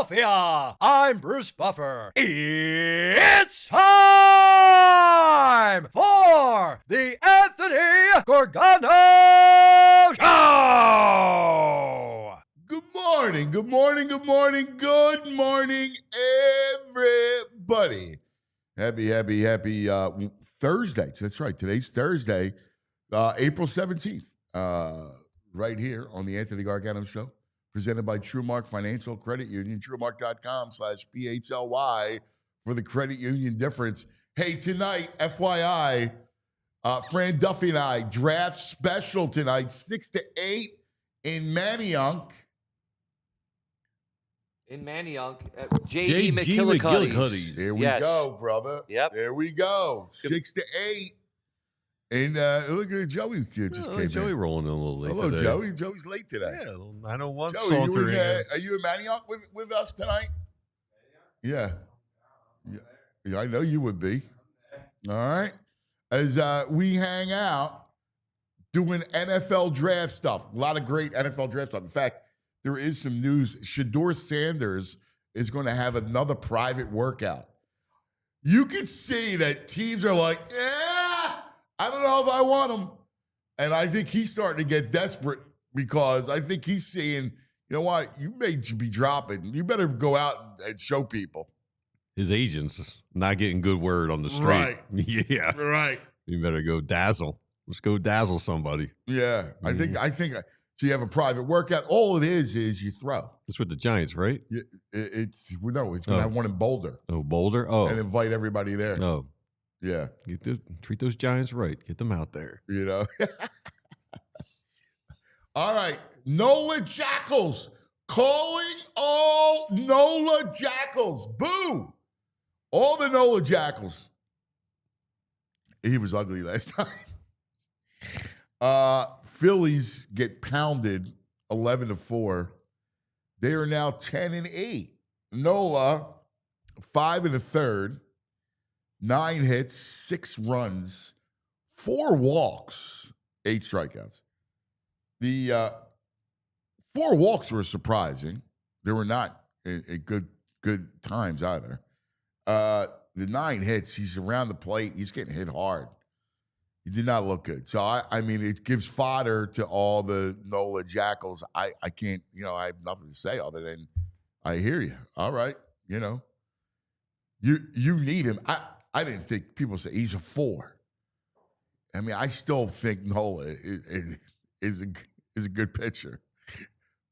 Philadelphia. I'm Bruce Buffer. It's time for the Anthony Gorgano Show. Good morning, good morning, good morning, good morning, everybody. Happy Thursday. That's right. Today's Thursday, April 17th. Right here on the Anthony Gargano Show, presented by TrueMark Financial Credit Union, TrueMark.com/PHLY for the credit union difference. Hey, tonight, FYI, Fran Duffy and I, draft special tonight, 6 to 8 in Manayunk. In Manayunk, J.D. McGillicuddy's. There we go, brother. Yep. There we go. 6 to 8. And look at Joey just came Joey in. rolling in a little late Hello, today. Joey. Joey's late today. Yeah, a little 901 Joey, sauntering. are you in Manayunk with us tonight? Yeah. Yeah, I know you would be. All right. As we hang out doing NFL draft stuff. A lot of great NFL draft stuff. In fact, there is some news. Shedeur Sanders is going to have another private workout. You can see that teams are like, I don't know if I want him. And I think he's starting to get desperate because I think he's seeing, you know what, you may be dropping. You better go out and show people. His agent's not getting good word on the street. Right. Yeah. Right. You better go dazzle. Let's go dazzle somebody. Yeah. I think so you have a private workout. All it is you throw. That's with the Giants, right? It's going to have one in Boulder. Oh, Boulder? Oh. And invite everybody there. Oh. Yeah. Treat those Giants right. Get them out there. You know? All right. Nola Jackals. Calling all Nola Jackals. Boo. All the Nola Jackals. He was ugly last night. Phillies get pounded 11-4. They are now 10-8. Nola, 5 1/3. 9 hits, 6 runs, 4 walks, 8 strikeouts. The 4 walks were surprising. They were not at good times either. The 9 hits, he's around the plate. He's getting hit hard. He did not look good. So, I mean, it gives fodder to all the Nola Jackals. I can't, I have nothing to say other than I hear you. All right, you need him. I didn't think people say he's a 4. I mean, I still think Nola is a good pitcher,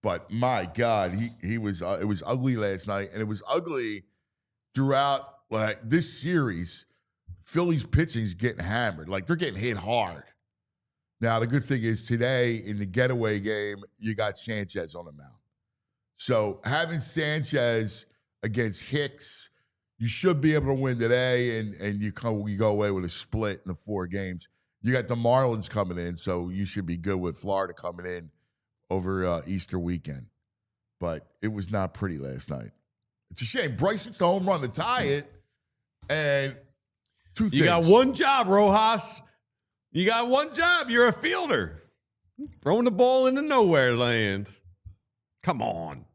but my God, he was it was ugly last night, and it was ugly throughout this series. Phillies pitching is getting hammered, like they're getting hit hard. Now the good thing is today in the getaway game, you got Sanchez on the mound, so having Sanchez against Hicks. You should be able to win today, and you go away with a split in the 4 games. You got the Marlins coming in, so you should be good with Florida coming in over Easter weekend. But it was not pretty last night. It's a shame. Bryce hits the home run to tie it, and 2 things. You got one job, Rojas. You got one job. You're a fielder. Throwing the ball into nowhere land. Come on.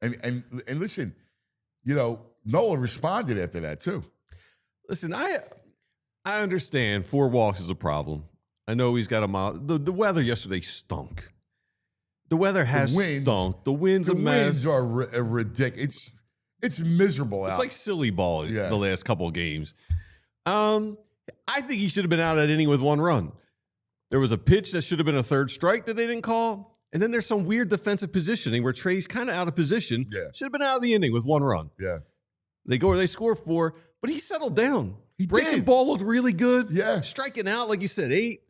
And listen, Nola responded after that too. Listen, I understand 4 walks is a problem. I know he's got a mile. The weather yesterday stunk. The weather has stunk. The wind's a mess. The winds are ridiculous. It's miserable out. It's like silly ball the last couple of games. I think he should have been out of that inning with 1 run. There was a pitch that should have been a 3rd strike that they didn't call. And then there's some weird defensive positioning where Trey's kind of out of position. Yeah. Should have been out of the inning with 1 run. Yeah. They score 4, but he settled down. Breaking did. ball looked really good. Yeah. Striking out, like you said, 8.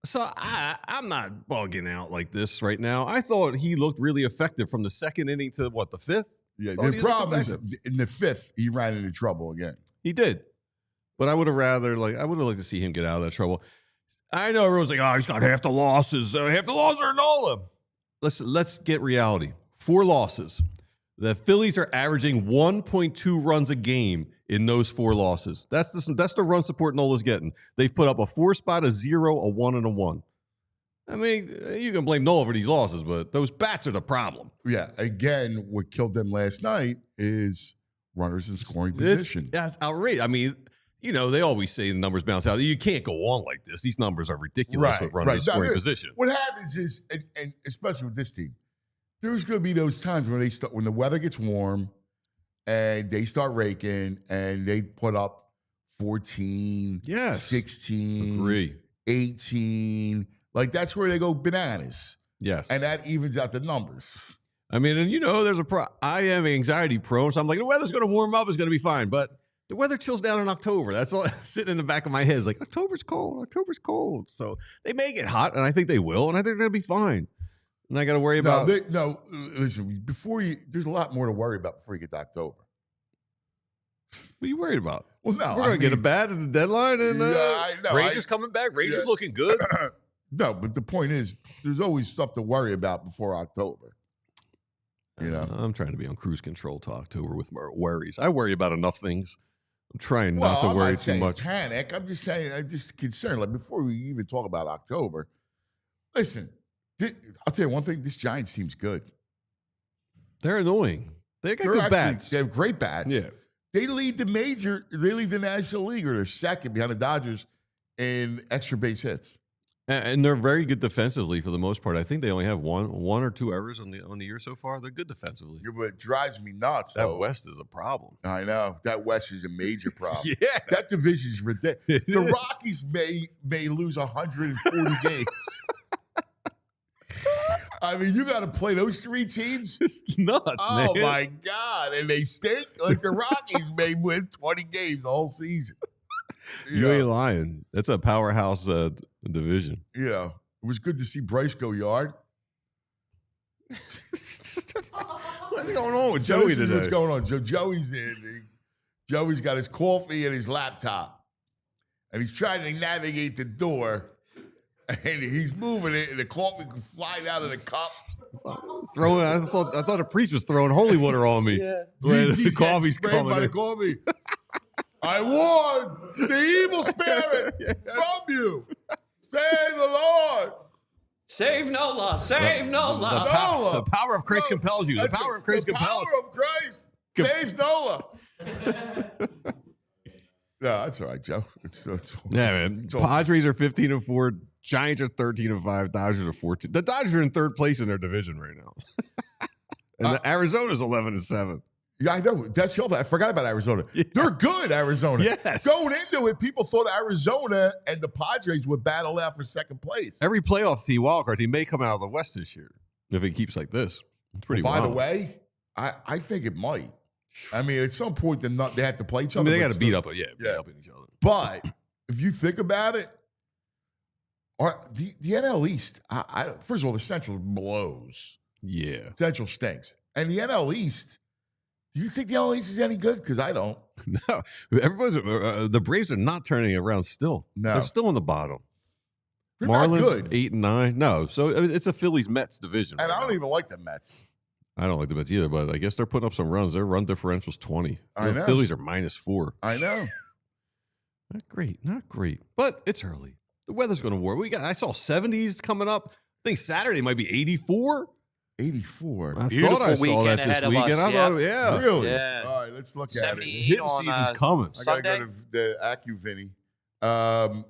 So I'm not bugging out like this right now. I thought he looked really effective from the 2nd inning to, the 5th? Yeah, the problem is in the 5th, he ran into trouble again. He did. But I would have liked to see him get out of that trouble. I know everyone's like, he's got half the losses. Half the losses are Nola. Let's get reality. 4 losses. The Phillies are averaging 1.2 runs a game in those 4 losses. That's the run support Nola's getting. They've put up a 4 spot, a 0, a 1, and a 1. I mean, you can blame Nola for these losses, but those bats are the problem. Yeah. Again, what killed them last night is runners in scoring position. That's outrageous. I mean, you know, they always say the numbers bounce out. You can't go on like this. These numbers are ridiculous with runners in scoring position. What happens is, and especially with this team, there's going to be those times when when the weather gets warm and they start raking and they put up 14, 16, 18. Like, that's where they go bananas. Yes. And that evens out the numbers. I mean, and you know, I am anxiety prone, so I'm like, the weather's going to warm up, it's going to be fine. But the weather chills down in October. That's all sitting in the back of my head. It's like, October's cold. So they may get hot, and I think they will, and I think they're going to be fine. And I got to worry about. Listen, there's a lot more to worry about before you get to October. What are you worried about? Well, no. We're going to get a bat at the deadline, and Rangers coming back. Rangers looking good. No, but the point is, there's always stuff to worry about before October. You know, I'm trying to be on cruise control to October with my worries. I worry about enough things. I'm trying not to worry too much. Panic. I'm just saying. I'm just concerned. Like, before we even talk about October, listen. I'll tell you one thing. This Giants team's good. They're annoying. They're good bats. They have great bats. Yeah. They lead the National League, or they're second behind the Dodgers in extra base hits. And they're very good defensively for the most part. I think they only have one or two errors on the year so far. They're good defensively. Yeah, but it drives me nuts. That West is a problem. I know. That West is a major problem. Yeah. That division is ridiculous. The Rockies may lose 140 games. I mean, you got to play those three teams? It's nuts, man. Oh, my God. And they stink. Like, the Rockies may win 20 games the whole season. You ain't lying. That's a powerhouse division. Yeah. It was good to see Bryce go yard. What's going on with Joey today? What's going on? Joey's there. Joey's got his coffee and his laptop. And he's trying to navigate the door. And he's moving it, and the coffee can fly out of the cup. I thought a priest was throwing holy water on me. Yeah. He's the coffee's coming by the in. coffee. I warn the evil spirit from you. Save the Lord. Save Nola. Save Nola. Nola. The power of Christ compels you. The power of Christ compels. The power of Christ saves Nola. No, that's all right, Joe. It's yeah, man. Padres are 15-4. Giants are 13-5. Dodgers are 14. The Dodgers are in third place in their division right now. And Arizona's 11-7. Yeah, I know. That's your fault. I forgot about Arizona. Yeah. They're good, Arizona. Yes. Going into it, people thought Arizona and the Padres would battle out for second place. Every playoff team, wildcard team, may come out of the West this year if it keeps like this. It's pretty wild. By the way, I think it might. I mean, at some point, they have to play each other. I mean, they got to beat up each other. But if you think about it, the NL East, first of all, the Central blows. Yeah. Central stinks. And the NL East, do you think the NL East is any good? Because I don't. No. The Braves are not turning it around still. No. They're still on the bottom. They're Marlins, not good. 8-9. No. So it's a Phillies-Mets division. And right I don't now. even like the Mets. I don't like the Mets either, but I guess they're putting up some runs. Their run differential's 20. I know. Phillies are -4. I know. Not great. But it's early. The weather's going to warm. I saw 70s coming up. I think Saturday might be 84. 84. I Beautiful thought I saw weekend that this ahead of weekend. us, I thought, yeah. Really? Yeah. All right, let's look at it. 78 Hitting on season's coming. I got to Sunday. go to the AccuVinny.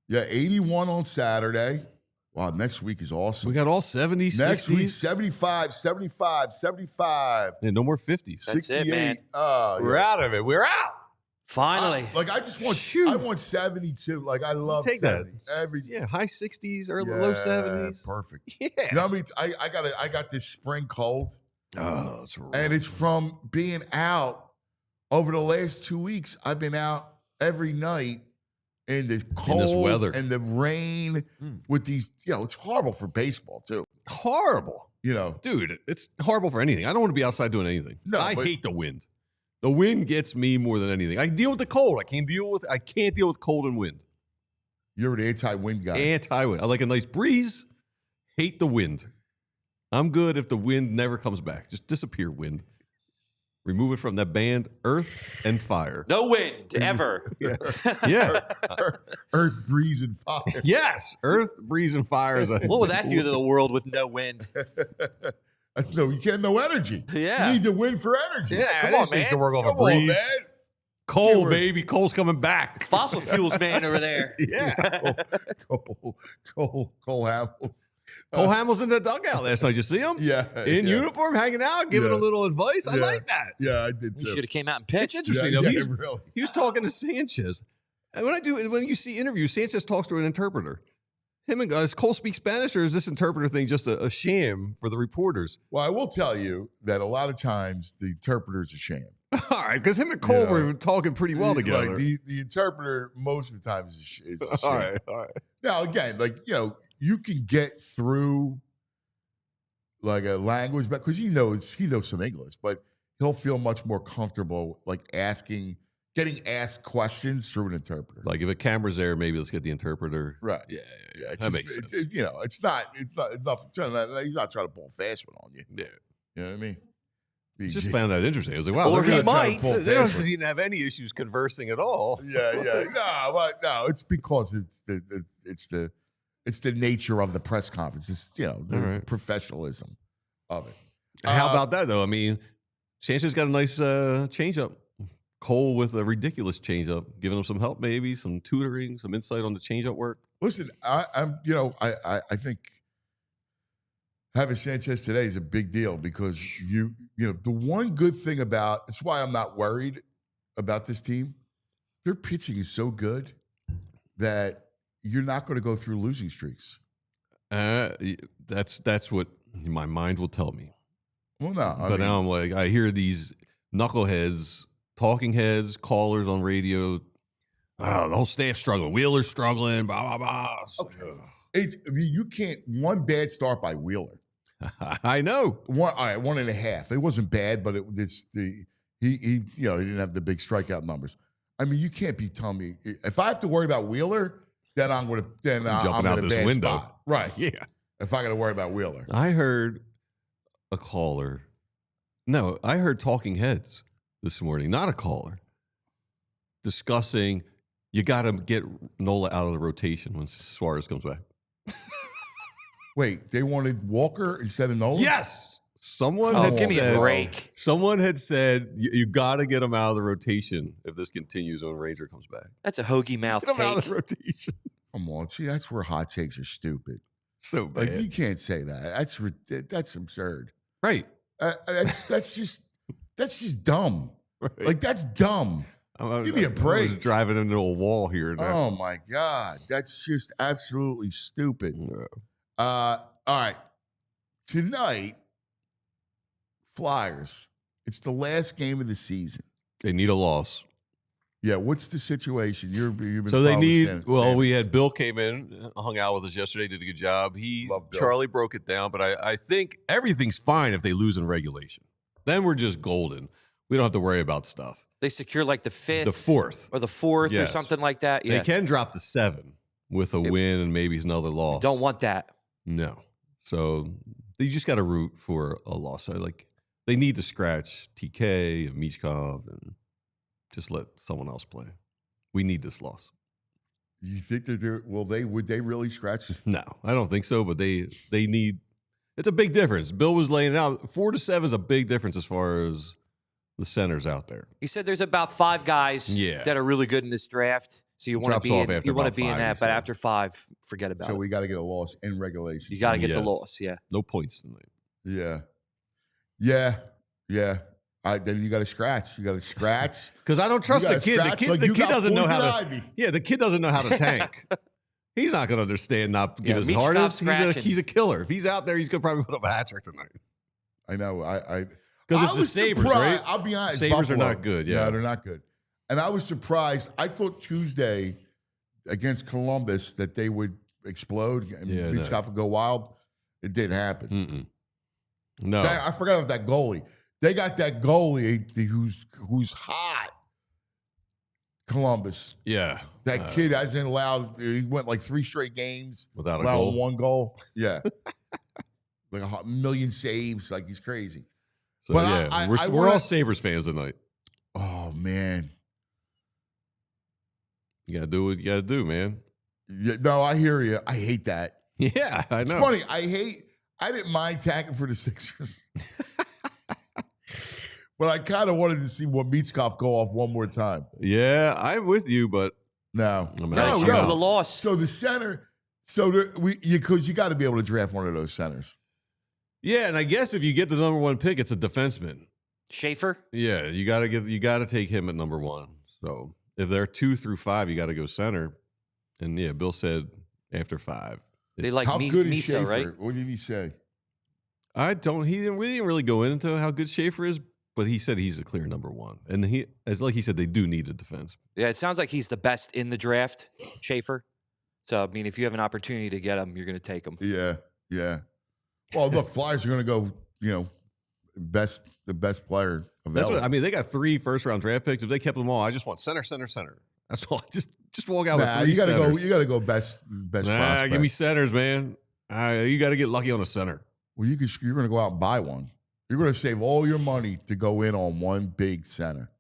Yeah, 81 on Saturday. Wow, next week is awesome. We got all 70s, Next 60s. week, 75, 75. Yeah, no more 50s. That's it, 68. man. We're out of it. We're out. Finally. I just want, I want 72. Like, I love Take 70. that. High 60s, low 70s. Perfect. Yeah. You know what I mean? I got this spring cold. Oh, that's right. And it's from being out over the last 2 weeks. I've been out every night in the cold this weather and the rain with these, it's horrible for baseball too. Horrible. Dude, it's horrible for anything. I don't want to be outside doing anything. No, I but- hate the wind. The wind gets me more than anything. I deal with the cold. I can't deal with cold and wind. You're an anti-wind guy. Anti-wind. I like a nice breeze. Hate the wind. I'm good if the wind never comes back. Just disappear, wind. Remove it from that band, Earth and Fire. No wind, ever. Yeah. Earth, breeze, and fire. Yes. Earth, breeze, and fire. Is What would that do to the world with no wind? That's no, you can't no energy. Yeah. You need to win for energy. Come on, man. Can work off Come a breeze. on, man. Coal, baby. Coal's coming back. Fossil fuels man over there. Yeah. Cole Hamels. Cole Hamels in the dugout last night. You see him? Yeah. In yeah. uniform, hanging out, giving Yeah. a little advice. I Yeah. like that. Yeah, I did He too. should have came out and It's pitched. interesting, Yeah, though. yeah, He's- really. He was talking to Sanchez. And when you see interviews, Sanchez talks to an interpreter. Him and guys, Cole speaks Spanish, or is this interpreter thing just a sham for the reporters? Well, I will tell you that a lot of times the interpreter's a sham. All right, because him and Cole Yeah. were talking pretty well together. Like the interpreter most of the time is a sham. All right, all right. Now, again, you can get through like a language, but because he knows some English, but he'll feel much more comfortable getting asked questions through an interpreter. Like if a camera's there, maybe let's get the interpreter. Right. Yeah. It's That just- makes sense. It's not he's not trying to pull a fast one on you. Yeah. You know what I mean? Just found that interesting. I was like, wow, Or they're he not trying to might. pull They They don't don't seem to have any issues conversing at all. Yeah. No, it's because it's the nature of the press conference. It's the All right. professionalism of it. How about that, though? I mean, Sanchez got a nice changeup. Cole with a ridiculous changeup, giving him some help, maybe some tutoring, some insight on the changeup work. Listen, I think having Sanchez today is a big deal because the one good thing about that's why I'm not worried about this team. Their pitching is so good that you're not going to go through losing streaks. That's what my mind will tell me. Well, no, But now I'm like, I hear these knuckleheads, talking heads, callers on radio. Oh, the whole staff's struggling. Wheeler's struggling. Blah blah blah. you can't one bad start by Wheeler. I know. All right, 1.5. It wasn't bad, but he didn't have the big strikeout numbers. I mean, you can't be telling me if I have to worry about Wheeler, then I'm jumping I'm out in a this bad window. spot. Right. Yeah. If I got to worry about Wheeler. I heard a caller. No, I heard talking heads this morning, not a caller, discussing you got to get Nola out of the rotation when Suarez comes back. Wait, they wanted Walker instead of Nola? Yes. Someone Oh, had give me a said, break. Someone had said you got to get him out of the rotation if this continues when Ranger comes back. That's a hoagie mouth Get him out of take. the rotation. Come on. See, that's where hot takes are stupid. So Like, bad. you can't say that. That's absurd. Right. That's just dumb. Right. Like, that's dumb. Give me a I was break. driving into a wall here. And there. Oh, my God. That's just absolutely stupid. All right. Tonight, Flyers. It's the last game of the season. They need a loss. Yeah, what's the situation? You've been So they following need. Sam. We had Bill came in, hung out with us yesterday, did a good job. Love Bill. Charlie broke it down, but I think everything's fine if they lose in regulation. Then we're just golden. We don't have to worry about stuff. They secure like the 5th. The 4th. Or the 4th or Yes. something like that. Yeah. They can drop to 7 with a win and maybe another loss. Don't want that. No. So you just got to root for a loss. They need to scratch TK and Michkov and just let someone else play. We need this loss. You think that would they really scratch? No, I don't think so, but they need it's a big difference. Bill was laying it out. 4 to 7 is a big difference as far as the centers out there. He said there's about 5 guys Yeah. that are really good in this draft. So you want to Drops be off in, after you want to about be in 5, that, he but said. after 5, forget about So it. we got to get a loss in regulation. You got to get the Yes. loss. Yeah. No points tonight. Yeah. Then you got to scratch. You got to scratch. Because I don't trust You the gotta kid. The scratch kid, like the you kid got doesn't know how poison to. ivy. Yeah, the kid doesn't know how to tank. He's not going to understand. Not give Yeah, his Meech's hardest. not scratching. He's a killer. If he's out there, he's going to probably put up a hat trick tonight. I know. Because it's I the was Sabres, surprised. right? I'll be honest. Sabres are Buffalo. not good, yeah. No, they're not good. And I was surprised. I thought Tuesday against Columbus that they would explode and Yeah, Big no. Scott would go wild. It didn't happen. No. I forgot about that goalie. They got that goalie who's hot. Columbus. Yeah. That kid hasn't allowed. He went like 3 straight games Without a allowing goal. 1 goal. Yeah, like 1 million saves. Like he's crazy. So But yeah, I we're all Sabres fans tonight. Oh man, You gotta do what you gotta do, man. yeah, no, I hear you. I hate that. Yeah, I It's know. funny. I didn't mind tagging for the Sixers, but I kind of wanted to see what Meatskoff go off one more time. Yeah, I'm with you, but No, I mean, Gotta no, cheer for the loss. So the center, because you got to be able to draft one of those centers. yeah, and I guess if you get the number 1 pick, it's a defenseman. Schaefer? Yeah, you gotta take him at number 1. So if they're 2 through 5, you got to go center. And yeah, Bill said after 5. They like How good is Misa, Schaefer? right? What did he say? We didn't really go into how good Schaefer is, but he said he's a clear number 1. And like he said, they do need a defense. Yeah, it sounds like he's the best in the draft, Schaefer. So, I mean, if you have an opportunity to get him, you're going to take him. Yeah, yeah. Well, look, Flyers are going to go. The best player That's available. what I mean. They got 3 first-round draft picks. If they kept them all, I just want center. That's all. Just walk out with 3 you got to go. centers. You got to go best. Nah, Prospect. give me centers, man. You got to get lucky on a center. Well, you're going to go out and buy one. You're going to save all your money to go in on one big center,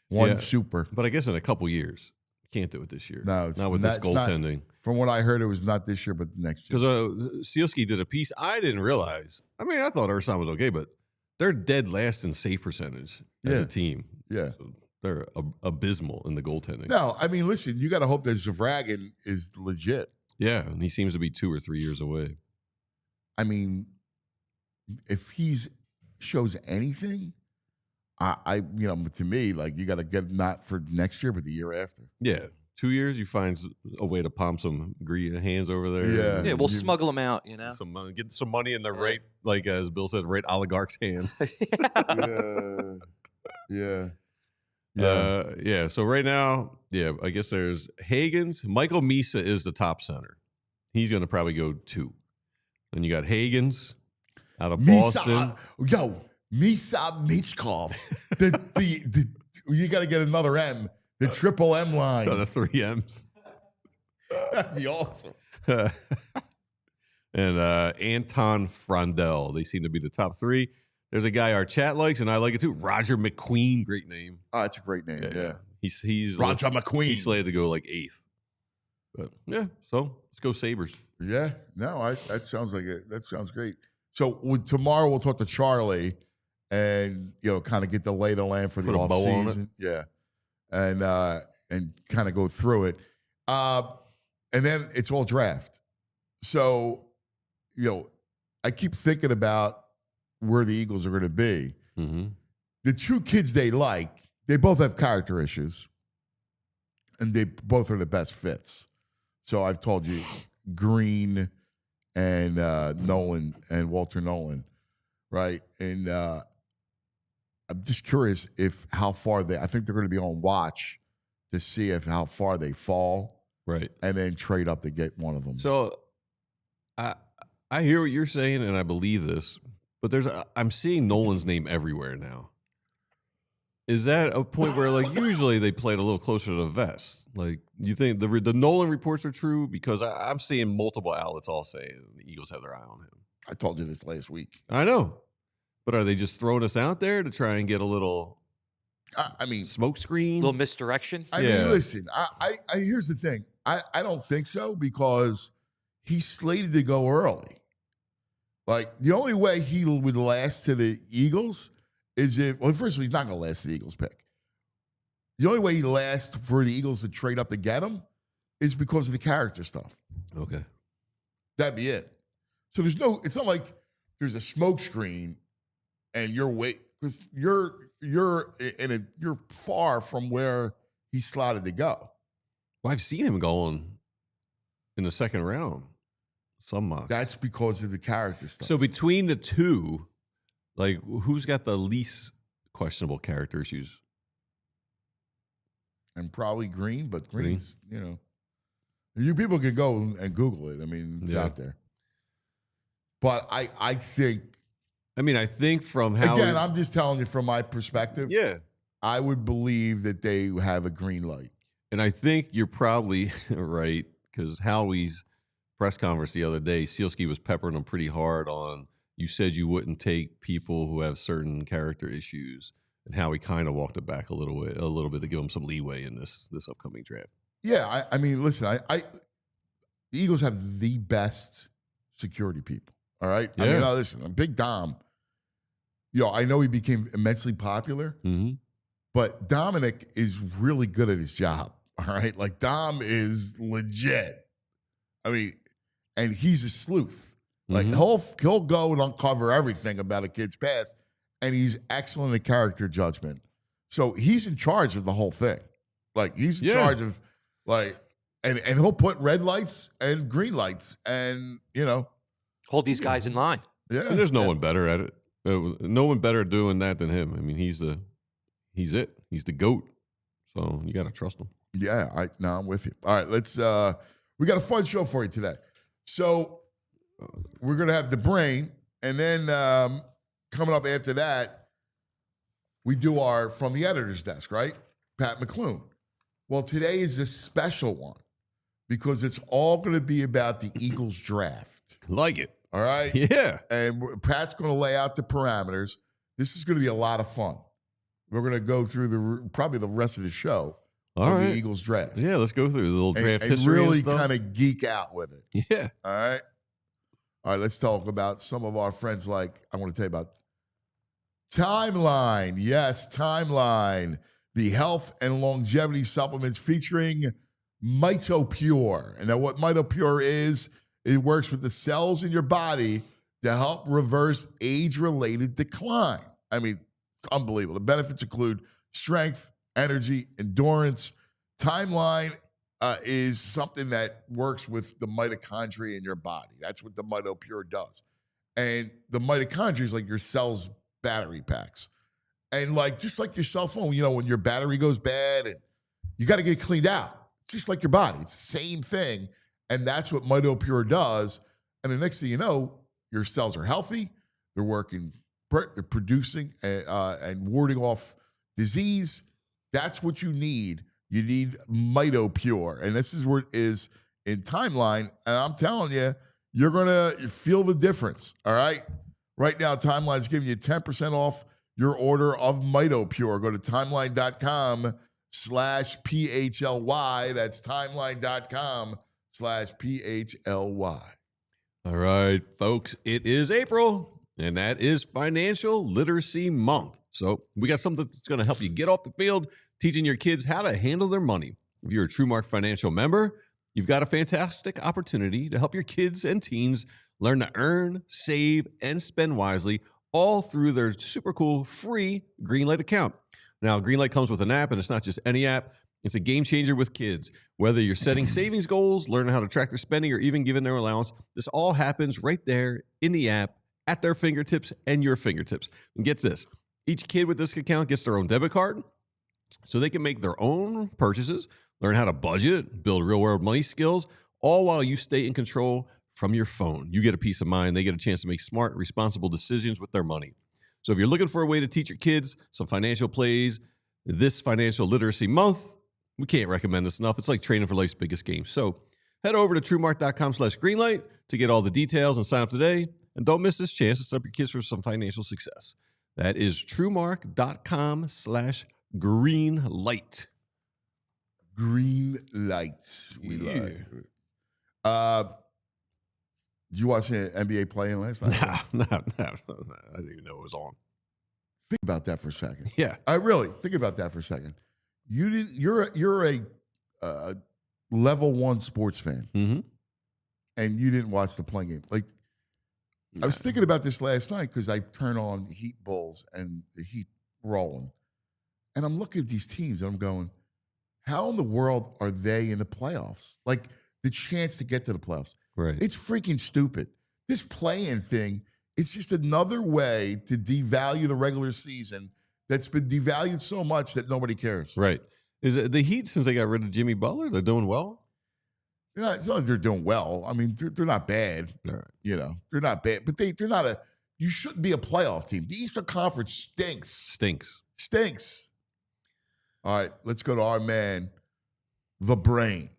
one Yeah. super. But I guess in a couple years, can't do it this year. No, it's not with this it's not- goaltending. From what I heard, it was not this year, but next year. Because Sealski did a piece. I didn't realize. I mean, I thought Ursan was okay, but they're dead last in save percentage as Yeah. a team. Yeah. So they're abysmal in the goaltending. No, I mean, listen, you got to hope that Zvragin is legit. Yeah, and he seems to be 2 or 3 years away. I mean, if he's shows anything, to me, like you got to get not for next year, but the year after. Yeah, 2 years, you find a way to palm some green hands over there. Yeah. Yeah, we'll smuggle him out, you know? Get some money in the right, like as Bill said, right oligarch's hands. Yeah. Yeah. So right now, I guess there's Hagens. Michael Misa is the top center. He's going to probably go 2. Then you got Hagens out of Boston. Misa Michkov. You got to get another M. The triple M line. The 3 M's. That'd be awesome. And Anton Frondel. They seem to be the top 3. There's a guy our chat likes, and I like it too. Roger McQueen. Great name. Oh, that's a great name. Yeah. He's Roger McQueen. He's slated to go like 8th. But yeah, so let's go Sabres. Yeah. No, that sounds like it. That sounds great. So tomorrow we'll talk to Charlie and kind of get the lay of the land for Put the a bow on offseason. Yeah. And kind of go through it. And then it's all draft. So, I keep thinking about where the Eagles are going to be. Mm-hmm. The 2 kids they both have character issues. And they both are the best fits. So I've told you, Green and Nolan and Walter Nolan, right? And I'm just curious how far I think they're going to be on watch to see how far they fall, Right. and then trade up to get one of them. So I hear what you're saying, and I believe this, but I'm seeing Nolan's name everywhere now. Is that a point where, like, usually they play it a little closer to the vest? Like, you think the Nolan reports are true? Because I'm seeing multiple outlets all saying the Eagles have their eye on him. I told you this last week. I know. But are they just throwing us out there to try and get a little I mean, smoke screen? little misdirection. I mean, listen, I here's the thing. I don't think so because he's slated to go early. Like, the only way he would last to the Eagles is first of all, he's not going to last to the Eagles pick. The only way he lasts for the Eagles to trade up to get him is because of the character stuff. Okay. That'd be it. So it's not like there's a smoke screen and because you're far from where he's slotted to go. Well, I've seen him going in the second round. Some mocks. That's because of the character stuff. So between the 2, like, who's got the least questionable character issues? And probably Green, but Green's, you people can go and Google it. I mean, it's out there. But I think. I mean, I think from how. Again, I'm just telling you from my perspective. Yeah. I would believe that they have a green light. And I think you're probably right, because Howie's press conference the other day, Sealski was peppering him pretty hard on you said you wouldn't take people who have certain character issues, and how he kind of walked it back a little bit to give them some leeway in this upcoming draft. Yeah, I mean, listen, the Eagles have the best security people. All right. Yeah. I mean, listen, Big Dom. I know he became immensely popular, but Dominic is really good at his job. All right. Like, Dom is legit. I mean, and he's a sleuth. Like, he'll go and uncover everything about a kid's past, and he's excellent at character judgment. So he's in charge of the whole thing. Like, he's in charge of, like, and he'll put red lights and green lights and, Hold these guys in line. Yeah. And there's no one better at it. No one better doing that than him. I mean, he's it. He's the GOAT. So you got to trust him. Yeah, I'm with you. All right, let's we got a fun show for you today. So we're gonna have the brain, and then coming up after that, we do our From the Editor's Desk, right? Pat McLoone. Well, today is a special one because it's all gonna be about the Eagles draft. Like it. All right? Yeah. And Pat's going to lay out the parameters. This is going to be a lot of fun. We're going to go through probably the rest of the show of the Eagles draft. Yeah, let's go through the little draft and history really and stuff. kind of geek out with it. Yeah. All right? All right, let's talk about some of our friends I want to tell you about Timeline. Yes, Timeline. The health and longevity supplements featuring MitoPure. And now what MitoPure is, it works with the cells in your body to help reverse age-related decline. I mean, it's unbelievable. The benefits include strength, energy, endurance. Timeline is something that works with the mitochondria in your body. That's what the MitoPure does. And the mitochondria is like your cell's battery packs. And just like your cell phone, when your battery goes bad and you got to get cleaned out. It's just like your body. It's the same thing. And that's what MitoPure does. And the next thing you know, your cells are healthy. They're producing and warding off disease. That's what you need. You need MitoPure. And this is where it is in Timeline. And I'm telling you, you're going to feel the difference. All right? Right now, Timeline is giving you 10% off your order of MitoPure. Go to timeline.com/PHLY. That's timeline.com/PHLY. All right, folks, it is April, and that is Financial Literacy Month. So we got something that's going to help you get off the field, teaching your kids how to handle their money. If you're a TrueMark Financial member, you've got a fantastic opportunity to help your kids and teens learn to earn, save, and spend wisely, all through their super cool free Greenlight account. Now, Greenlight comes with an app, and it's not just any app. It's a game changer with kids. Whether you're setting savings goals, learning how to track their spending, or even giving their allowance, this all happens right there in the app at their fingertips and your fingertips. And get this, each kid with this account gets their own debit card so they can make their own purchases, learn how to budget, build real-world money skills, all while you stay in control from your phone. You get a peace of mind. They get a chance to make smart, responsible decisions with their money. So if you're looking for a way to teach your kids some financial plays this Financial Literacy Month, we can't recommend this enough. It's like training for life's biggest game. So head over to TrueMark.com/Greenlight to get all the details and sign up today. And don't miss this chance to set up your kids for some financial success. That is TrueMark.com/Greenlight. Green lights. We love it. Did you watch the NBA playing last night? No. I didn't even know it was on. Think about that for a second. Yeah. I really think about that for a second. You're a level 1 sports fan, and you didn't watch the playing game. Like, I was thinking about this last night because I turn on Heat Bulls and the Heat rolling, and I'm looking at these teams and I'm going, how in the world are they in the playoffs? Like, the chance to get to the playoffs. Right. It's freaking stupid. This play-in thing, it's just another way to devalue the regular season that's been devalued so much that nobody cares. Right. Is it the Heat, since they got rid of Jimmy Butler, they're doing well? Yeah, it's not like they're doing well. I mean, they're not bad. All right. They're not bad. But they're not you shouldn't be a playoff team. The Eastern Conference stinks. All right, let's go to our man, the Brain.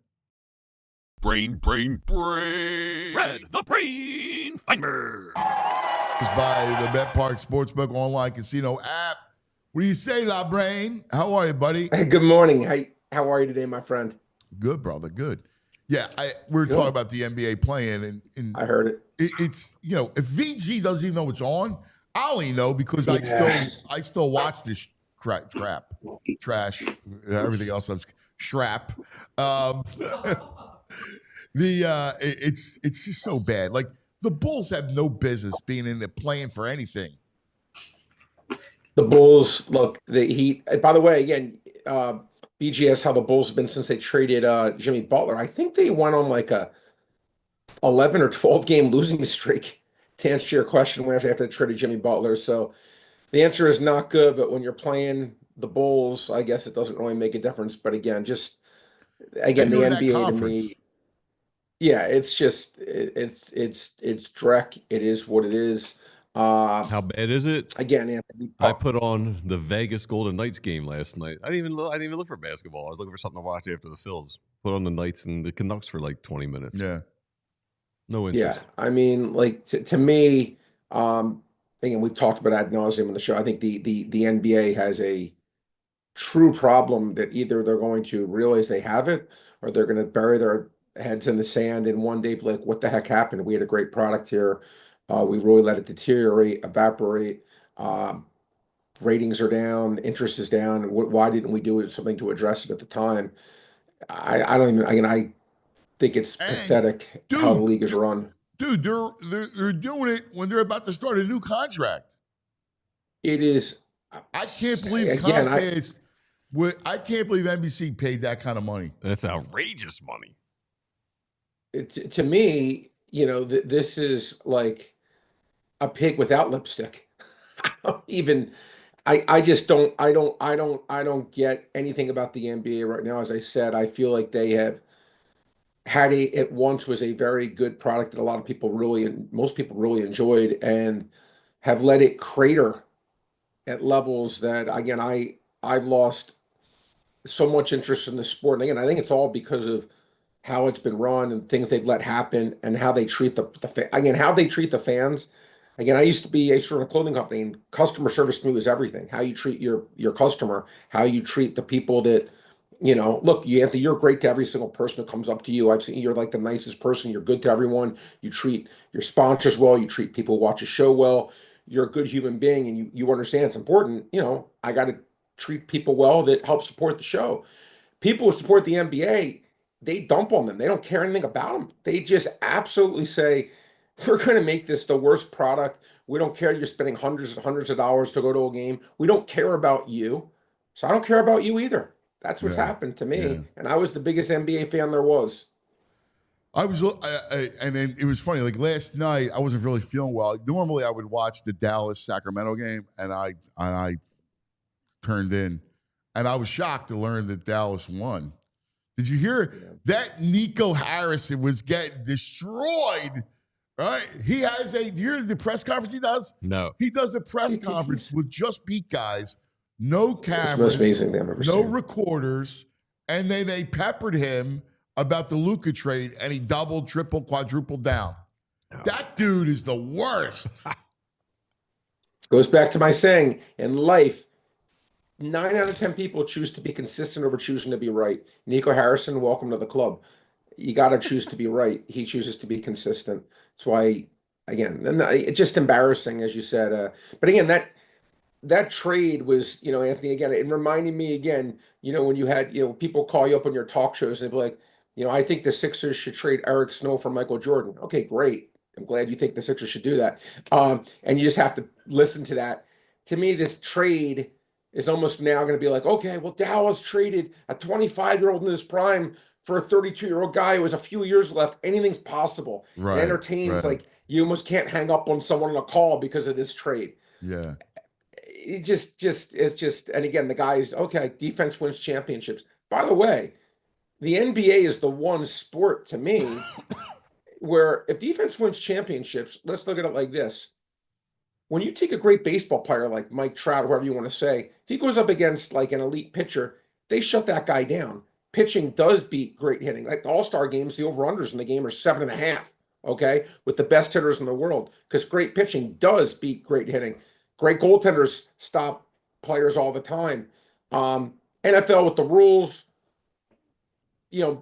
Brain. Red, the brain finder. is by the Bet Park Sportsbook online casino app. What do you say, La Brain? How are you, buddy? Hey, good morning. How are you today, my friend? Good, brother. Good. Yeah, we're talking about the NBA playing, and I heard it. It's if VG doesn't even know it's on, I only know because Yeah. I still watch this trash, everything else. I'm shrap. It's just so bad. Like the Bulls have no business being in there playing for anything. The Bulls, look, the Heat. By the way, again, BGS, how the Bulls have been since they traded Jimmy Butler. I think they went on like a 11 or 12 game losing streak. To answer your question, after they traded Jimmy Butler, so the answer is not good. But when you're playing the Bulls, I guess it doesn't really make a difference. But again, the NBA to me, yeah, it's just it's Drek. It is what it is. How bad is it? Again, Anthony, I put on the Vegas Golden Knights game last night. I didn't even look for basketball. I was looking for something to watch after the Phils. Put on the Knights and the Canucks for like 20 minutes. Yeah. No interest. Yeah, I mean, like to me, again, we've talked about ad nauseum on the show. I think the NBA has a true problem that either they're going to realize they have it, or they're going to bury their heads in the sand and one day be like, "What the heck happened? We had a great product here. We really let it deteriorate, evaporate. Ratings are down, interest is down. Why didn't we do something to address it at the time?" I don't even. Again, I think it's pathetic how the league is run. Dude, they're doing it when they're about to start a new contract. It is. I can't believe Comcast. I can't believe NBC paid that kind of money. That's outrageous money. To me, this is like a pig without lipstick. I just don't get anything about the NBA right now. As I said, I feel like they have had it once was a very good product that a lot of people most people really enjoyed, and have let it crater at levels that, again, I've lost so much interest in the sport. And again, I think it's all because of how it's been run and things they've let happen and how they treat how they treat the fans. Again, I used to run a clothing company, and customer service to me was everything. How you treat your customer, how you treat the people that, look, Anthony, you're great to every single person who comes up to you. I've seen you're like the nicest person. You're good to everyone. You treat your sponsors well. You treat people who watch a show well. You're a good human being, and you understand it's important. I got to treat people well that help support the show. People who support the NBA, they dump on them. They don't care anything about them. They just absolutely say, "We're going to make this the worst product. We don't care you're spending hundreds and hundreds of dollars to go to a game. We don't care about you. So I don't care about you either." That's what's happened to me. Yeah. And I was the biggest NBA fan there was. And then it was funny. Like last night, I wasn't really feeling well. Normally, I would watch the Dallas-Sacramento game, and I turned in, and I was shocked to learn that Dallas won. Did you hear that? Nico Harrison was getting destroyed. Right? He has do you hear the press conference he does? No. He does a press conference with just beat guys, no cameras, it's the most amazing thing I've ever seen. Recorders, and then they peppered him about the Luka trade, and he doubled, triple, quadrupled down. Oh. That dude is the worst. Goes back to my saying, in life, 9 out of 10 people choose to be consistent over choosing to be right. Nico Harrison, welcome to the club. You got to choose to be right. He chooses to be consistent. That's why, again, it's just embarrassing, as you said. But again, that trade was, Anthony, again, it reminded me again, when you had, people call you up on your talk shows and they'd be like, I think the Sixers should trade Eric Snow for Michael Jordan. Okay, great. I'm glad you think the Sixers should do that. And you just have to listen to that. To me, this trade is almost now going to be like, okay, well, Dallas traded a 25-year-old in his prime for a 32-year-old guy who has a few years left. Anything's possible. Right, it entertains, like you almost can't hang up on someone on a call because of this trade. Yeah. It's just, and again, the guys, okay, defense wins championships. By the way, the NBA is the one sport to me where if defense wins championships, let's look at it like this. When you take a great baseball player like Mike Trout, whoever you want to say, if he goes up against like an elite pitcher, they shut that guy down. Pitching does beat great hitting. Like the All-Star games, the over-unders in the game are 7.5. okay, with the best hitters in the world, because great pitching does beat great hitting. Great goaltenders stop players all the time. NFL with the rules,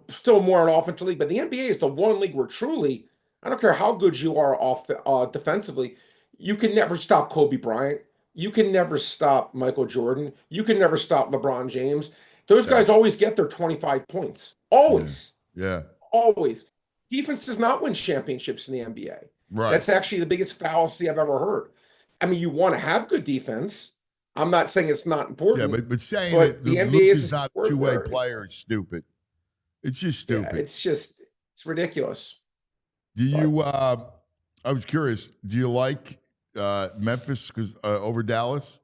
still more an offensive league, but the NBA is the one league where truly, I don't care how good you are defensively, you can never stop Kobe Bryant. You can never stop Michael Jordan. You can never stop LeBron James. Those guys always get their 25 points. Always. Yeah. Always. Defense does not win championships in the NBA. Right. That's actually the biggest fallacy I've ever heard. I mean, you want to have good defense. I'm not saying it's not important. Yeah, but saying but that the NBA is not a two-way player is stupid. It's just stupid. Yeah, it's ridiculous. Do you? I was curious. Do you like Memphis over Dallas?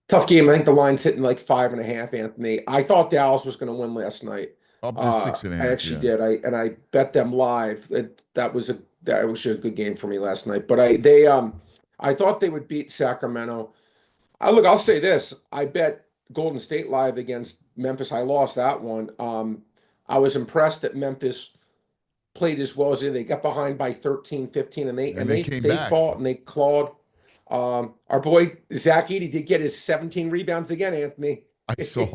Tough game. I think the line's hitting like 5.5. Anthony, I thought Dallas was going to win last night. Up to 6.5. I actually did. I bet them live. That was just a good game for me last night. But I thought they would beat Sacramento. I'll say this. I bet Golden State live against Memphis. I lost that one. I was impressed that Memphis played as well as they got behind by 13, 15, and they fought and they clawed. Our boy Zach Edey did get his 17 rebounds again, Anthony. I saw.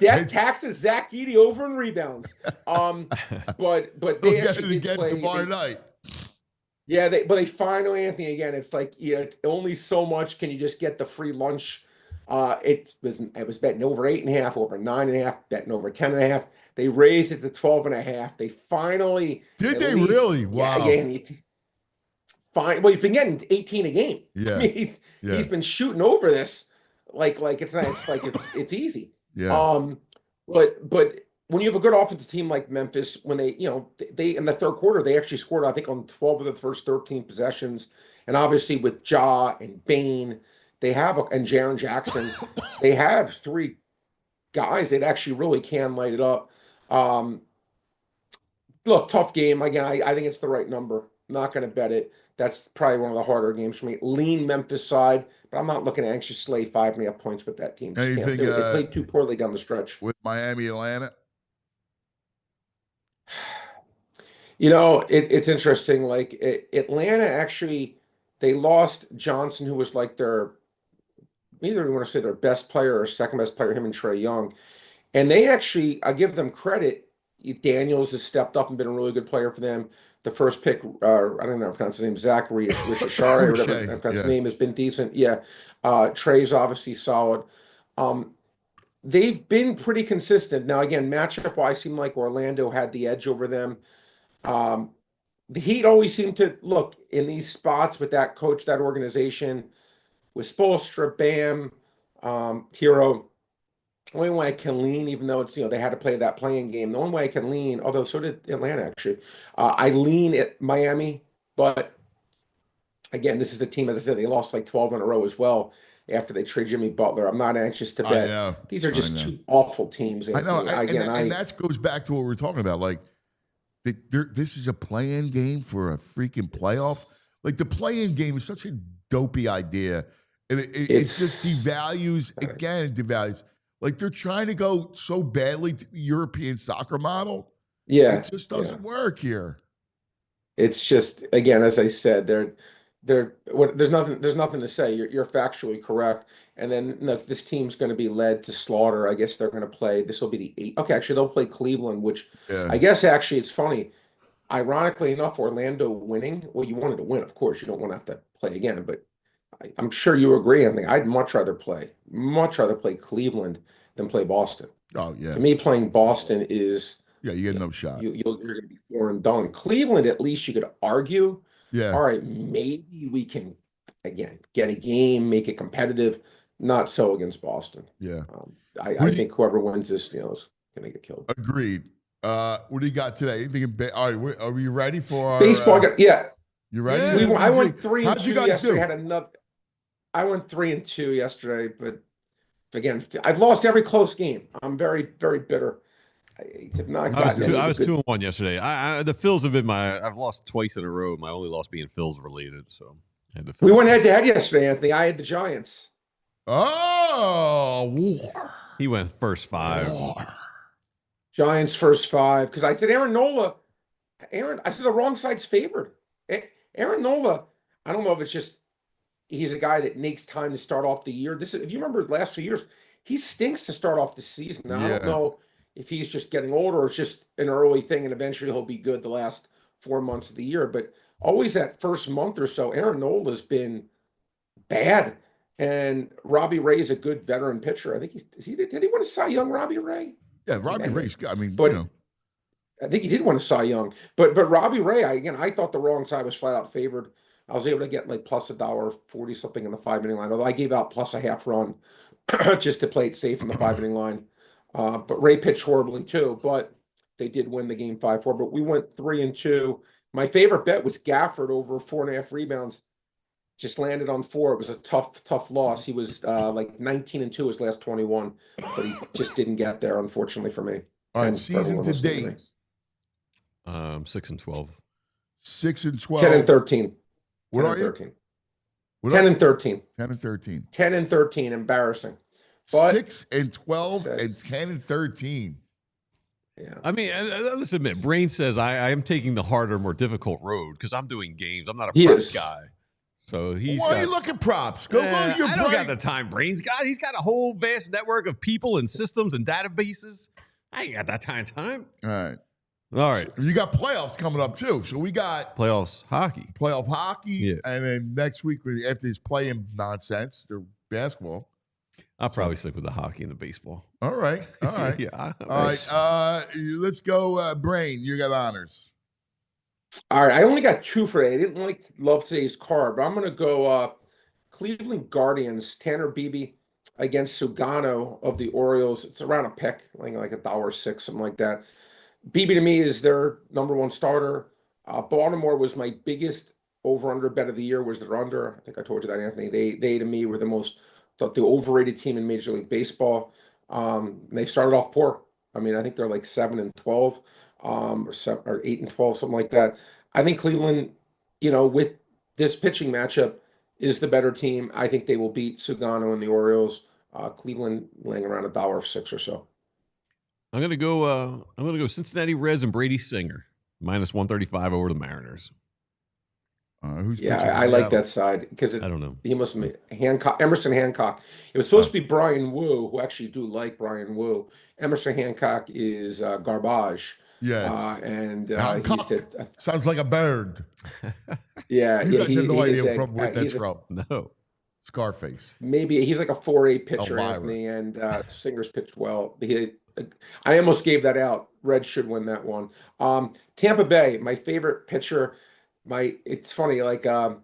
That taxes Zach Edey over in rebounds. But they actually did play tomorrow night. Yeah, but they finally, Anthony, again, it's like, only so much can you just get the free lunch. It was betting over 8.5, over 9.5, betting over 10.5. They raised it to 12.5. They finally did. They really? Wow. Yeah, fine. Well, he's been getting 18 a game. Yeah. I mean, he's been shooting over this like it's easy. Yeah. But when you have a good offensive team like Memphis, when they in the third quarter, they actually scored, I think, on 12 of the first 13 possessions. And obviously with Ja and Bane, and Jaren Jackson, they have three guys that actually really can light it up. Look, tough game. Again, I think it's the right number. I'm not going to bet it. That's probably one of the harder games for me. Lean Memphis side, but I'm not looking to anxious lay 5.5 points with that team. Just can't do it. They played too poorly down the stretch. With Miami, Atlanta? It's interesting. Like Atlanta actually, they lost Johnson, who was like either you want to say their best player or second best player, him and Trae Young. And they actually, I give them credit. Daniels has stepped up and been a really good player for them. The first pick, I don't know how to pronounce his name, Zachary Richard, whatever his name, has been decent. Yeah. Trae's obviously solid. They've been pretty consistent. Now, again, matchup-wise, seemed like Orlando had the edge over them. The Heat always seem to look in these spots with that coach, that organization, with Spoelstra, Bam, Hero. The only way I can lean, even though it's, they had to play that playing game, the only way I can lean, although so did Atlanta actually, I lean at Miami, but again, this is a team, as I said, they lost like 12 in a row as well after they trade Jimmy Butler. I'm not anxious to bet. These are just two awful teams. I know. And that goes back to what we were talking about. Like, this is a play-in game for a freaking playoff. Like, the play-in game is such a dopey idea. And it just devalues, like, they're trying to go so badly to the European soccer model. Yeah. It just doesn't work here. It's just, again, as I said, there's nothing to say. You're factually correct. And then look, this team's going to be led to slaughter. I guess they're going to play. This will be the 8th. Okay, actually, they'll play Cleveland, which I guess actually it's funny. Ironically enough, Orlando winning. Well, you wanted to win, of course. You don't want to have to play again, but I'm sure you agree. I think I'd much rather play Cleveland than play Boston. Oh yeah. To me, playing Boston is you get no shot. You're going to be 4 and done. Cleveland, at least you could argue. Yeah. All right, maybe we can again get a game, make it competitive. Not so against Boston. Yeah. I think whoever wins this, is going to get killed. Agreed. What do you got today? All right, are we ready for our baseball? You ready? Yeah. I went 3 and 2 yesterday. Do? Had another. I went 3 and 2 yesterday, but again, I've lost every close game. I'm very, very bitter. I have not gotten. I was 2 and 1 yesterday. The Phils have been I've lost twice in a row. My only loss being Phils related. So we went head to head yesterday, Anthony. I had the Giants. Oh, war. He went first 5. War. Giants first 5. Because I said Aaron Nola. I said the wrong side's favored. Aaron Nola, I don't know if it's just he's a guy that makes time to start off the year. If you remember the last few years, he stinks to start off the season. Now, I don't know if he's just getting older or it's just an early thing and eventually he'll be good the last 4 months of the year. But always that first month or so, Aaron Nola's been bad. And Robbie Ray's a good veteran pitcher. I think did he win a Cy Young, Robbie Ray? Yeah, Robbie Ray's. I mean, but I think he did win a Cy Young. But Robbie Ray, I thought the wrong side was flat out favored. I was able to get like plus $1.40 something in the 5-inning line, although I gave out plus a half run just to play it safe in the 5-inning line. But Ray pitched horribly too, but they did win the game 5-4. But we went 3-2. My favorite bet was Gafford over 4.5 rebounds. Just landed on 4. It was a tough loss. He was like 19-2 his last 21, but he just didn't get there, unfortunately for me. All right, season to date. 6-12. 6-12. 10-13. What are you? 13. 10-13. 10-13. 10-13. Embarrassing. But 6-12 and 10-13. Yeah. I mean, let's admit, Brain says I am taking the harder, more difficult road because I'm doing games. I'm not a prop guy. So he's Why you look at props? Go look your I don't got the time Brain's got. He's got a whole vast network of people and systems and databases. I ain't got that time. All right. You got playoffs coming up too. So we got playoff hockey, and then next week after this playing nonsense, they're basketball. I'll probably stick with the hockey and the baseball. All right. Yeah. All right. Let's go, Brain. You got honors. All right, I only got 2 for today. I didn't love today's card, but I'm going to go Cleveland Guardians, Tanner Beebe against Sugano of the Orioles. It's around a pick, like $1.06, something like that. Beebe to me is their #1 starter. Baltimore was my biggest over-under bet of the year, was their under. I think I told you that, Anthony. They to me were the overrated team in Major League Baseball. They started off poor. I mean, I think they're like 7-12. Or 8-12, something like that. I think Cleveland, with this pitching matchup, is the better team. I think they will beat Sugano and the Orioles. Cleveland laying around $1.06 or so. I'm gonna go Cincinnati Reds and Brady Singer -135 over the Mariners. I like that side because I don't know. He must be Emerson Hancock. It was supposed to be Brian Wu, who actually do like Brian Wu. Emerson Hancock is garbage. Yes. And he said, sounds like a bird. Yeah. You guys have no idea where that's from. No. Scarface. Maybe he's like a 4.8 pitcher, Anthony, and Singer's pitched well. I almost gave that out. Reds should win that one. Tampa Bay, my favorite pitcher. It's funny, I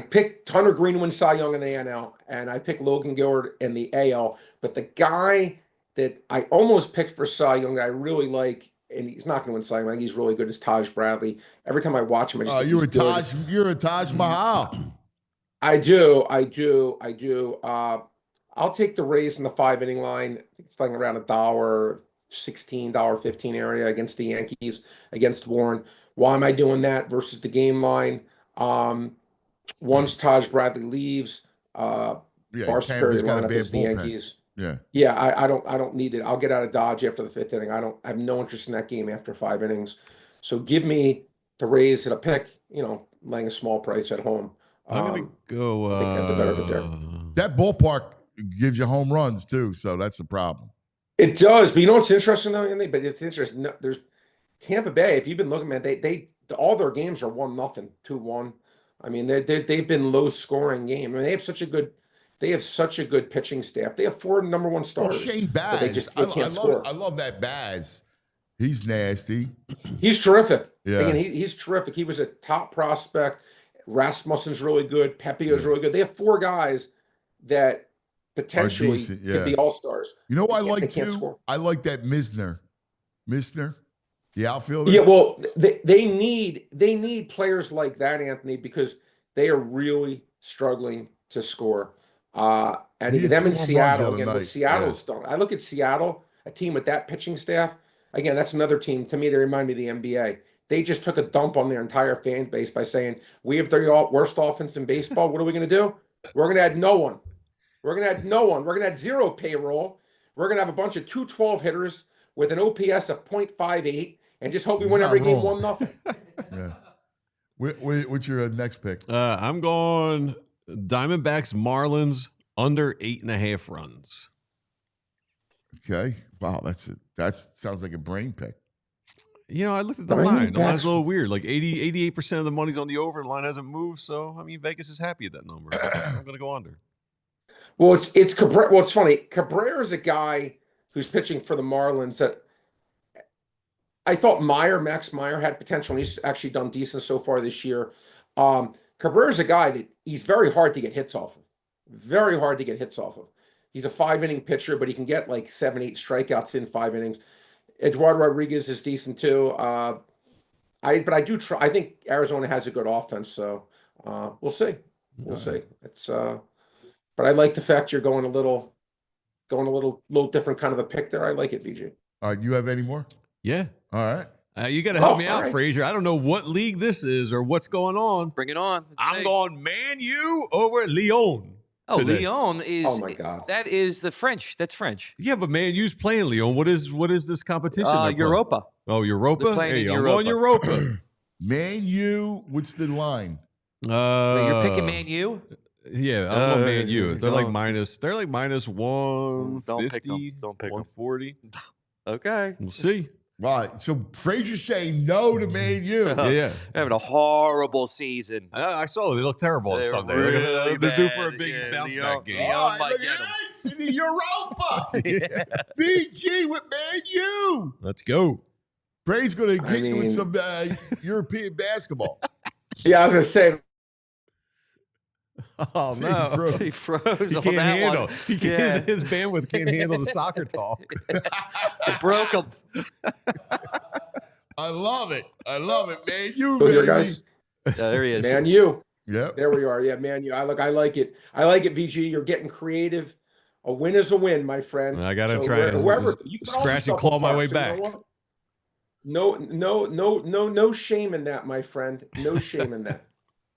picked Hunter Green win Cy Young in the NL, and I picked Logan Gilbert in the AL. But the guy that I almost picked for Cy Young that I really like, and he's not going to win Cy Young, I think he's really good, is Taj Bradley. Every time I watch him, I just think you're a Taj Mahal. I do. I'll take the Rays in the 5-inning line. It's like around $1.16, $1.15 area against the Yankees, against Warren. Why am I doing that versus the game line? Once Taj Bradley leaves, Barsperi lineup is the Yankees. I don't need it. I'll get out of Dodge after the 5th inning. I have no interest in that game after 5 innings. So give me the Rays at a pick, laying a small price at home. I'm gonna go. I think I have the better of it there. That ballpark gives you home runs too, so that's the problem. It does, but you know what's interesting though, Anthony? But it's interesting. There's Tampa Bay. If you've been looking, man, they all their games are 1-0, 2-1. I mean, they've been low scoring game. I mean, they have such a good pitching staff. They have 4 #1 starters. Well, Shane Baz. They can't score. I love that Baz. He's nasty. He's terrific. Yeah. Again, he's terrific. He was a top prospect. Rasmussen's really good. Pepe is really good. They have 4 guys that potentially could be all-stars. You know what I like too? I like that Misner, the outfielder. Yeah, well, they need players like that, Anthony, because they are really struggling to score. And them in Seattle, again, what Seattle's done. I look at Seattle, a team with that pitching staff. Again, that's another team. To me, they remind me of the NBA. They just took a dump on their entire fan base by saying, we have the worst offense in baseball. What are we going to do? We're going to add no one. We're going to add 0 payroll. We're going to have a bunch of 212 hitters. with an OPS of .58 and just hope we He's win not every game wrong. 1-0. Yeah. What's your next pick? I'm going Diamondbacks Marlins under 8.5 runs. Okay. Wow, that sounds like a brain pick. You know, I looked at the Diamondbacks- line. The line's a little weird. Like 88% of the money's on the over, and the line hasn't moved. So, I mean, Vegas is happy at that number. I'm going to go under. Well, it's Cabrera. Well, it's funny. Cabrera is a guy who's pitching for the Marlins that I thought Max Meyer had potential, and he's actually done decent so far this year. Cabrera is a guy that he's very hard to get hits off of. Very hard to get hits off of. He's a 5-inning pitcher, but he can get like 7-8 strikeouts in 5 innings. Eduardo Rodriguez is decent too. I think Arizona has a good offense, so we'll see. We'll see. It's but I like the fact you're going a little different kind of a pick there. I like it, VG. All right, you have any more? Yeah. All right. You got to help Oh, me all out, right. Frazier. I don't know what league this is or what's going on. Bring it on. Let's I'm see. going Man U over Lyon. Oh, today. Lyon is. Oh my God. That is the French. That's French. Yeah, but Man U's playing Lyon. What is this competition? they're playing? Europa. Oh, Europa. They're playing in I'm going Europa. Man U, what's the line? Wait, you're picking Man U? Yeah, I'm going Man U. They're like don't- minus 150. Don't pick them. Don't pick them. 140. Okay. We'll see. Right. So Frazier's saying no to Man U. Yeah. They're having a horrible season. I saw them. They look terrible on They're Sunday. really They're due for a bad. big Yeah, bounce Lyon- back game. Lyon All right, might look get at 'em. this in the Europa. BG with Man U. Let's go. Bray's going to hit you with mean- some European basketball. Yeah, I was gonna say. Oh, See, no. bro. He froze He on can't that handle. one. He can't, Yeah. his bandwidth can't handle the soccer talk. It broke him. I love it. I love it, Man U. Here, baby. guys. Yeah, there he is. Man U. Yep. There we are. Yeah, Man U. I like it. I like it, VG. You're getting creative. A win is a win, my friend. I gotta try and whoever you can always scratch and shuffle claw my way parts, so you back. know what? No shame in that, my friend. No shame in that.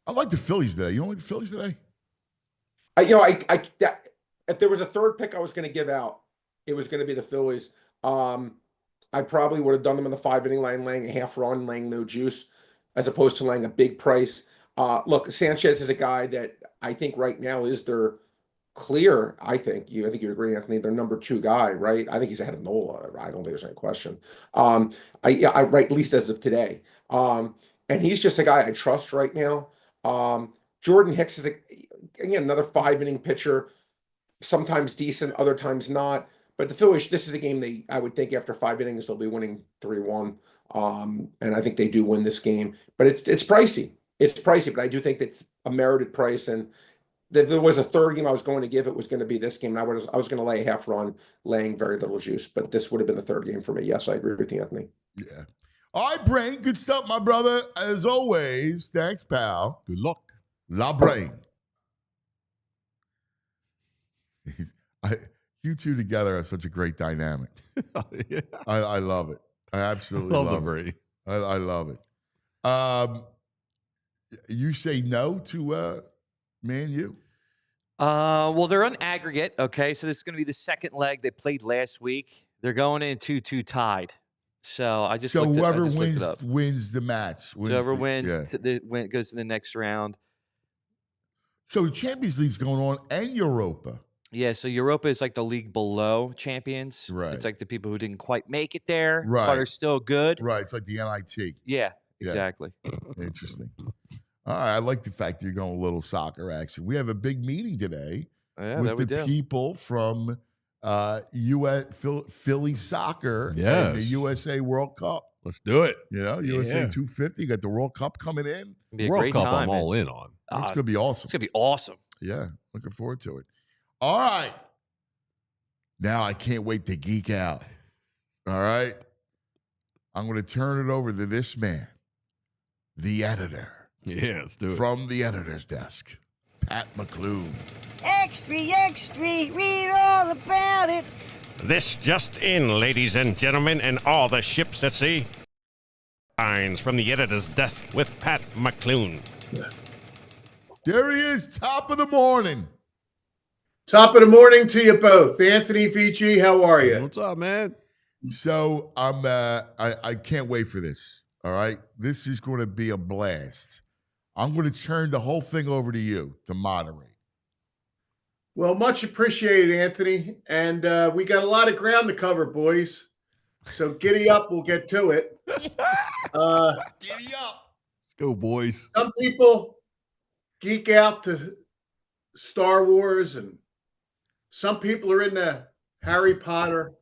I like the Phillies today. You don't like the Phillies today? If there was a third pick I was going to give out, it was going to be the Phillies. I probably would have done them in the 5-inning line, laying a half run, laying no juice, as opposed to laying a big price. Look, Sanchez is a guy that I think right now is their clear. I think you agree, Anthony. Their number 2 guy, right? I think he's ahead of Nola. I don't think there's any question. Right, at least as of today. And he's just a guy I trust right now. Jordan Hicks is again another 5-inning pitcher, sometimes decent, other times not. But the Phillies, this is a game I would think after 5 innings they'll be winning 3-1, and I think they do win this game. But it's pricey. It's pricey, but I do think that's a merited price. And there was a third game I was going to give. It was going to be this game. And I was going to lay a half run, laying very little juice. But this would have been the third game for me. Yes, I agree with you, Anthony. Yeah. All right, Brain. Good stuff, my brother. As always, thanks, pal. Good luck. La Brain. You two together have such a great dynamic. Yeah. I love it. I absolutely Love the love it. Brady. I love it. You say no to Man U? Well, they're on aggregate. Okay, so this is going to be the second leg. They played last week. They're going in 2-2 tied. So I just So looked whoever it wins up. wins the match. Whoever wins Yeah. goes to the next round. So the Champions League's going on and Europa. Yeah, so Europa is like the league below champions. Right. It's like the people who didn't quite make it there, Right. but are still good. Right. It's like the NIT. Yeah, Yeah. exactly. Interesting. All right. I like the fact that you're going a little soccer action. We have a big meeting today Yeah, with that we the do. people from US Philly soccer and Yes. the USA World Cup. Let's do it. You know, USA Yeah. 250. Got the World Cup coming in. It'll be a World great Cup time. I'm man. all in on. It's Ah, going to be awesome. It's gonna be awesome. Yeah. Looking forward to it. All right. Now I can't wait to geek out. All right. I'm going to turn it over to this man, the editor, Yeah, let's do it. from the editor's desk, Pat McLoone. Extra, extra, read all about it. This just in, ladies and gentlemen, and all the ships at sea. Lines from the editor's desk with Pat McLoone. There he is, top of the morning. Top of the morning to you both. Anthony, VG, how are you? What's up, man? So I can't wait for this. All right. This is going to be a blast. I'm going to turn the whole thing over to you to moderate. Well, much appreciated, Anthony. And we got a lot of ground to cover, boys. So giddy up, we'll get to it. Giddy up. Let's go, boys. Some people geek out to Star Wars, and some people are into Harry Potter.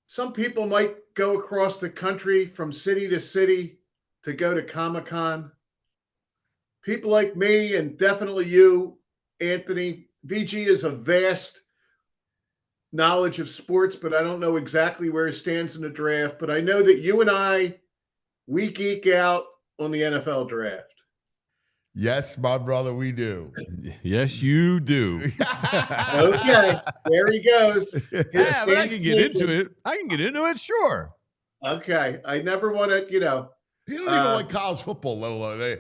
Some people might go across the country from city to city to go to Comic-Con. People like me, and definitely you, Anthony, VG is a vast knowledge of sports, but I don't know exactly where he stands in the draft. But I know that you and we geek out on the NFL draft. Yes, my brother, we do. Yes, you do. Okay, there he goes. Yeah, but I can get into it. I can get into it, sure. Okay, I never want to, He don't even like college football, let alone.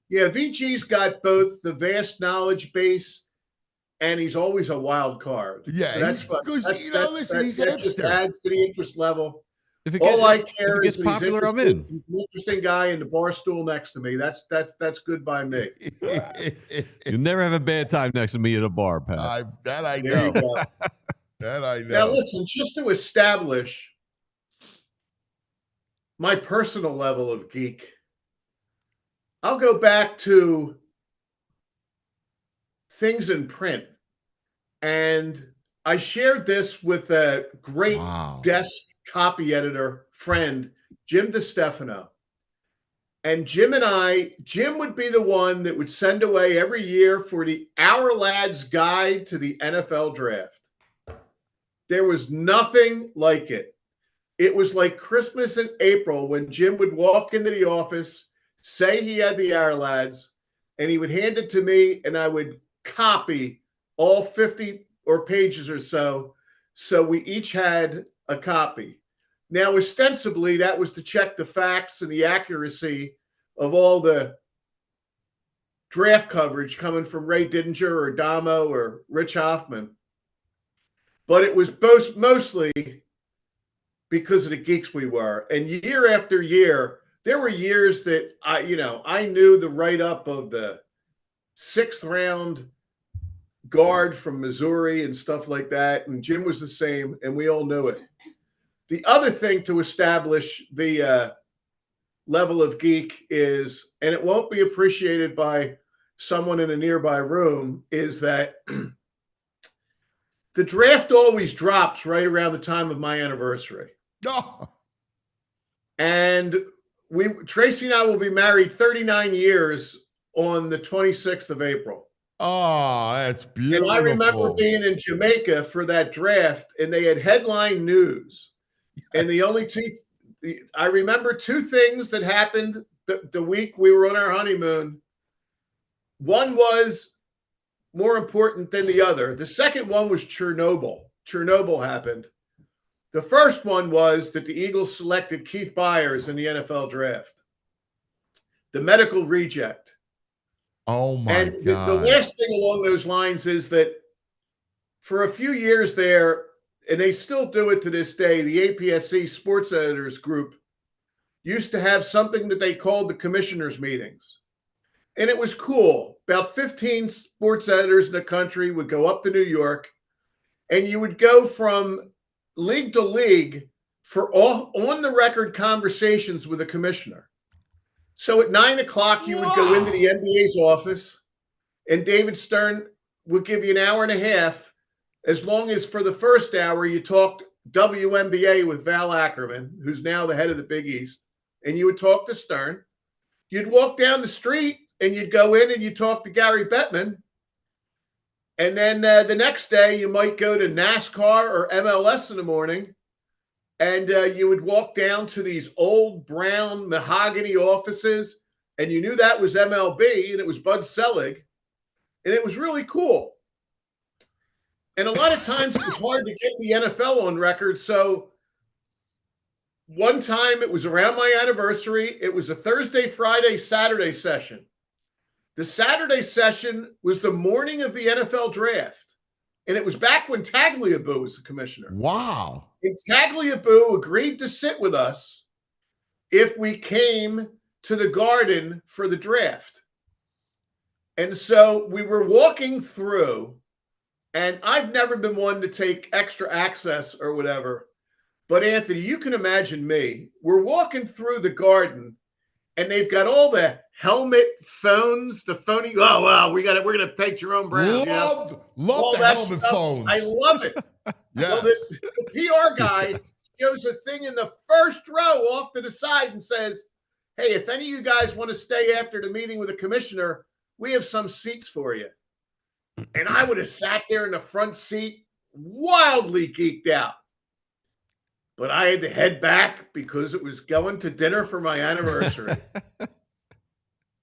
Yeah, VG's got both the vast knowledge base, and he's always a wild card. Yeah, so that's fun. Listen, he's an that just hipster. adds to the interest level. If it All I gets, care if it is gets that popular, I'm he's in. an interesting guy in the bar stool next to me. That's good by me. You'll never have a bad time next to me at a bar, Pat. I There you know. go. That I know. Now, listen, just to establish my personal level of geek, I'll go back to things in print. And I shared this with a great desk copy editor friend, Jim DeStefano. And Jim would be the one that would send away every year for the Our Lad's Guide to the NFL Draft. There was nothing like it. It was like Christmas in April when Jim would walk into the office, say he had the Our Lads, and he would hand it to me, and I would copy all 50 or pages or so. So we each had a copy. Now, ostensibly, that was to check the facts and the accuracy of all the draft coverage coming from Ray Didinger or Damo or Rich Hoffman. But it was mostly because of the geeks we were. And year after year, there were years that I knew the write-up of the 6th round guard from Missouri and stuff like that. And Jim was the same, and we all knew it. The other thing to establish the level of geek is, and it won't be appreciated by someone in a nearby room, is that the draft always drops right around the time of my anniversary. No. And Tracy and I will be married 39 years on the 26th of April. Oh, that's beautiful. And I remember being in Jamaica for that draft, and they had headline news. And I remember two things that happened the week we were on our honeymoon. One was more important than the other. The second one was Chernobyl. Chernobyl happened. The first one was that the Eagles selected Keith Byers in the NFL draft, the medical reject. Oh, my God. The last thing along those lines is that for a few years there, and they still do it to this day, the APSC Sports Editors Group used to have something that they called the commissioners' meetings. And it was cool. About 15 sports editors in the country would go up to New York, and you would go from league to league for all on-the-record conversations with a commissioner. So at 9 o'clock, you would go into the NBA's office, and David Stern would give you an hour and a half, as long as for the first hour you talked WNBA with Val Ackerman, who's now the head of the Big East, and you would talk to Stern. You'd walk down the street, and you'd go in and you talk to Gary Bettman. And then the next day, you might go to NASCAR or MLS in the morning, and you would walk down to these old brown mahogany offices, and you knew that was MLB, and it was Bud Selig, and it was really cool. And a lot of times it was hard to get the NFL on record. So one time it was around my anniversary. It was a Thursday, Friday, Saturday session. The Saturday session was the morning of the NFL draft. And it was back when Tagliabue was the commissioner. Wow. And Tagliabue agreed to sit with us if we came to the Garden for the draft. And so we were walking through, and I've never been one to take extra access or whatever. But Anthony, you can imagine me. We're walking through the Garden, and they've got all the helmet phones, the phony. Oh wow, we're gonna take Jerome Brown. Love all the that helmet stuff. phones. I love it. Yes. Well, the PR guy shows a thing in the first row off to the side and says, "Hey, if any of you guys want to stay after the meeting with the commissioner, we have some seats for you." And I would have sat there in the front seat, wildly geeked out. But I had to head back because it was going to dinner for my anniversary.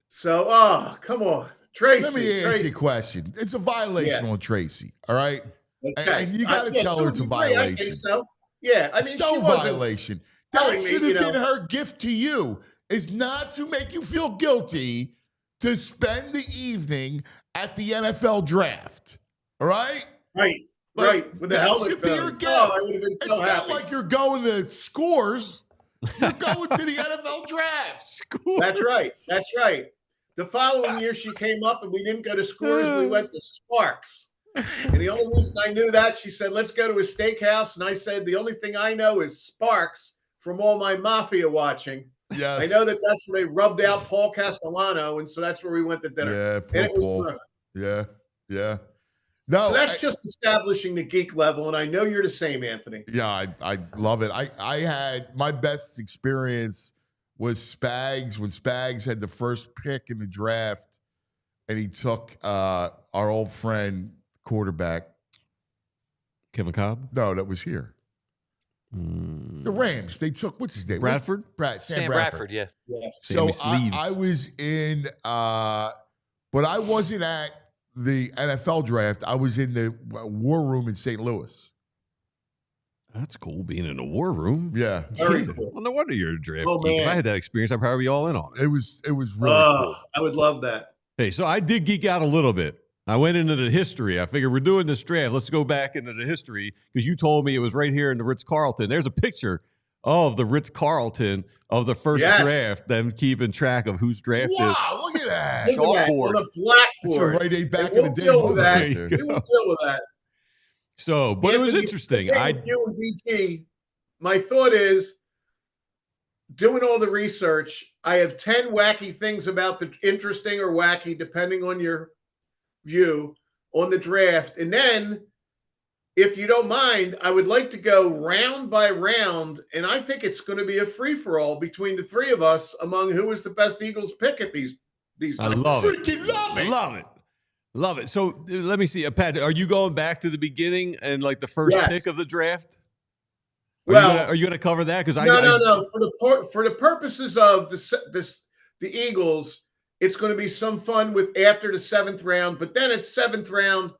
So, oh, come on. Tracy. Let me ask you a question. It's a violation on Tracy, all right? Okay. And you got to tell her it's a violation. I think so. Yeah, I mean, it's no violation. That should have been her gift to you, is not to make you feel guilty to spend the evening at the NFL draft, all right? Right. Like, right. With the helmet should be your gift. Oh, I would have been so it's happy. not like you're going to scores. You're going to the NFL draft. Scores. That's right. That's right. The following year, she came up and we didn't go to scores. We went to Sparks. And the only reason I knew that, she said, let's go to a steakhouse. And I said, the only thing I know is Sparks from all my Mafia watching. Yes. I know that's where they rubbed out Paul Castellano. And so that's where we went to dinner. Yeah, and poor it was Paul. terrific. Yeah, yeah. No, so that's just establishing the geek level. And I know you're the same, Anthony. Yeah, I love it. I had my best experience with Spags when Spags had the first pick in the draft, and he took our old friend quarterback Kevin Cobb. No, that was here. The Rams. They took what's his name? Bradford. Sam Bradford. Yeah. Yes. So Sammy Sleeves. I was in, but I wasn't at the NFL draft. I was in the war room in St. Louis. That's cool, being in a war room. Yeah. Very cool. Well, no wonder you're a draft Oh, geek. If man. I had that experience, I'd probably be all in on it. It was really cool. I would love that. Hey, so I did geek out a little bit. I went into the history. I figured we're doing this draft. Let's go back into the history because you told me it was right here in the Ritz-Carlton. There's a picture of the Ritz-Carlton of the first draft, them keeping track of who's drafted. Wow, look at that. Look at that, on a blackboard. That's a Rite Aid back And in the day. Deal with that. Right there. We will deal with that. So, but it was Anthony, interesting. you and DT, my thought is, doing all the research, I have 10 wacky things about the interesting or wacky, depending on your view on the draft. And then, if you don't mind, I would like to go round by round. And I think it's going to be a free-for-all between the three of us among who is the best Eagles pick at these I love it. Freaking love it. Love it. Love it. So let me see. Pat, are you going back to the beginning and like the first pick of the draft? Are you going to cover that? Because no. For the purposes of the Eagles, it's going to be some fun with after the 7th round. But then it's 7th round.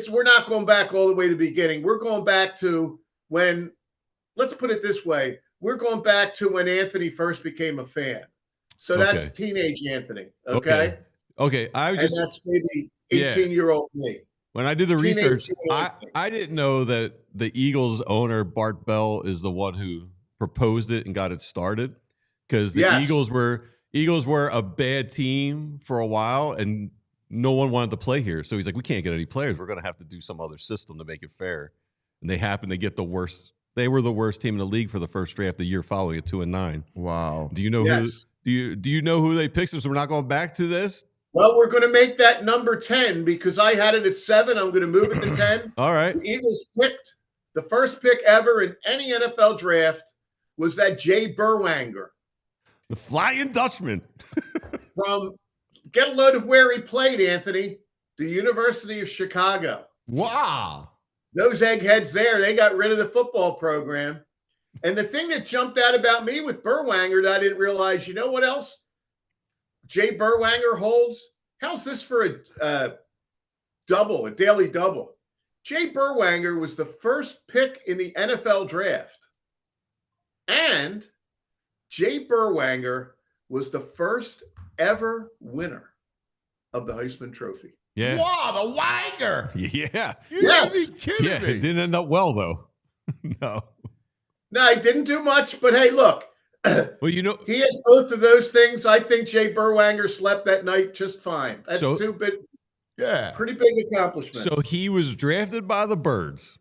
We're not going back all the way to the beginning. We're going back to when. Let's put it this way: we're going back to when Anthony first became a fan. So that's teenage Anthony. Okay. That's maybe 18-year-old me. When I did the research, I didn't know that the Eagles owner, Bart Bell, is the one who proposed it and got it started. Because the Eagles were a bad team for a while, and no one wanted to play here. So he's like, we can't get any players. We're going to have to do some other system to make it fair. And they happened to get the worst. They were the worst team in the league for the first draft the year following at 2-9. Wow. Do you know who? Do you know who they picked? So we're not going back to this. Well, we're going to make that number 10 because I had it at 7. I'm going to move it to 10. All right. The Eagles picked the first pick ever in any NFL draft was that Jay Berwanger. The Flying Dutchman. From, get a load of where he played, Anthony, the University of Chicago. Wow. Those eggheads there, they got rid of the football program. And the thing that jumped out about me with Berwanger that I didn't realize, you know what else Jay Berwanger holds? How's this for a daily double? Jay Berwanger was the first pick in the NFL draft. And Jay Berwanger was the first ever winner of the Heisman Trophy. Yeah. Wow, the Wanger. Yeah. You Yes. gotta be kidding Yeah. me. It didn't end up well, though. No. No, he didn't do much, but hey, look. Well, you know, He has both of those things. I think Jay Burwanger slept that night just fine. That's So- two big, Yeah. pretty big accomplishments. so he was drafted by the Birds.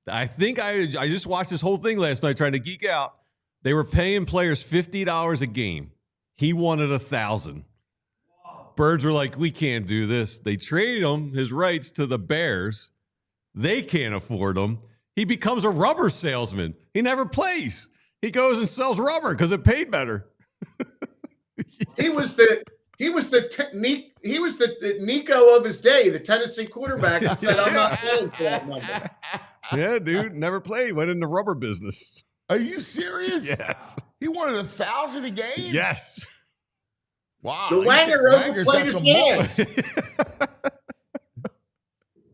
I think I just watched this whole thing last night trying to geek out. They were paying players $50 a game. He wanted $1,000. Birds were like, we can't do this. They traded him his rights to the Bears. They can't afford him. He becomes a rubber salesman. He never plays. He goes and sells rubber because it paid better. he was the Nico of his day, the Tennessee quarterback, that said, "I'm not playing for that number." Yeah, dude, never played. Went in the rubber business. Are you serious? Yes. He wanted $1,000 a game? Yes. Wow. The you think Wanger Wanger's overplayed got his some hands.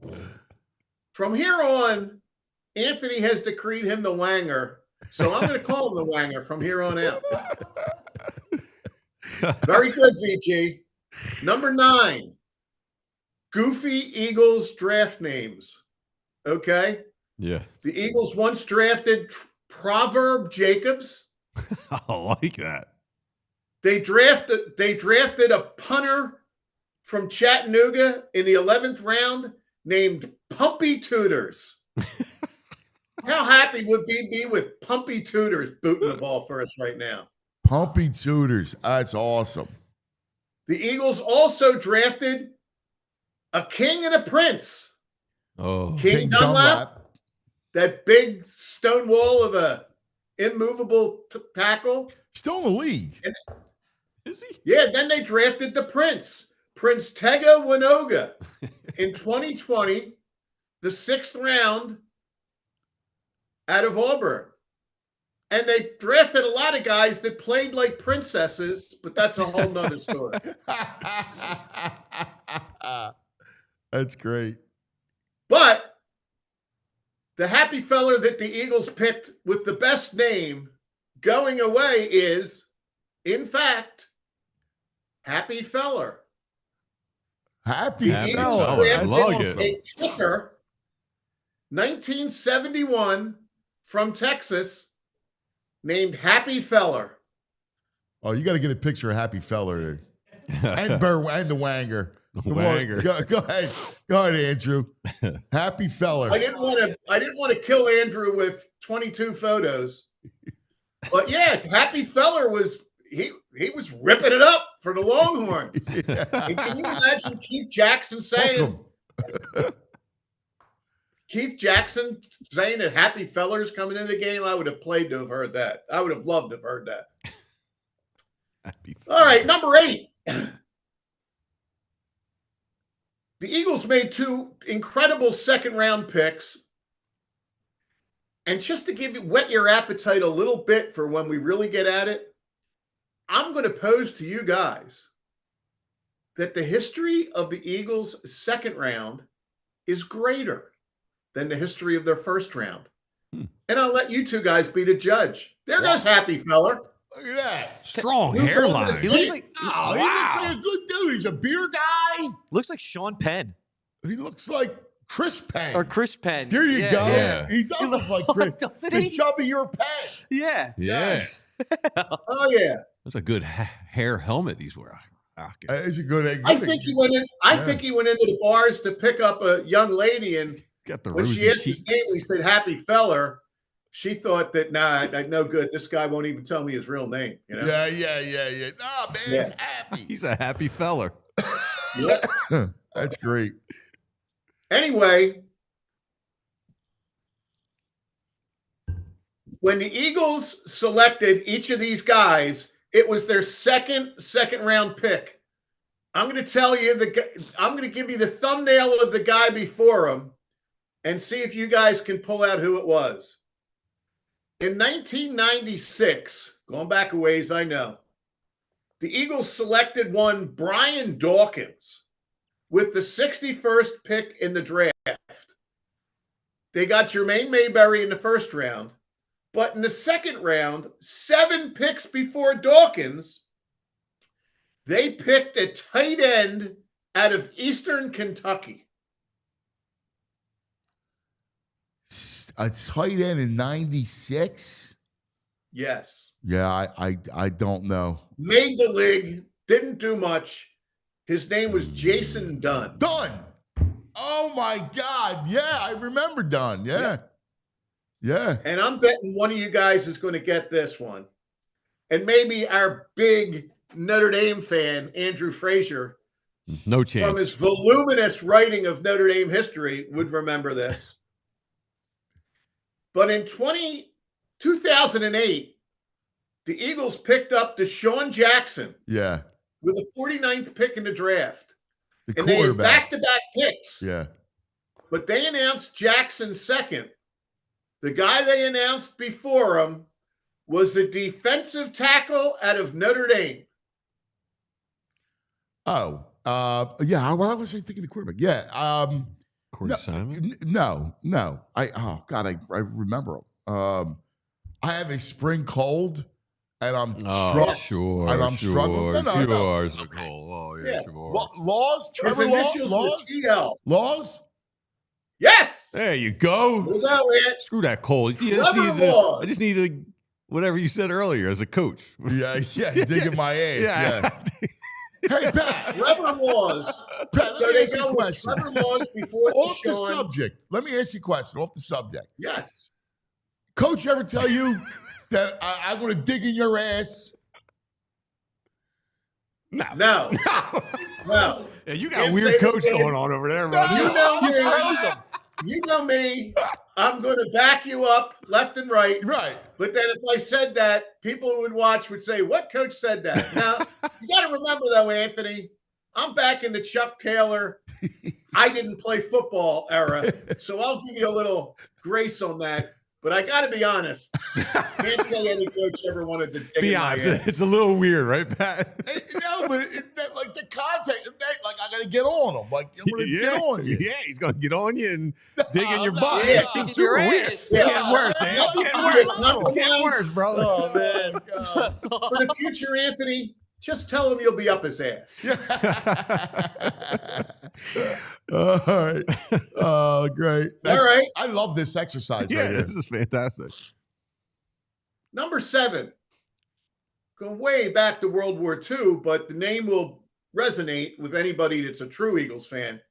balls. From here on, Anthony has decreed him the Wanger, so I'm going to call him the Wanger from here on out. Very good, VG. Number 9, Goofy Eagles draft names. Okay? Yeah. The Eagles once drafted Proverb Jacobs. I like that. They drafted a punter from Chattanooga in the 11th round named Pumpy Tutors. How happy would he be with Pumpy Tutors booting the ball for us right now? Pumpy Tutors. That's awesome. The Eagles also drafted a king and a prince. Oh. King Dunlap, that big stone wall of a immovable tackle. Still in the league. Is he? Yeah, then they drafted the prince, Prince Tega Winoga, in 2020, the 6th round out of Auburn. And they drafted a lot of guys that played like princesses, but that's a whole nother story. That's great. But the happy feller that the Eagles picked with the best name going away is, in fact, Happy Feller. Happy The Eagles fella. drafted I like awesome. a kicker, 1971, from Texas, named Happy Feller. Oh, you got to get a picture of Happy Feller and the Wanger. Come on, Wanger. Go ahead. Go ahead, Andrew. Happy Feller. I didn't want to kill Andrew with 22 photos. But yeah, Happy Feller was he was ripping it up for the Longhorns. And can you imagine Keith Jackson saying that Happy Feller's coming in the game? I would have played to have heard that. I would have loved to have heard that. Happy All right, number 8. The Eagles made 2 incredible second-round picks. And just to whet your appetite a little bit for when we really get at it, I'm going to pose to you guys that the history of the Eagles' second round is greater than the history of their first round. And I'll let you two guys be the judge. There goes Happy Feller. Look at that. Strong Move hairline. on to He looks like Oh, he looks like a good dude. He's a beer guy. looks like Sean Penn He looks like Chris Penn. or Chris Penn. There you Yeah, go. Yeah. He does He look like look- Chris. doesn't The he? chubbier Penn. Yeah. Yeah. Yes. Oh, yeah. That's a good hair helmet he's wearing. It's a good. I think he went in. I think he went into the bars to pick up a young lady, and Got the when rosy she asked cheeks. his name, he said Happy Feller. She thought that no good. This guy won't even tell me his real name. You know? Yeah. Nah, man, it's happy. He's a happy feller. Yeah. That's great. Anyway, when the Eagles selected each of these guys, it was their second round pick. I'm going to tell you I'm going to give you the thumbnail of the guy before him and see if you guys can pull out who it was. In 1996, going back a ways, I know, the Eagles selected one Brian Dawkins with the 61st pick in the draft. They got Jermaine Mayberry in the first round, but in the second round, 7 picks before Dawkins, they picked a tight end out of Eastern Kentucky? A tight end in 96? Yes. Yeah, I don't know. Made the league, didn't do much. His name was Jason Dunn. Dunn. Oh my God. Yeah, I remember Dunn. Yeah. Yeah. And I'm betting one of you guys is going to get this one. And maybe our big Notre Dame fan, Andrew Frazier, No chance. from his voluminous writing of Notre Dame history, would remember this. But in 2008, the Eagles picked up Deshaun Jackson Yeah. with the 49th pick in the draft. The And they had quarterback. back-to-back picks. Yeah. But they announced Jackson second. The guy they announced before him was the defensive tackle out of Notre Dame. Oh, yeah. Well, I was thinking the quarterback. Yeah. Corey Simon? No. Oh God, I remember him. I have a spring cold, and I'm struggling. Sure, and I'm struggling. No. It's Nicole. Oh, yeah, Yeah. sure. Laws, His Trevor initials were Laws, TL. Laws. Yes. There you go. We'll go, Ant. Screw that Cole. Laws. I just need to, whatever you said earlier as a coach. Yeah, digging my ass. Yeah. Hey, Pat. Trevor Laws. Pat, So let me they ask you go a with question. Trevor Laws before Off the Deshaun. subject. Let me ask you a question. Off the subject. Yes. Coach ever tell you that I'm going to dig in your ass? No. No. No. Yeah, you got Can't weird say coach that. going on over there, bro. You know You me. froze him. You know me. I'm going to back you up left and right. Right. But then if I said that, people who would watch would say, what coach said that? Now, you got to remember, though, Anthony, I'm back in the Chuck Taylor, I didn't play football era. So I'll give you a little grace on that. But I got to be honest. Can't say any coach ever wanted to dig Be in my honest. ass. It's a little weird, right, Pat? No, but like the contact, like I got to get on him. Like I'm going to get on you. Yeah, he's going to get on you and dig in your no, butt. yeah, It's dig in super your weird. ass. It's Yeah. getting worse, man. It's getting worse. It's getting worse, brother. Oh, man. For the future, Anthony, just tell him you'll be up his ass. All right. Oh, great. All right. I love this exercise Yeah, right here. this is fantastic. Number 7. Go way back to World War II, but the name will resonate with anybody that's a true Eagles fan.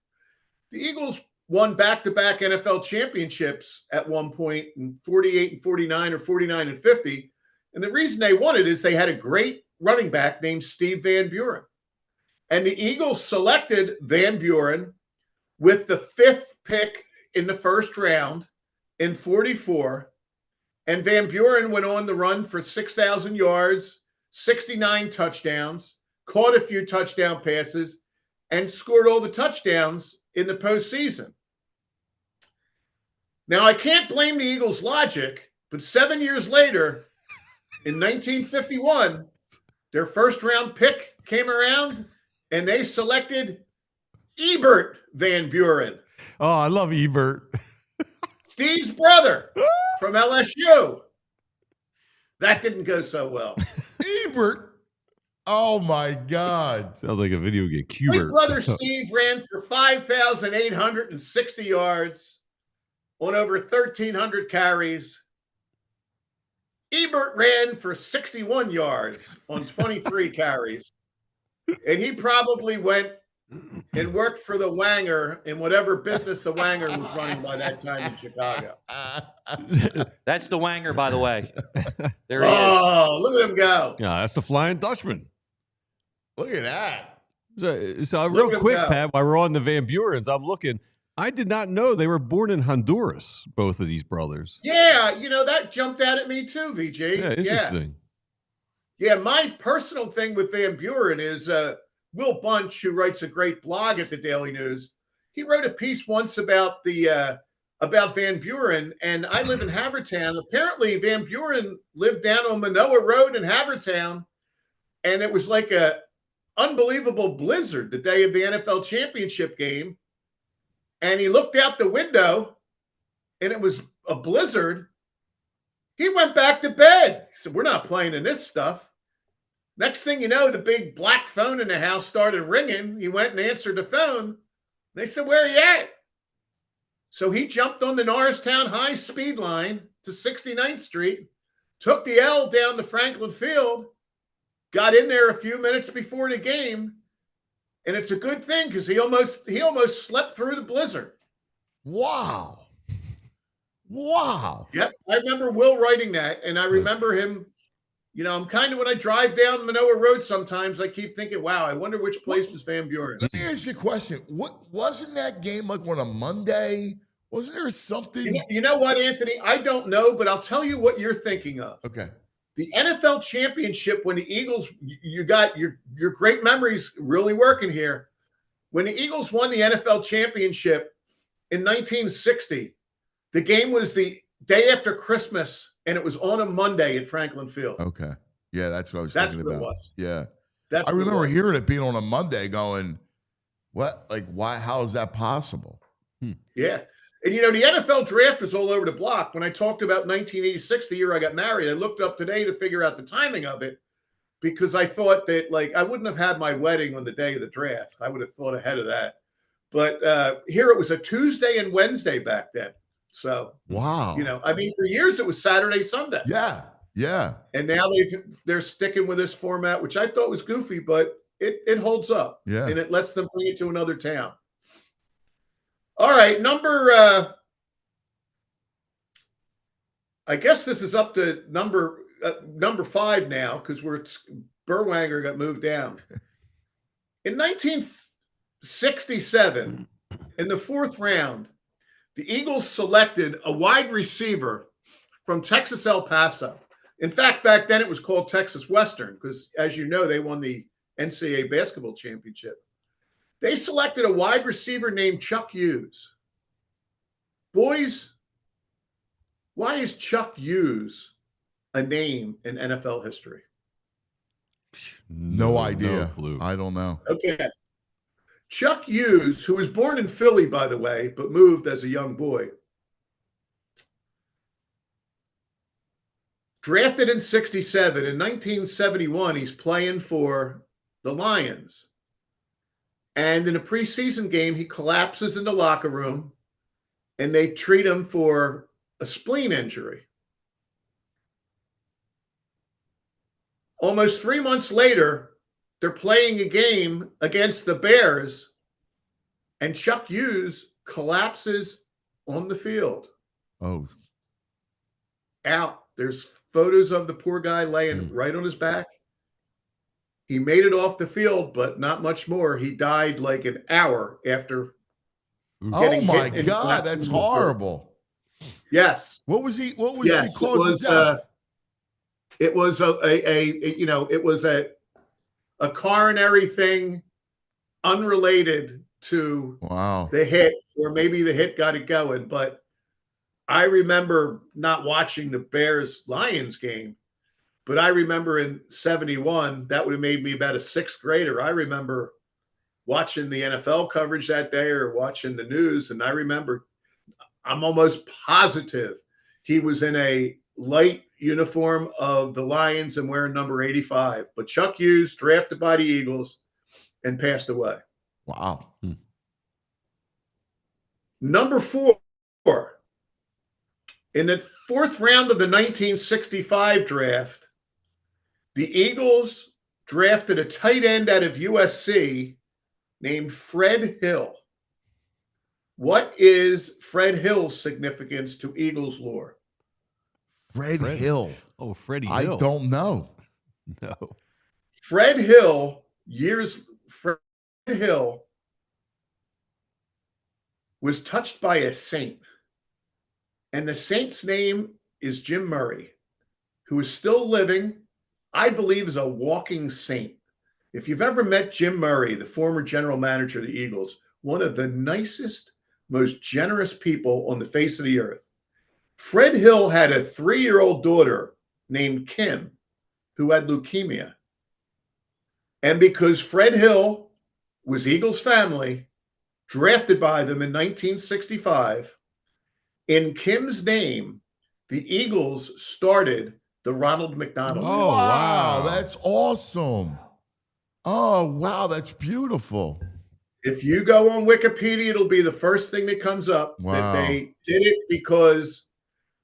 The Eagles won back-to-back NFL championships at one point in 48 and 49 or 49 and 50. And the reason they won it is they had a great running back named Steve Van Buren. And the Eagles selected Van Buren with the 5th pick in the first round in 44. And Van Buren went on the run for 6,000 yards, 69 touchdowns, caught a few touchdown passes, and scored all the touchdowns in the postseason. Now, I can't blame the Eagles' logic, but 7 years later, in 1951, their first-round pick came around, and they selected Ebert Van Buren, Oh, I love Ebert. Steve's brother from LSU. That didn't go so well. Ebert. Oh my God. Sounds like a video game. Big Cubert. brother Steve ran for 5,860 yards on over 1,300 carries. Ebert ran for 61 yards on 23 carries. And he probably went and worked for the Wanger in whatever business the Wanger was running by that time in Chicago. That's the Wanger, by the way. There he is. Oh, look at him go. Yeah, that's the Flying Dutchman. Look at that. So Look real at him quick, go. Pat, while we're on the Van Burens, I'm looking. I did not know they were born in Honduras, both of these brothers. Yeah, that jumped out at me too, VJ. Yeah, interesting. Yeah, my personal thing with Van Buren is Will Bunch, who writes a great blog at the Daily News. He wrote a piece once about about Van Buren, and I live in Havertown. Apparently, Van Buren lived down on Manoa Road in Havertown, and it was like a unbelievable blizzard the day of the NFL championship game. And he looked out the window, and it was a blizzard. He went back to bed. He said, "We're not playing in this stuff." Next thing you know, the big black phone in the house started ringing. He went and answered the phone. They said, "Where are you at?" So he jumped on the Norristown high speed line to 69th Street, took the L down to Franklin Field, got in there a few minutes before the game, and it's a good thing because he almost slept through the blizzard. Wow. Wow. Yep. I remember Will writing that, and I remember him, I'm kind of, when I drive down Manoa Road sometimes, I keep thinking, wow, I wonder which place was Van Buren. Let me ask you a question. What wasn't that game like on a Monday? Wasn't there something? You know what, Anthony? I don't know, but I'll tell you what you're thinking of. Okay. The NFL championship, when the Eagles, you got your great memories really working here. When the Eagles won the NFL championship in 1960, the game was the day after Christmas, and it was on a Monday at Franklin Field. Okay. Yeah, that's what I was That's thinking what about. it was. Yeah. That's I what it remember was. hearing it being on a Monday going, what? Like, why? How is that possible? Yeah. And, the NFL draft was all over the block. When I talked about 1986, the year I got married, I looked up today to figure out the timing of it because I thought that, I wouldn't have had my wedding on the day of the draft. I would have thought ahead of that. But here it was a Tuesday and Wednesday back then. So, wow. For years it was Saturday, Sunday. Yeah. Yeah. And now they're sticking with this format, which I thought was goofy, but it holds up. Yeah. And it lets them bring it to another town. All right, I guess this is up to number 5 now because Berwanger got moved down. In 1967, in the 4th round, the Eagles selected a wide receiver from Texas El Paso. In fact, back then it was called Texas Western because, as you know, they won the NCAA basketball championship. They selected a wide receiver named Chuck Hughes. Boys, why is Chuck Hughes a name in NFL history? No idea. No clue. I don't know. Okay. Chuck Hughes, who was born in Philly, by the way, but moved as a young boy. Drafted in 67. In 1971, he's playing for the Lions. And in a preseason game, he collapses in the locker room, and they treat him for a spleen injury. Almost 3 months later, they're playing a game against the Bears, and Chuck Hughes collapses on the field. Oh. Out. There's photos of the poor guy laying right on his back. He made it off the field, but not much more. He died like an hour after. Oh my God, that's horrible. Yes. What was the cause of death? It was it was a coronary thing unrelated to the hit, or maybe the hit got it going. But I remember not watching the Bears-Lions game, but I remember in 71, that would have made me about a 6th grader. I remember watching the NFL coverage that day or watching the news, and I remember, I'm almost positive he was in a light uniform of the Lions and wearing number 85. But Chuck Hughes, drafted by the Eagles, and passed away. Wow. Number 4, in the 4th round of the 1965 draft, the Eagles drafted a tight end out of USC named Fred Hill. What is Fred Hill's significance to Eagles lore? Fred Hill. Oh, Freddie Hill. I don't know. No. Fred Hill was touched by a saint. And the saint's name is Jim Murray, who is still living, I believe, is a walking saint. If you've ever met Jim Murray, the former general manager of the Eagles, one of the nicest, most generous people on the face of the earth. Fred Hill had a 3-year-old daughter named Kim who had leukemia. And because Fred Hill was Eagles family, drafted by them in 1965, in Kim's name, the Eagles started the Ronald McDonald. Oh, wow, wow. that's awesome. Oh, wow, that's beautiful. If you go on Wikipedia, it'll be the first thing that comes up. Wow. That they did it because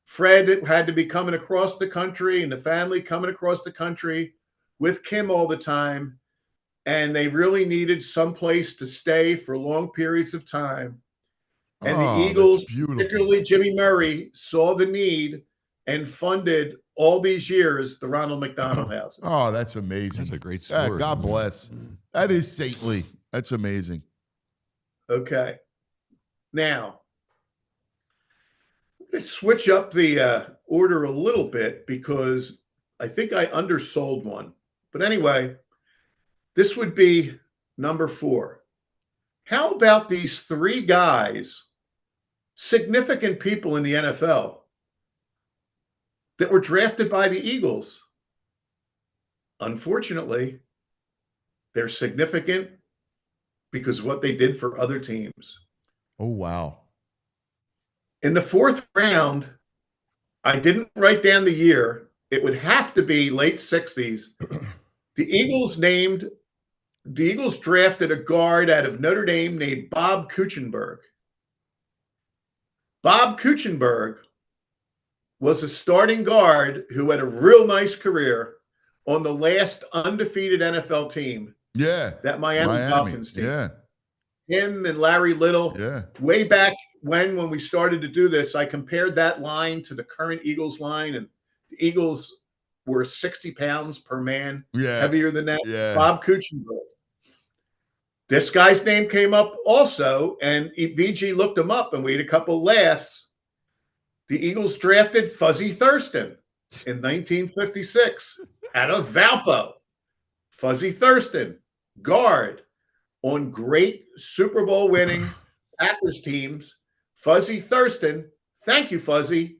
Fred had to be coming across the country and the family coming across the country with Kim all the time. And they really needed some place to stay for long periods of time. And Oh, the Eagles, that's beautiful. particularly Jimmy Murray, saw the need and funded all these years the Ronald McDonald houses. Oh, that's amazing. That's a great Yeah, story. God bless. That is saintly. That's amazing. Okay. Now, let's switch up the order a little bit because I think I undersold one. But anyway, this would be number 4. How about these 3 guys, significant people in the NFL, that were drafted by the Eagles? Unfortunately, they're significant because of what they did for other teams. Oh, wow. In the 4th round, I didn't write down the year. It would have to be late 60s. The Eagles drafted a guard out of Notre Dame named Bob Kuechenberg. Bob Kuechenberg was a starting guard who had a real nice career on the last undefeated NFL team. Yeah. That Miami Dolphins team. Yeah. Him and Larry Little. Yeah. Way back when we started to do this, I compared that line to the current Eagles line, and the Eagles were 60 pounds per man, heavier than that. Yeah. Bob Kuechenberg. This guy's name came up also, and VG looked him up, and we had a couple laughs. The Eagles drafted Fuzzy Thurston in 1956 out of Valpo. Fuzzy Thurston, guard on great Super Bowl winning Packers teams. Fuzzy Thurston, thank you, Fuzzy,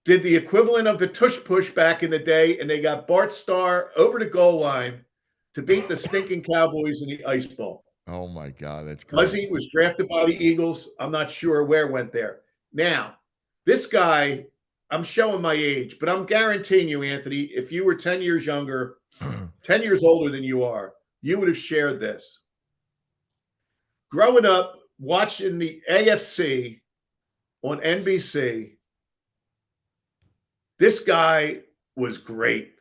did the equivalent of the tush push back in the day, and they got Bart Starr over the goal line to beat the stinking Cowboys in the Ice Bowl. Oh, my God. That's great. Fuzzy was drafted by the Eagles. I'm not sure where went there. Now, this guy, I'm showing my age, but I'm guaranteeing you, Anthony, if you were 10 years younger, 10 years older than you are, you would have shared this. Growing up, watching the AFC on NBC, this guy was great.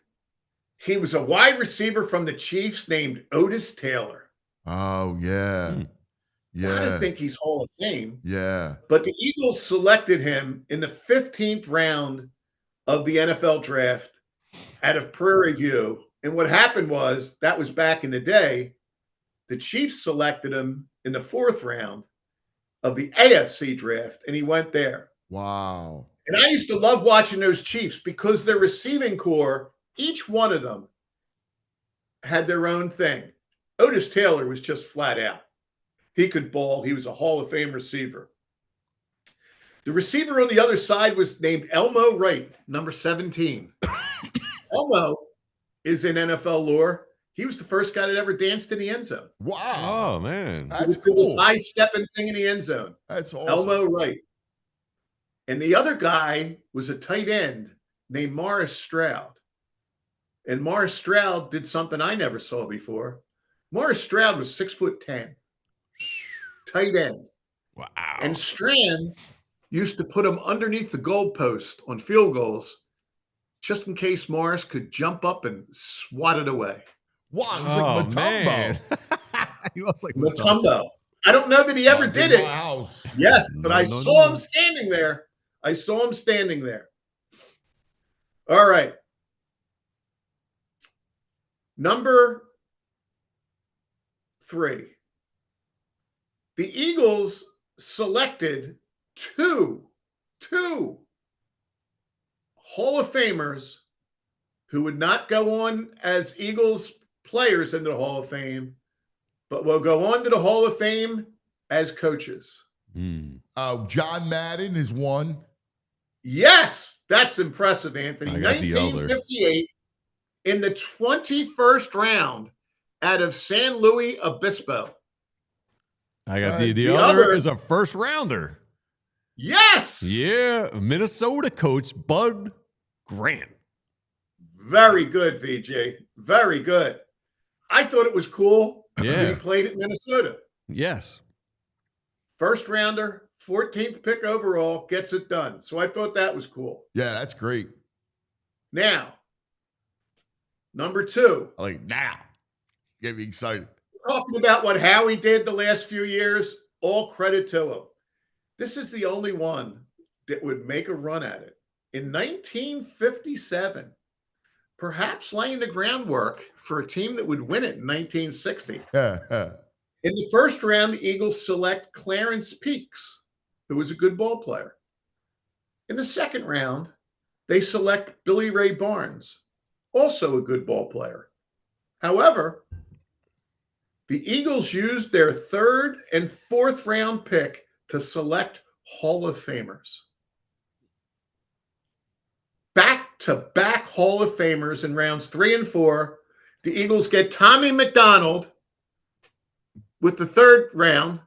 He was a wide receiver from the Chiefs named Otis Taylor. Oh, yeah. Yeah. I don't think he's Hall of Fame. Yeah. But the Eagles selected him in the 15th round of the NFL draft out of Prairie View. And what happened was, that was back in the day, the Chiefs selected him in the 4th round of the AFC draft, and he went there. Wow. And I used to love watching those Chiefs because their receiving core, each one of them had their own thing. Otis Taylor was just flat out. He could ball. He was a Hall of Fame receiver. The receiver on the other side was named Elmo Wright, number 17. Elmo is in NFL lore. He was the first guy that ever danced in the end zone. Wow. Oh, man. That's It was cool. high stepping thing in the end zone. That's awesome. Elmo Wright. And the other guy was a tight end named Morris Stroud. And Morris Stroud did something I never saw before. Morris Stroud was 6'10", tight end. Wow. And Strand used to put him underneath the goalpost on field goals just in case Morris could jump up and swat it away. Wow. It was like Matumbo. man. He was like Matumbo. I don't know that he ever did it. House. Yes, but No, I no, saw no. him standing there. I saw him standing there. All right. Number 3. The Eagles selected two Hall of Famers who would not go on as Eagles players into the Hall of Fame, but will go on to the Hall of Fame as coaches. John Madden is one. Yes, that's impressive, Anthony. I got the other. 1958, in the 21st round out of San Luis Obispo. I got The the other- other is a first rounder. Yes! Yeah, Minnesota coach Bud grand. Very good, VJ. Very good. I thought it was cool that he played at Minnesota. Yes. First rounder, 14th pick overall, gets it done. So I thought that was cool. Yeah, that's great. Now, number 2. Now. Get me excited. Talking about what Howie did the last few years, all credit to him. This is the only one that would make a run at it. In 1957, perhaps laying the groundwork for a team that would win it in 1960. In the first round, the Eagles select Clarence Peaks, who was a good ball player. In the second round, they select Billy Ray Barnes, also a good ball player. However, the Eagles used their third and fourth round pick to select Hall of Famers. Back-to-back Hall of Famers in rounds 3 and 4. The Eagles get Tommy McDonald with the third round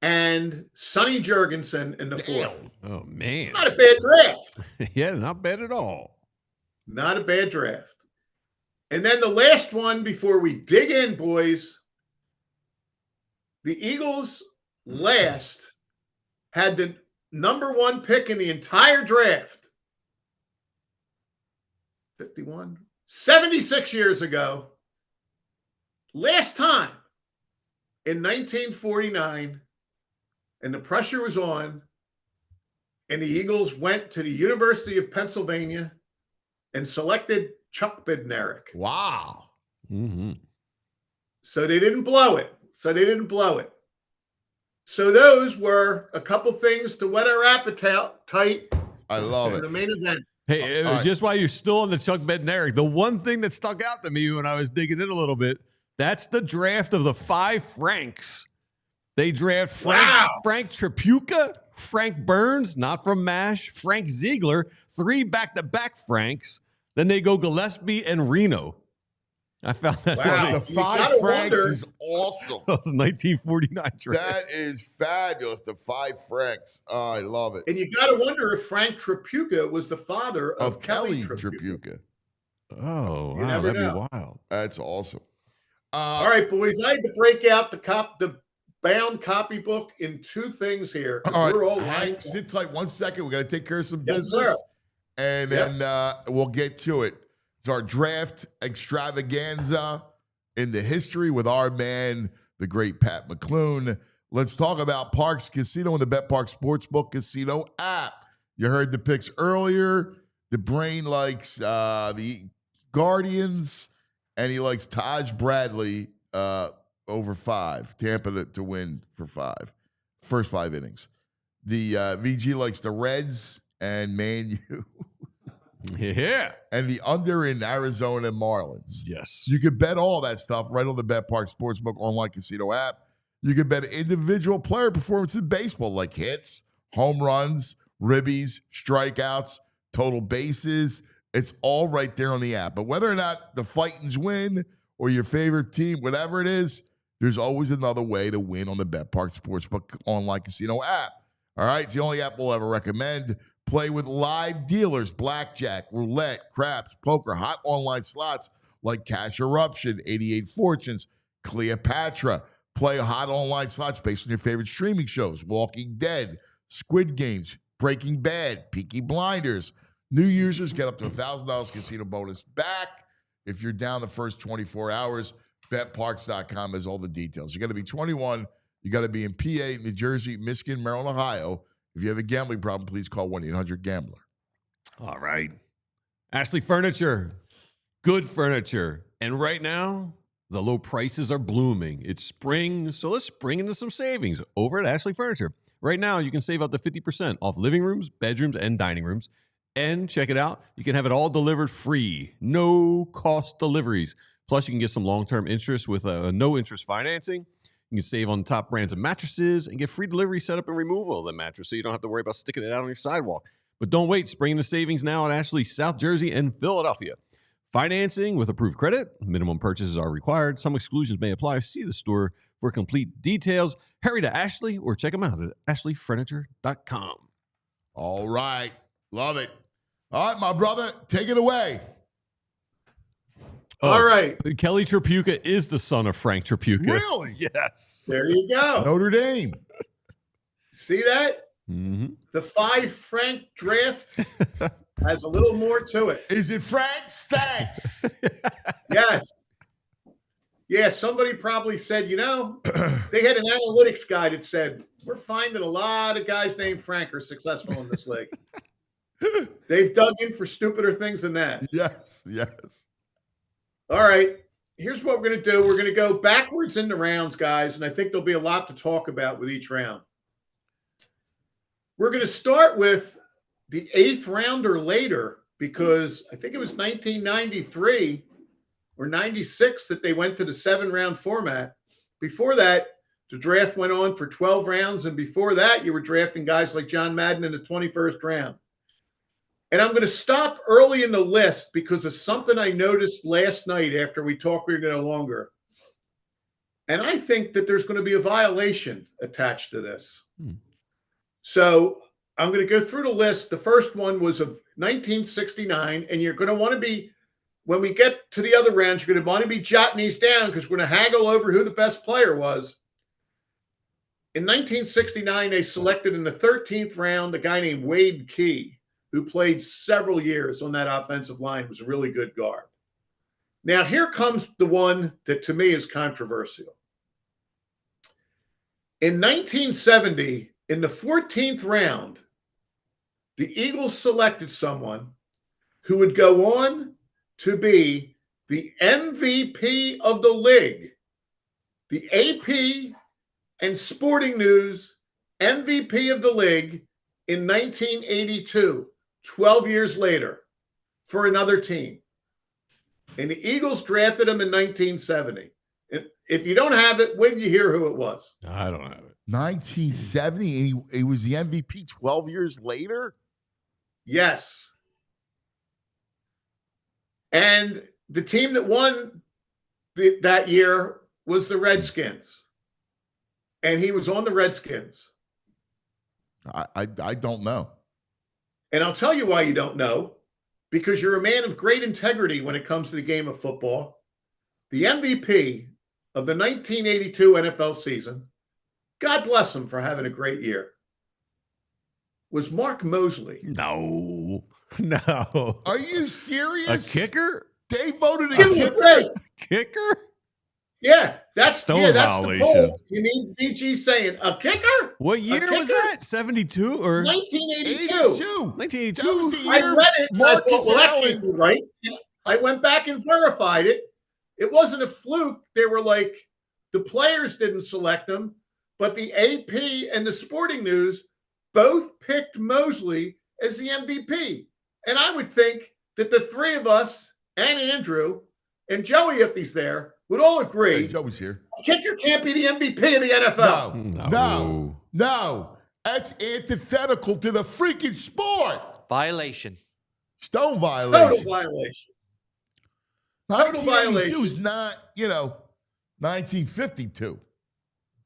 and Sonny Jurgensen in the fourth. Oh, man. Not a bad draft. Yeah, not bad at all. Not a bad draft. And then the last one before we dig in, boys. The Eagles last had the number 1 pick in the entire draft. 76 years ago. Last time in 1949, and the pressure was on, and the Eagles went to the University of Pennsylvania and selected Chuck Bednarik. Wow. Mm-hmm. So they didn't blow it. So those were a couple things to whet our appetite. I love in the it. main event. Hey, just while you're still on the Chuck Bednarik, the one thing that stuck out to me when I was digging in a little bit, that's the draft of the 5 Franks. They draft Frank Tripucka, Frank Burns, not from MASH, Frank Ziegler, 3 back-to-back Franks. Then they go Gillespie and Reno. I found that Wow. The 5 Franks is awesome. the 1949 draft. That is fabulous. The 5 Franks. Oh, I love it. And you got to wonder if Frank Tripucka was the father of Kelly Tripucka. Oh, You wow, never that'd know. be wild. That's awesome. All right, boys. I had to break out the bound copybook in 2 things here. 'Cause All right, we're all Hank, lined up. sit tight 1 second. We got to take care of some Yes, business. sir. And then we'll get to it. It's our draft extravaganza in the history with our man, the great Pat McLoone. Let's talk about Parks Casino and the Bet Park Sportsbook Casino app. You heard the picks earlier. The brain likes the Guardians, and he likes Taj Bradley over 5. Tampa to win for 5. First 5 innings. The VG likes the Reds and Man U. Yeah. And the under in Arizona Marlins. Yes. You can bet all that stuff right on the Bet Park Sportsbook online casino app. You can bet individual player performance in baseball like hits, home runs, ribbies, strikeouts, total bases. It's all right there on the app. But whether or not the Fightins win or your favorite team, whatever it is, there's always another way to win on the Bet Park Sportsbook online casino app. All right? It's the only app we'll ever recommend. Play with live dealers, blackjack, roulette, craps, poker, hot online slots like Cash Eruption, 88 Fortunes, Cleopatra. Play hot online slots based on your favorite streaming shows, Walking Dead, Squid Games, Breaking Bad, Peaky Blinders. New users get up to $1,000 casino bonus back if you're down the first 24 hours. BetParks.com has all the details. You got to be 21. You got to be in PA, New Jersey, Michigan, Maryland, Ohio. If you have a gambling problem, please call 1-800-GAMBLER. All right. Ashley Furniture. Good furniture. And right now, the low prices are blooming. It's spring, so let's spring into some savings over at Ashley Furniture. Right now, you can save up to 50% off living rooms, bedrooms, and dining rooms. And check it out, you can have it all delivered free. No cost deliveries. Plus, you can get some long-term interest with no-interest financing. You can save on top brands of mattresses and get free delivery, setup, and removal of the mattress so you don't have to worry about sticking it out on your sidewalk. But don't wait. Spring the savings now at Ashley, South Jersey, and Philadelphia. Financing with approved credit. Minimum purchases are required. Some exclusions may apply. See the store for complete details. Hurry to Ashley or check them out at ashleyfurniture.com. All right. Love it. All right, my brother, take it away. Oh, All right. Kelly Tripucka is the son of Frank Tripucka. Really? Yes. There you go. Notre Dame. See that? Mm-hmm. The 5 Frank drafts has a little more to it. Is it Frank Stanks? Yes. Yeah, somebody probably said, they had an analytics guy that said, we're finding a lot of guys named Frank are successful in this league. They've dug in for stupider things than that. Yes. All right. Here's what we're going to do. We're going to go backwards in the rounds, guys, and I think there'll be a lot to talk about with each round. We're going to start with the 8th round or later because I think it was 1993 or 96 that they went to the 7-round format. Before that, the draft went on for 12 rounds, and before that, you were drafting guys like John Madden in the 21st round. And I'm going to stop early in the list because of something I noticed last night after we talked a little longer. And I think that there's going to be a violation attached to this. So I'm going to go through the list. The first one was of 1969, and you're going to want to be, when we get to the other rounds, you're going to want to be jotting these down because we're going to haggle over who the best player was. In 1969, they selected in the 13th round a guy named Wade Key, who played several years on that offensive line, was a really good guard. Now, here comes the one that to me is controversial. In 1970, in the 14th round, the Eagles selected someone who would go on to be the MVP of the league, the AP and Sporting News MVP of the league in 1982. 12 years later for another team. And the Eagles drafted him in 1970. And if you don't have it, when do you hear who it was? I don't have it. 1970, and he was the MVP 12 years later? Yes. And the team that won that year was the Redskins. And he was on the Redskins. I don't know. And I'll tell you why you don't know. Because you're a man of great integrity when it comes to the game of football. The MVP of the 1982 NFL season, God bless him for having a great year, was Mark Mosley. No. Are you serious? A kicker? They voted a Give me a break. Kicker? Yeah, that's Still the violation. poll. You mean DG saying a kicker? What year was that? 72 or 1982. 1982? That was the I year read it. And I thought, Marcus well, that Allen. can't be right. And I went back and verified it. It wasn't a fluke. They were like, the players didn't select them, but the AP and the Sporting News both picked Mosley as the MVP. And I would think that the three of us and Andrew and Joey, if he's there, would all agree. Hey, Joe was here. A kicker can't be the MVP of the NFL. No. That's antithetical to the freaking sport. Violation. Stone violation. Total violation. 1982 is not, 1952.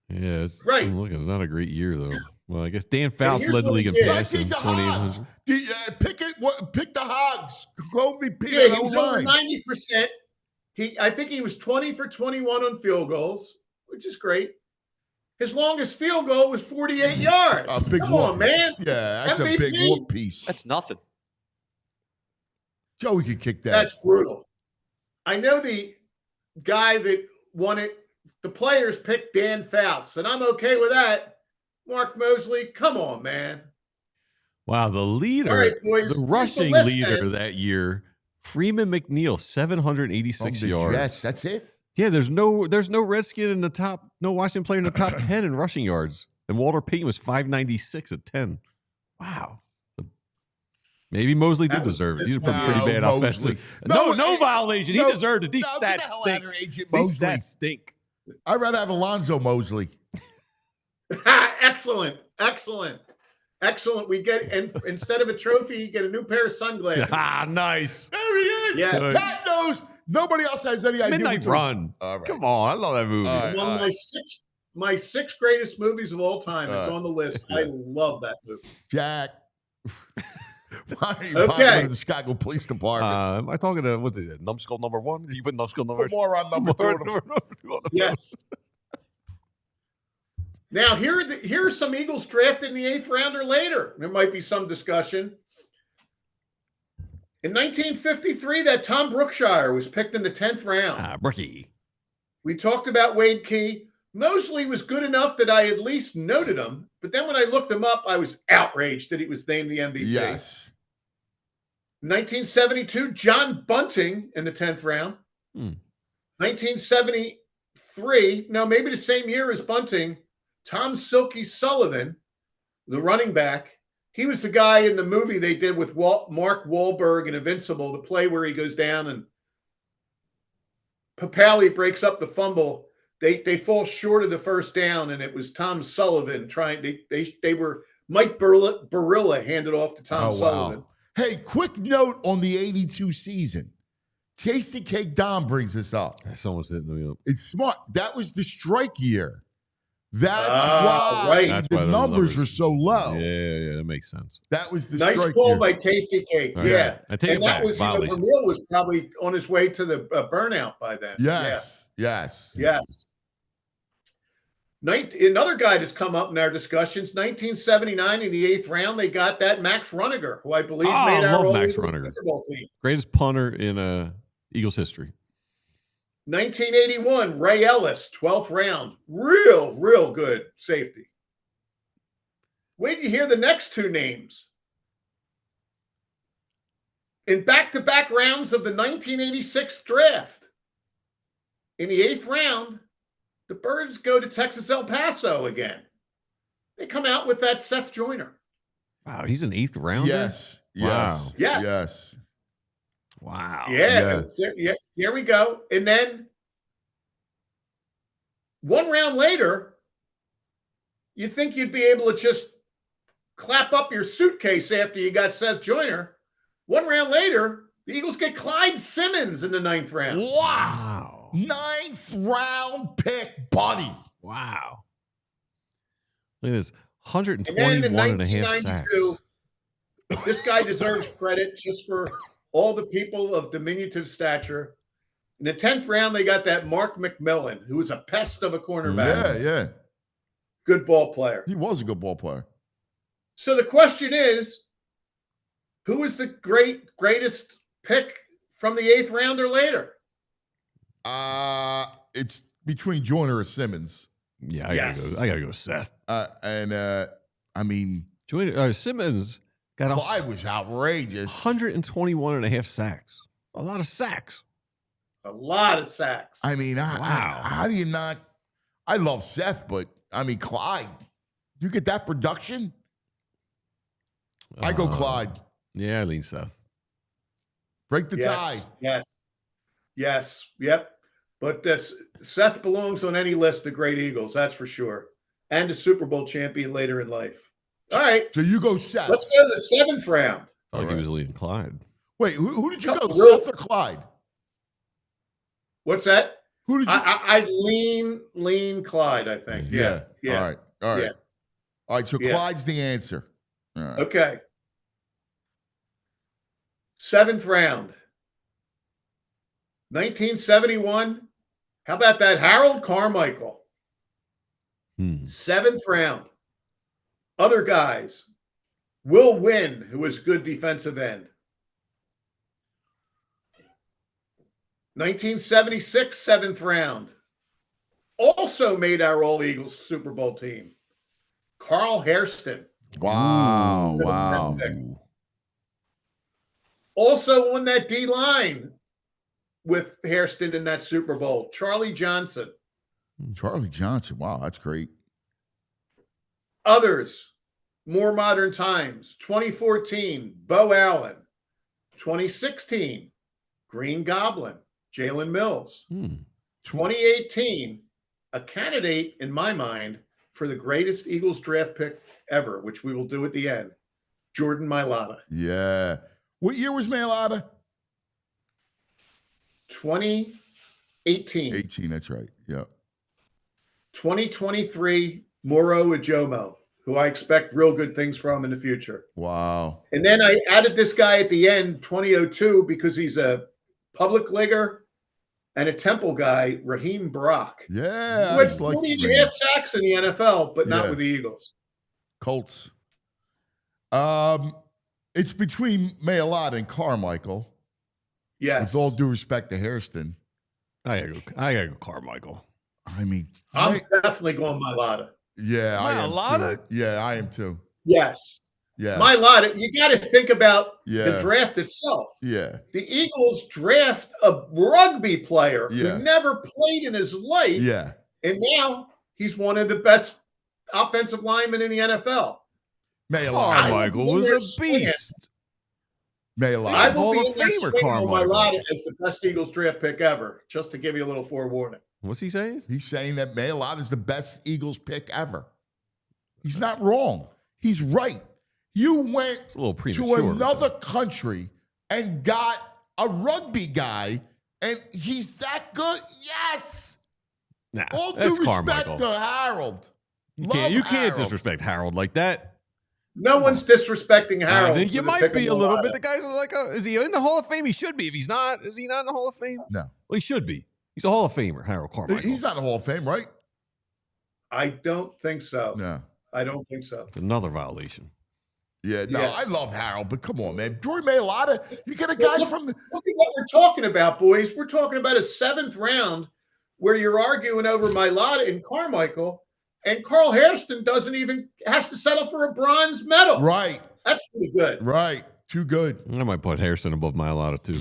Yeah, it's Right. I'm looking, it's not a great year, though. Well, I guess Dan Fouts here's led the what league he in did. passing. He's a 2,800. Hogs. Pick the Hogs. Go MVP. Yeah, he was over 90%. I think he was 20 for 21 on field goals, which is great. His longest field goal was 48 yards. A big Come whoop. on, man. Yeah, that's MVP? a big whoop piece. That's nothing. Joey could kick that. That's brutal. I know the guy that won it, the players picked Dan Fouts, and I'm okay with that. Mark Mosley, come on, man. Wow, the leader, All right, boys, the here's rushing the list, leader then. that year, Freeman McNeil, 786 yards. Yes, that's it. Yeah, there's no Redskin in the top, no Washington player in the top 10 in rushing yards. And Walter Payton was 596 at 10. Wow. Maybe Mosley did deserve it. These are pretty bad Mosley. offensive. No, No violation. He deserved it. These No, get stats the hell stink. out of here, Agent These Mosley. stats stink. I'd rather have Alonzo Mosley. Excellent. We get, and instead of a trophy, you get a new pair of sunglasses. Nice. There he is. Yeah. Pat knows. Nobody else has any idea. Midnight what Run. All right. Come on. I love that movie. All right. One of my six greatest movies of all time. It's on the list. Yeah. I love that movie. Jack. Why are you Okay. to the Chicago Police Department? Am I talking to, what's it, numbskull number 1? You put numbskull number Put more on number 2. on the Yes. Now, here are some Eagles drafted in the 8th round or later. There might be some discussion. In 1953, that Tom Brookshire was picked in the 10th round. Brookie. We talked about Wade Key. Mosley was good enough that I at least noted him. But then when I looked him up, I was outraged that he was named the MVP. Yes. 1972, John Bunting in the 10th round. 1973, no, maybe the same year as Bunting, Tom Silky Sullivan, the running back. He was the guy in the movie they did with Mark Wahlberg in Invincible, the play where he goes down and Papali breaks up the fumble. They fall short of the first down, and it was Tom Sullivan trying. They were Mike Barilla handed off to Tom Sullivan. Wow. Hey, quick note on the 82 season. Tasty Cake Don brings this up. Someone's hitting me up. It's smart. That was the strike year. That's why right. That's the why those numbers are so low. Yeah, that makes sense. That was the Nice strike call year. by Tasty Cake. All right. Yeah. I take And it that back. was, Violation. Vermeil was probably on his way to the burnout by then. Yes. Yes. Yes. Another guy that's come up in our discussions, 1979 in the 8th round, they got that Max Runniger, who I believe made I our love All Max Eagles Runniger. Super Bowl team. Greatest punter in Eagles history. 1981, Ray Ellis, 12th round. Real good safety. Wait till you hear the next two names. In back-to-back rounds of the 1986 draft, in the 8th round, the Birds go to Texas El Paso again. They come out with that Seth Joyner. Wow, he's an 8th rounder? Yes. Wow. Yes. Yes. Wow. Yeah. Here we go. And then 1 round later, you think you'd be able to just clap up your suitcase after you got Seth Joyner. 1 round later, the Eagles get Clyde Simmons in the 9th round. Wow. 9th round pick, buddy. Wow. Look at this. And then 121 in and a half sacks. 1992, this guy deserves credit just for all the people of diminutive stature. In the 10th round, they got that Mark McMillan, who was a pest of a cornerback. Yeah. Good ball player. He was a good ball player. So the question is, who is the greatest pick from the 8th round or later? It's between Joyner or Simmons. Yeah, I gotta go Seth. I mean, Joyner, Simmons got Clyde was outrageous. 121 and a half sacks. A lot of sacks. A lot of sacks. I mean, Wow. how do you not? I love Seth, but I mean, Clyde, you get that production? I go Clyde. Yeah, I lean Seth. Break the tie. Yes. Yep. But Seth belongs on any list of great Eagles, that's for sure. And a Super Bowl champion later in life. All right. So you go Seth. Let's go to the 7th round. I think he was leading Clyde. Wait, who did you go? Real- Seth or Clyde? What's that? Who did you? I lean Clyde, I think. Yeah. All right. Yeah. All right. So Yeah. Clyde's the answer. All right. Okay. 7th round. 1971. How about that Harold Carmichael? 7th round. Other guys. Will Wynn, who was good defensive end. 1976, 7th round. Also made our All Eagles Super Bowl team. Carl Hairston. Wow. Wow. Also on that D line with Hairston in that Super Bowl. Charlie Johnson. Charlie Johnson. Wow, that's great. Others, more modern times. 2014, Bo Allen. 2016, Green Goblin, Jalen Mills. 2018, a candidate in my mind for the greatest Eagles draft pick ever, which we will do at the end, Jordan Mailata. Yeah. What year was Mailata? 2018. 18, that's right. Yeah. 2023, Moro Ajomo, who I expect real good things from in the future. Wow. And then I added this guy at the end, 2002, because he's a public leaguer and a Temple guy, Raheem Brock. Yeah. Who had I like 40 and a Raheem. half sacks in the NFL, but not Yeah. with the Eagles. Colts. It's between Mayotte and Carmichael. Yes. With all due respect to Hairston. I gotta go Carmichael. I mean, I'm definitely going Mailata. yeah, I am Mailata? too. Yeah, I am too. Yes. Yeah. Mailata, you got to think about the Yeah. draft itself. Yeah. The Eagles draft a rugby player Yeah. who never played in his life. Yeah. And now he's one of the best offensive linemen in the NFL. Mailata. Carmichael was a beast. I Mailata. will Hall be of in there Famer swinging on Carmichael. Mailata as the best Eagles draft pick ever, just to give you a little forewarning. What's he saying? He's saying that Mailata is the best Eagles pick ever. He's not wrong. He's right. You went It's a little to premature. another country and got a rugby guy, and he's that good? Yes. Nah, All due that's respect Carmichael. to Harold. You Love can't Harold. disrespect Harold like that. No one's disrespecting Harold. I think you for the might pick be of a little Mailata. bit. The guy's like, is he in the Hall of Fame? He should be. If he's not, is he not in the Hall of Fame? No. Well, he should be. He's a Hall of Famer, Harold Carmichael. He's not in the Hall of Fame, right? I don't think so. No. I don't think so. It's another violation. Yeah, no, Yes. I love Harold, but come on, man. Jordan Mailata, you get a guy Look, from the look at what we're talking about, boys. We're talking about a 7th round where you're arguing over Mailata and Carmichael, and Carl Hairston has to settle for a bronze medal. right, That's pretty good. right. Too good. I might put Hairston above Mailata too.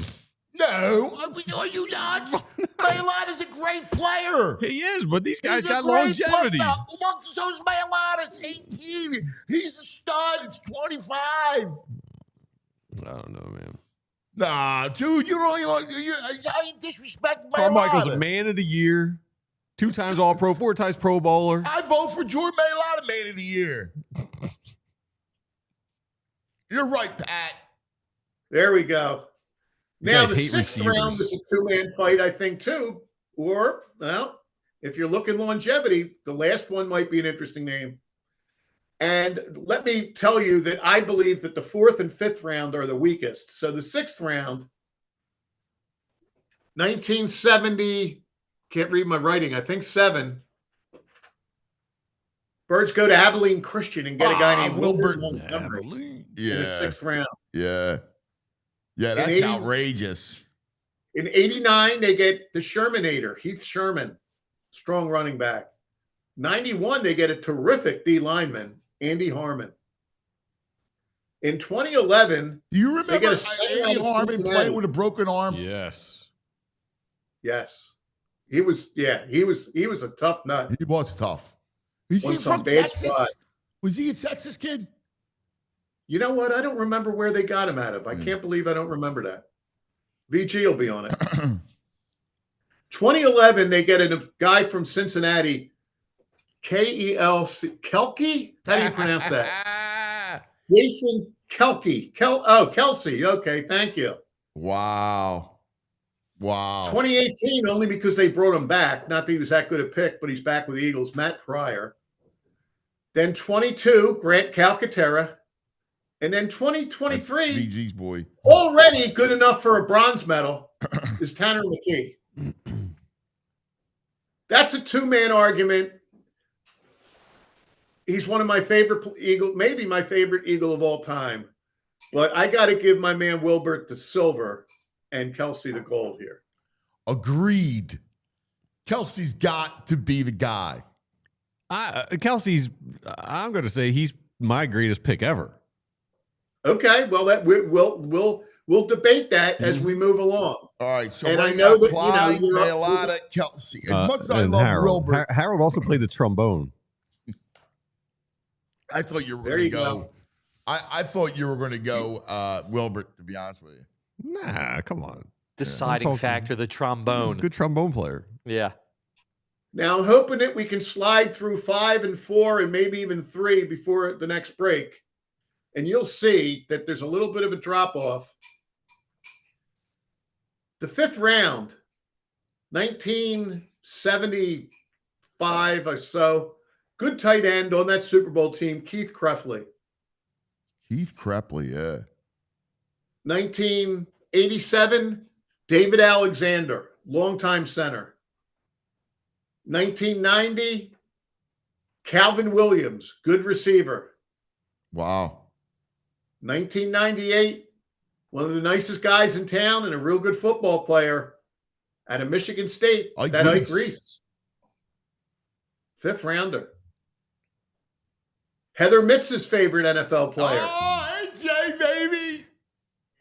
No, are you nuts? Mailata's a great player. He is, but these guys He's a got great longevity. player. Look, so's Mailata. It's 18. He's a stud. It's 25. I don't know, man. Nah, dude, you disrespect Mailata. Carmichael's a man of the year, 2 times All Pro, 4 times Pro Bowler. I vote for Jordan Mailata, man of the year. You're right, Pat. There we go. You Now, guys the hate 6th round receivers. was a 2-man fight, I think, too. Or, well, if you're looking longevity, the last one might be an interesting name. And let me tell you that I believe that the 4th and 5th round are the weakest. So the 6th round, 1970, can't read my writing, I think 7. Birds go to Abilene Christian and get a guy named Wilbert Montgomery in the 6th round. Yeah. Yeah, that's 80 outrageous. In 89, they get the Shermanator, Heath Sherman, strong running back. 91, they get a terrific D lineman, Andy Harmon. In 2011, Do you they remember get a second Andy out of Harmon Cincinnati. playing with a broken arm? Yes. Yes. He was a tough nut. He was tough. Is Won he some from bad Texas? spot. Was he a Texas kid? You know what? I don't remember where they got him out of. I can't believe I don't remember that. VG will be on it. 2011, they get a guy from Cincinnati, Kelce. Kelky? How do you pronounce that? Jason Kelky. Kelsey. Okay, thank you. Wow. Wow. 2018, only because they brought him back. Not that he was that good a pick, but he's back with the Eagles. Matt Pryor. Then 22, Grant Calcaterra. And then 2023, That's VG's boy. already good enough for a bronze medal, is Tanner McKee. That's a 2-man argument. He's one of my favorite Eagle, maybe my favorite Eagle of all time. But I got to give my man Wilbert the silver and Kelsey the gold here. Agreed. Kelsey's got to be the guy. Kelsey's, I'm going to say he's my greatest pick ever. Okay, well, that we'll debate that as we move along. All right, so And right I know now, that, Clyde, you're up- Mailata, Kelsey. As much as I and love Harold. Wilbert, Harold also played the trombone. I thought you were There going to you go. go. I thought you were going to go Wilbert, to be honest with you. Nah, come on. Deciding talking- factor, the trombone. Good trombone player. Yeah. Now, I'm hoping that we can slide through 5 and 4 and maybe even 3 before the next break. And you'll see that there's a little bit of a drop off. The 5th round, 1975 or so, Good tight end on that Super Bowl team, Keith Krefley. Keith Krepley, yeah. 1987, David Alexander, longtime center. 1990, Calvin Williams, good receiver. Wow. 1998, one of the nicest guys in town and a real good football player out of Michigan State, Ike Reese. 5th rounder. Heather Mitz's favorite NFL player. Oh, AJ, baby.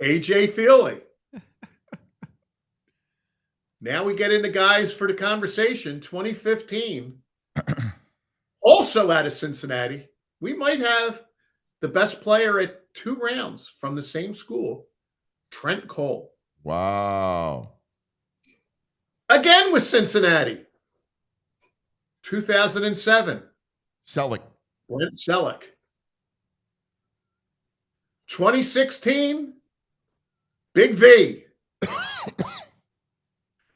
AJ Feely. Now we get into guys for the conversation. 2015, also out of Cincinnati. We might have the best player at 2 rounds from the same school, Trent Cole. Wow. Again with Cincinnati. 2007. Selleck. Brent Selleck. 2016, Big V.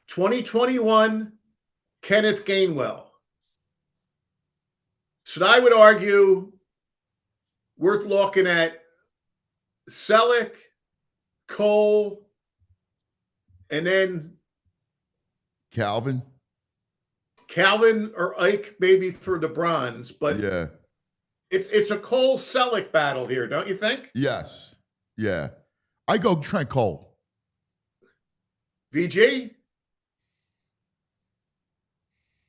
2021, Kenneth Gainwell. So I would argue we're looking at Selleck, Cole, and then Calvin or Ike maybe for the bronze, but yeah. It's a Cole Selleck battle here, don't you think? Yes. Yeah. I go Trent Cole. VG?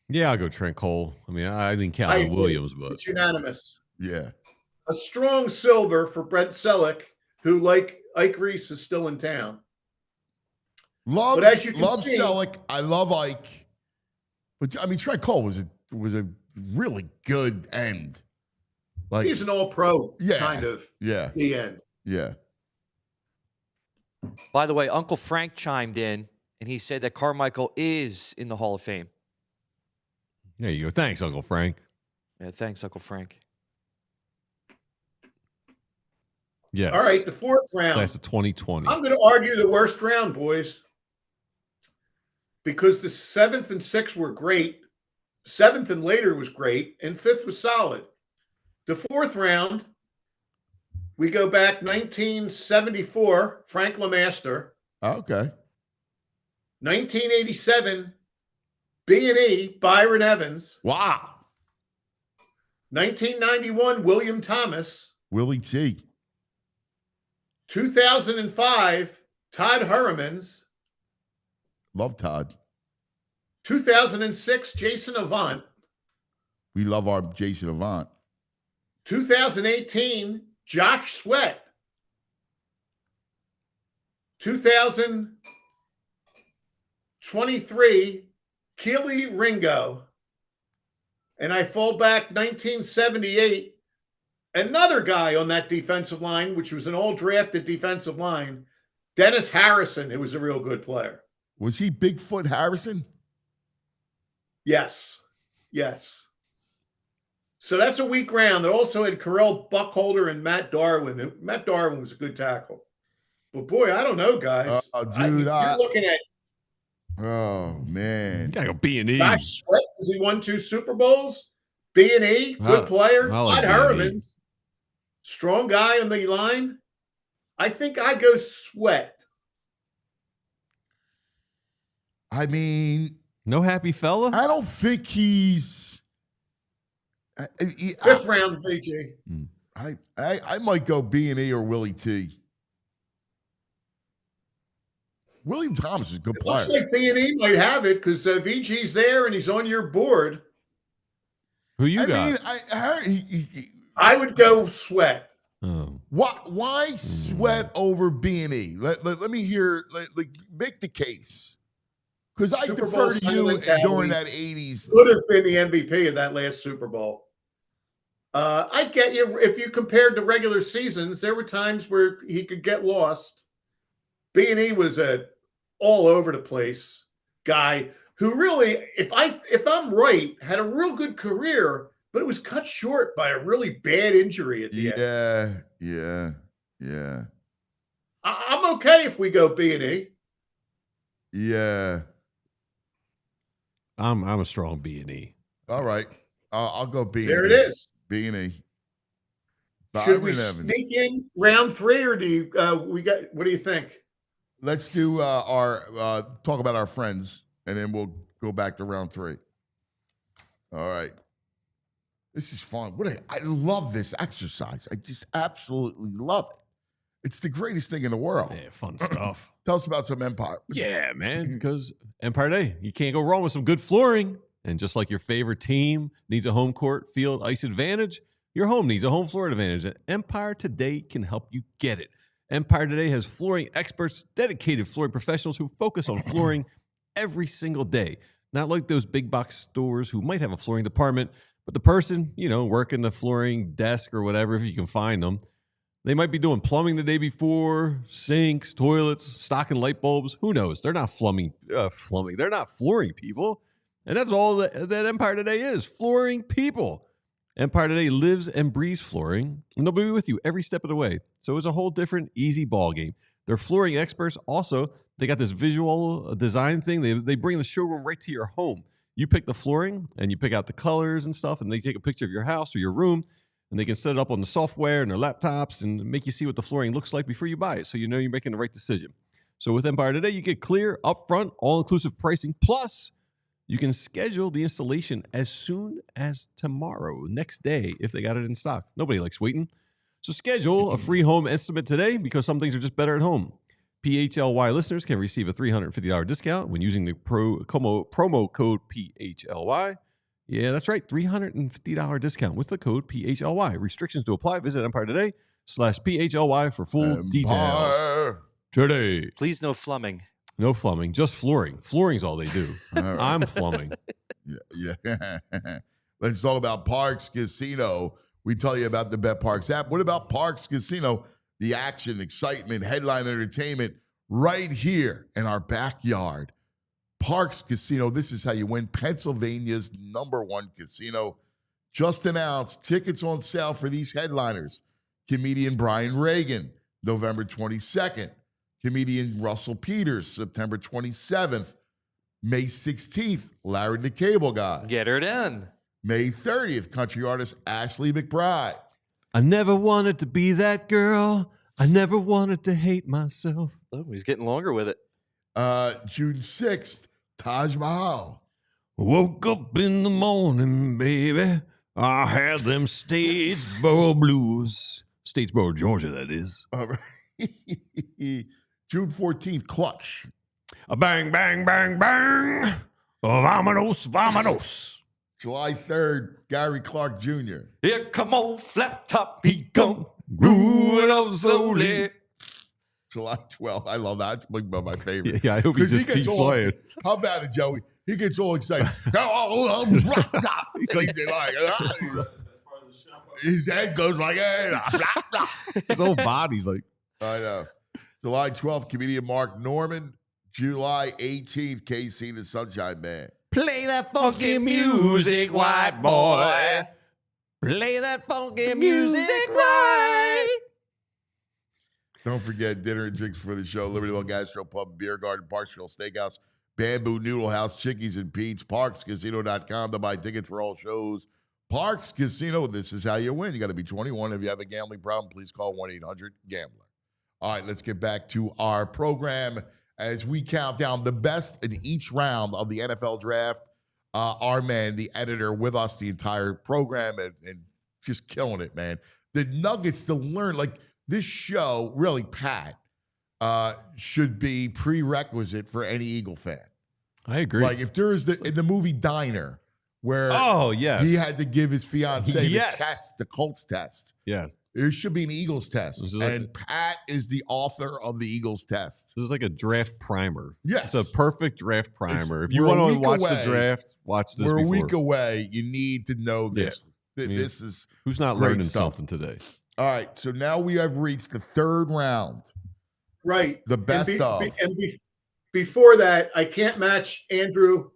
Yeah, I'll go Trent Cole. I mean, I think Calvin Williams, but it's unanimous. Yeah. A strong silver for Brent Selleck, who, like Ike Reese, is still in town. But as you can see, Selleck. I love Ike. But I mean, Trent Cole was a really good end. Like he's an all-pro kind of. Yeah. The end. Yeah. By the way, Uncle Frank chimed in, and he said that Carmichael is in the Hall of Fame. There you go. Thanks, Uncle Frank. Yeah, thanks, Uncle Frank. Yeah. All right, the 4th round. Class of 2020. I'm going to argue the worst round, boys, because the 7th and 6th were great. 7th and later was great, and 5th was solid. The 4th round, we go back 1974, Frank LeMaster. Okay. 1987, B&E, Byron Evans. Wow. 1991, William Thomas. Willie T. 2005, Todd Hurremans. Love Todd. 2006, Jason Avant. We love our Jason Avant. 2018, Josh Sweat. 2023, Keely Ringo. And I fall back 1978, another guy on that defensive line, which was an all-drafted defensive line, Dennis Harrison, who was a real good player. Was he Bigfoot Harrison? Yes. Yes. So that's a weak round. They also had Carell Buckholder and Matt Darwin. Matt Darwin was a good tackle. But, boy, I don't know, guys. Dude, you're looking at oh, man. You got to go B&E. Josh Sweat, because he won 2 Super Bowls. B&E, good player. like Todd Hurremans, strong guy on the line. I think I go Sweat. I mean, no happy fella? I don't think he's 5th round, VJ. I might go B&E or Willie T. William Thomas is a good player. Looks like B&E might have it because VG's there and he's on your board. Who you got? Mean, I would go Sweat. Oh. Why Sweat over B&E? Let me hear. Make the case. Because I defer to you during that 80s. Would have been the MVP of that last Super Bowl. I get you. If you compared to regular seasons, there were times where he could get lost. B&E was a all over the place guy who really, if I'm right, had a real good career, but it was cut short by a really bad injury at the end. Yeah. I'm okay if we go B&E. Yeah. I'm a strong B&E. All right. I'll go B. There it is. B and E. Should we Byron Evans. sneak in round 3, or do you? What do you think? Let's do our talk about our friends, and then we'll go back to round 3. All right. This is fun. I love this exercise. I just absolutely love it. It's the greatest thing in the world. Yeah, fun stuff. Tell us about some Empire. Yeah, man, because Empire Day, you can't go wrong with some good flooring. And just like your favorite team needs a home court field ice advantage, your home needs a home floor advantage. And Empire Today can help you get it. Empire Today has flooring experts, dedicated flooring professionals who focus on flooring every single day. Not like those big box stores who might have a flooring department, but the person, working the flooring desk or whatever, if you can find them, they might be doing plumbing the day before, sinks, toilets, stocking light bulbs. Who knows? They're not plumbing. They're not flooring people. And that's all that Empire Today is, flooring people. Empire Today lives and breathes flooring, and they'll be with you every step of the way. So it's a whole different, easy ball game. They're flooring experts. Also, they got this visual design thing. They bring the showroom right to your home. You pick the flooring, and you pick out the colors and stuff, and they take a picture of your house or your room, and they can set it up on the software and their laptops and make you see what the flooring looks like before you buy it, so you know you're making the right decision. So with Empire Today, you get clear, upfront, all-inclusive pricing, plus you can schedule the installation as soon as tomorrow, next day, if they got it in stock. Nobody likes waiting. So schedule a free home estimate today, because some things are just better at home. PHLY listeners can receive a $350 discount when using the promo code PHLY. Yeah, that's right, $350 discount with the code PHLY. Restrictions to apply. Visit Empire Today/PHLY for full details. Today. Please no flumming. No flumming, just flooring. Flooring's all they do. All right. I'm flumming. Yeah. Let's talk about Parks Casino. We tell you about the Bet Parks app. What about Parks Casino? The action, excitement, headline entertainment right here in our backyard. Parks Casino, this is how you win. Pennsylvania's #1 casino. Just announced tickets on sale for these headliners. Comedian Brian Regan, November 22nd. Comedian Russell Peters, September 27th. May 16th, Larry the Cable Guy. Get her done. May 30th, country artist Ashley McBride. I never wanted to be that girl. I never wanted to hate myself. Oh, he's getting longer with it. June 6th, Taj Mahal. Woke up in the morning, baby. I had them Statesboro blues. Statesboro, Georgia, that is. All right. June 14th, Clutch. A bang, bang, bang, bang. Vamonos, vamonos. July 3rd, Gary Clark Jr. Here come old flat top, he come grooving up slowly. July 12th, I love that. It's my favorite. Yeah, I hope he just keeps playing. How about it, Joey? He gets all excited. His head goes like, his whole body's like. I know. July 12th, comedian Mark Norman. July 18th, KC the Sunshine Band. Play that funky music, white boy. Play that funky music right. Don't forget dinner and drinks for the show. Liberty Law Gastro Pub, Beer Garden, Parksville Steakhouse, Bamboo Noodle House, Chickies and Pete's, ParksCasino.com to buy tickets for all shows. Parks Casino, this is how you win. You got to be 21. If you have a gambling problem, please call 1-800-GAMBLER. All right, let's get back to our program as we count down the best in each round of the NFL draft. Our man, the editor, with us the entire program and just killing it, man. The nuggets to learn, like this show, really, Pat, should be prerequisite for any Eagle fan. I agree. Like if there is in the movie Diner, where he had to give his fiance the test, the Colts test. Yeah. There should be an Eagles test. And Pat is the author of the Eagles test. This is like a draft primer. Yes. It's a perfect draft primer. If you want to watch the draft, watch this. We're a week away. You need to know this. Yeah. This is who's not learning something today. All right. So now we have reached the third round. Right. The best of. Before that, I can't match Andrew.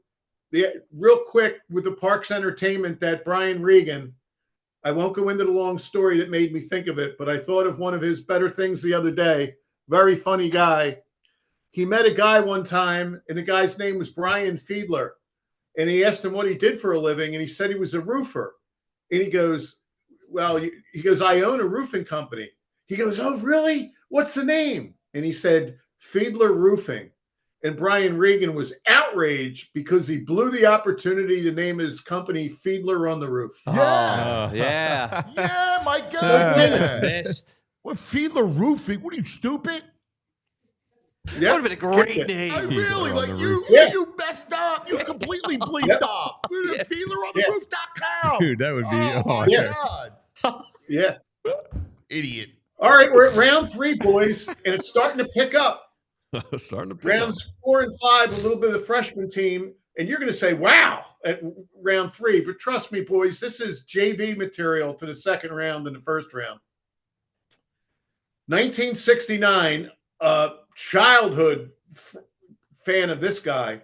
Real quick with the Parks Entertainment, that Brian Regan. I won't go into the long story that made me think of it, but I thought of one of his better things the other day. Very funny guy. He met a guy one time, and the guy's name was Brian Fiedler. and he asked him what he did for a living, and he said he was a roofer. And he goes, well, he goes, I own a roofing company. He goes, oh, really? What's the name? And he said, Fiedler Roofing. And Brian Regan was outraged because he blew the opportunity to name his company Fiedler on the Roof. Yeah. Yeah. Yeah, my God. It's missed. What, Fiedler Roofing? What are you, stupid? Yeah. Would have been a great name. I really, on like, the you, roof. Yeah. you messed up. You completely bleeped Yep. up. Yeah. FiedlerontheRoof.com. Dude, that would be Oh, my Yeah. God. Yeah. Idiot. All right, we're at round 3, boys, and it's starting to pick up. Starting to pick up. Rounds 4 and 5, a little bit of the freshman team, and you're going to say, wow, at round 3. But trust me, boys, this is JV material to the second round than the first round. 1969, childhood fan of this guy.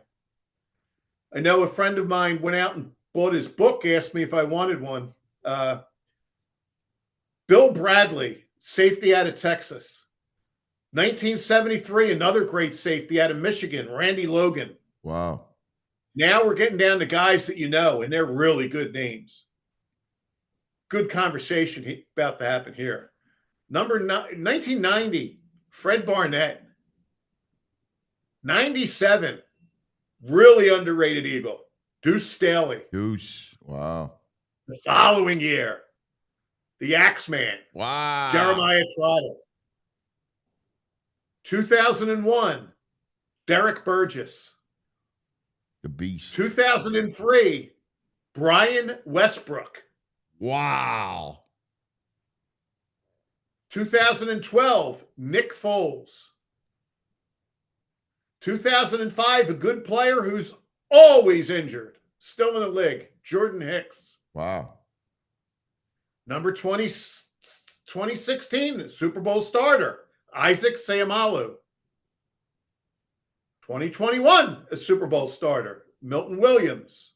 I know a friend of mine went out and bought his book, asked me if I wanted one. Bill Bradley, safety out of Texas. 1973, another great safety out of Michigan, Randy Logan. Wow. Now we're getting down to guys that you know, and they're really good names. Good conversation about to happen here. Number 1990, Fred Barnett. 97, really underrated Eagle, Deuce Staley. Deuce. Wow. The following year, the Axeman, Wow. Jeremiah Trotter. 2001, Derek Burgess. The beast. 2003, Brian Westbrook. Wow. 2012, Nick Foles. 2005, a good player who's always injured, still in the league, Jordan Hicks. Wow. Number 20, 2016, Super Bowl starter, Isaac Seumalo. 2021, a Super Bowl starter, Milton Williams.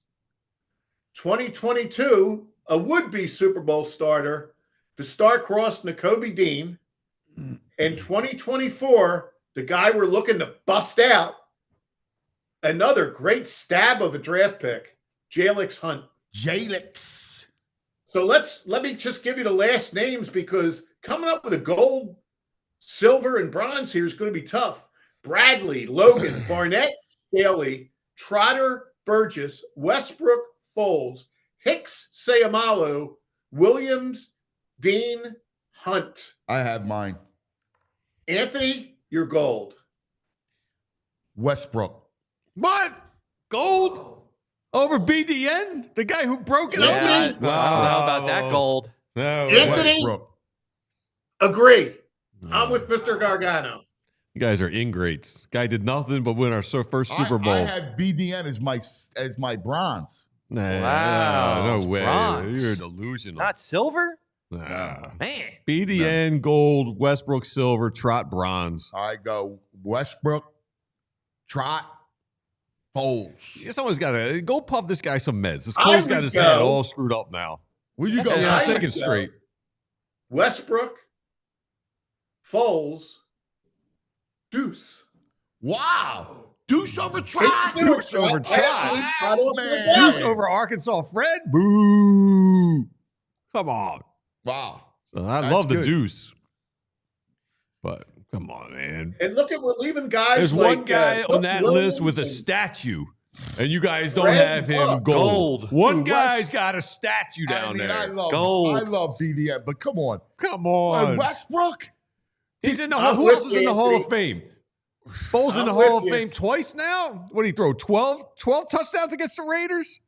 2022, a would-be Super Bowl starter, the star-crossed Nakobe Dean. And 2024, the guy we're looking to bust out, another great stab of a draft pick, Jalix Hunt. Jalix. So let me just give you the last names, because coming up with a gold, silver, and bronze here is going to be tough. Bradley, Logan, Barnett, Staley, Trotter, Burgess, Westbrook, Foles, Hicks, Seumalo, Williams, Dean, Hunt. I have mine. Anthony, you're gold. Westbrook. What? Gold? Over BDN? The guy who broke it Yeah, open? I don't know about that gold. No. Anthony? Westbrook. Agree. I'm with Mr. Gargano. You guys are ingrates. Guy did nothing but win our first Super Bowl. I have BDN as my bronze. Nah, Wow, no it's way. bronze. You're delusional. Not silver? Nah. Man. BDN gold, Westbrook silver, Trot bronze. I go Westbrook, Trot, Foles. Someone's got to go puff this guy some meds. This I Cole's got would his head go- all screwed up now. Where'd you go? Yeah, I I'm would thinking go- straight. Westbrook, Foles, Deuce. Wow. Deuce over Trot. Deuce over Trot. Man. Deuce over Arkansas Fred? Boo. Come on. Wow. So I That's love the good. Deuce. But come on, man. And look at, we're leaving guys. There's like, one guy on that Williams list with a and- statue, and you guys don't Fred have him Buck. gold. One Dude, guy's West- got a statue down there. I love Gold. BDN, but come on. Come on. Westbrook? He's in the I'm Who with else is in you, the Hall of Anthony. Fame? Foles in I'm the with Hall of you. Fame twice now? What did he throw? 12 touchdowns against the Raiders?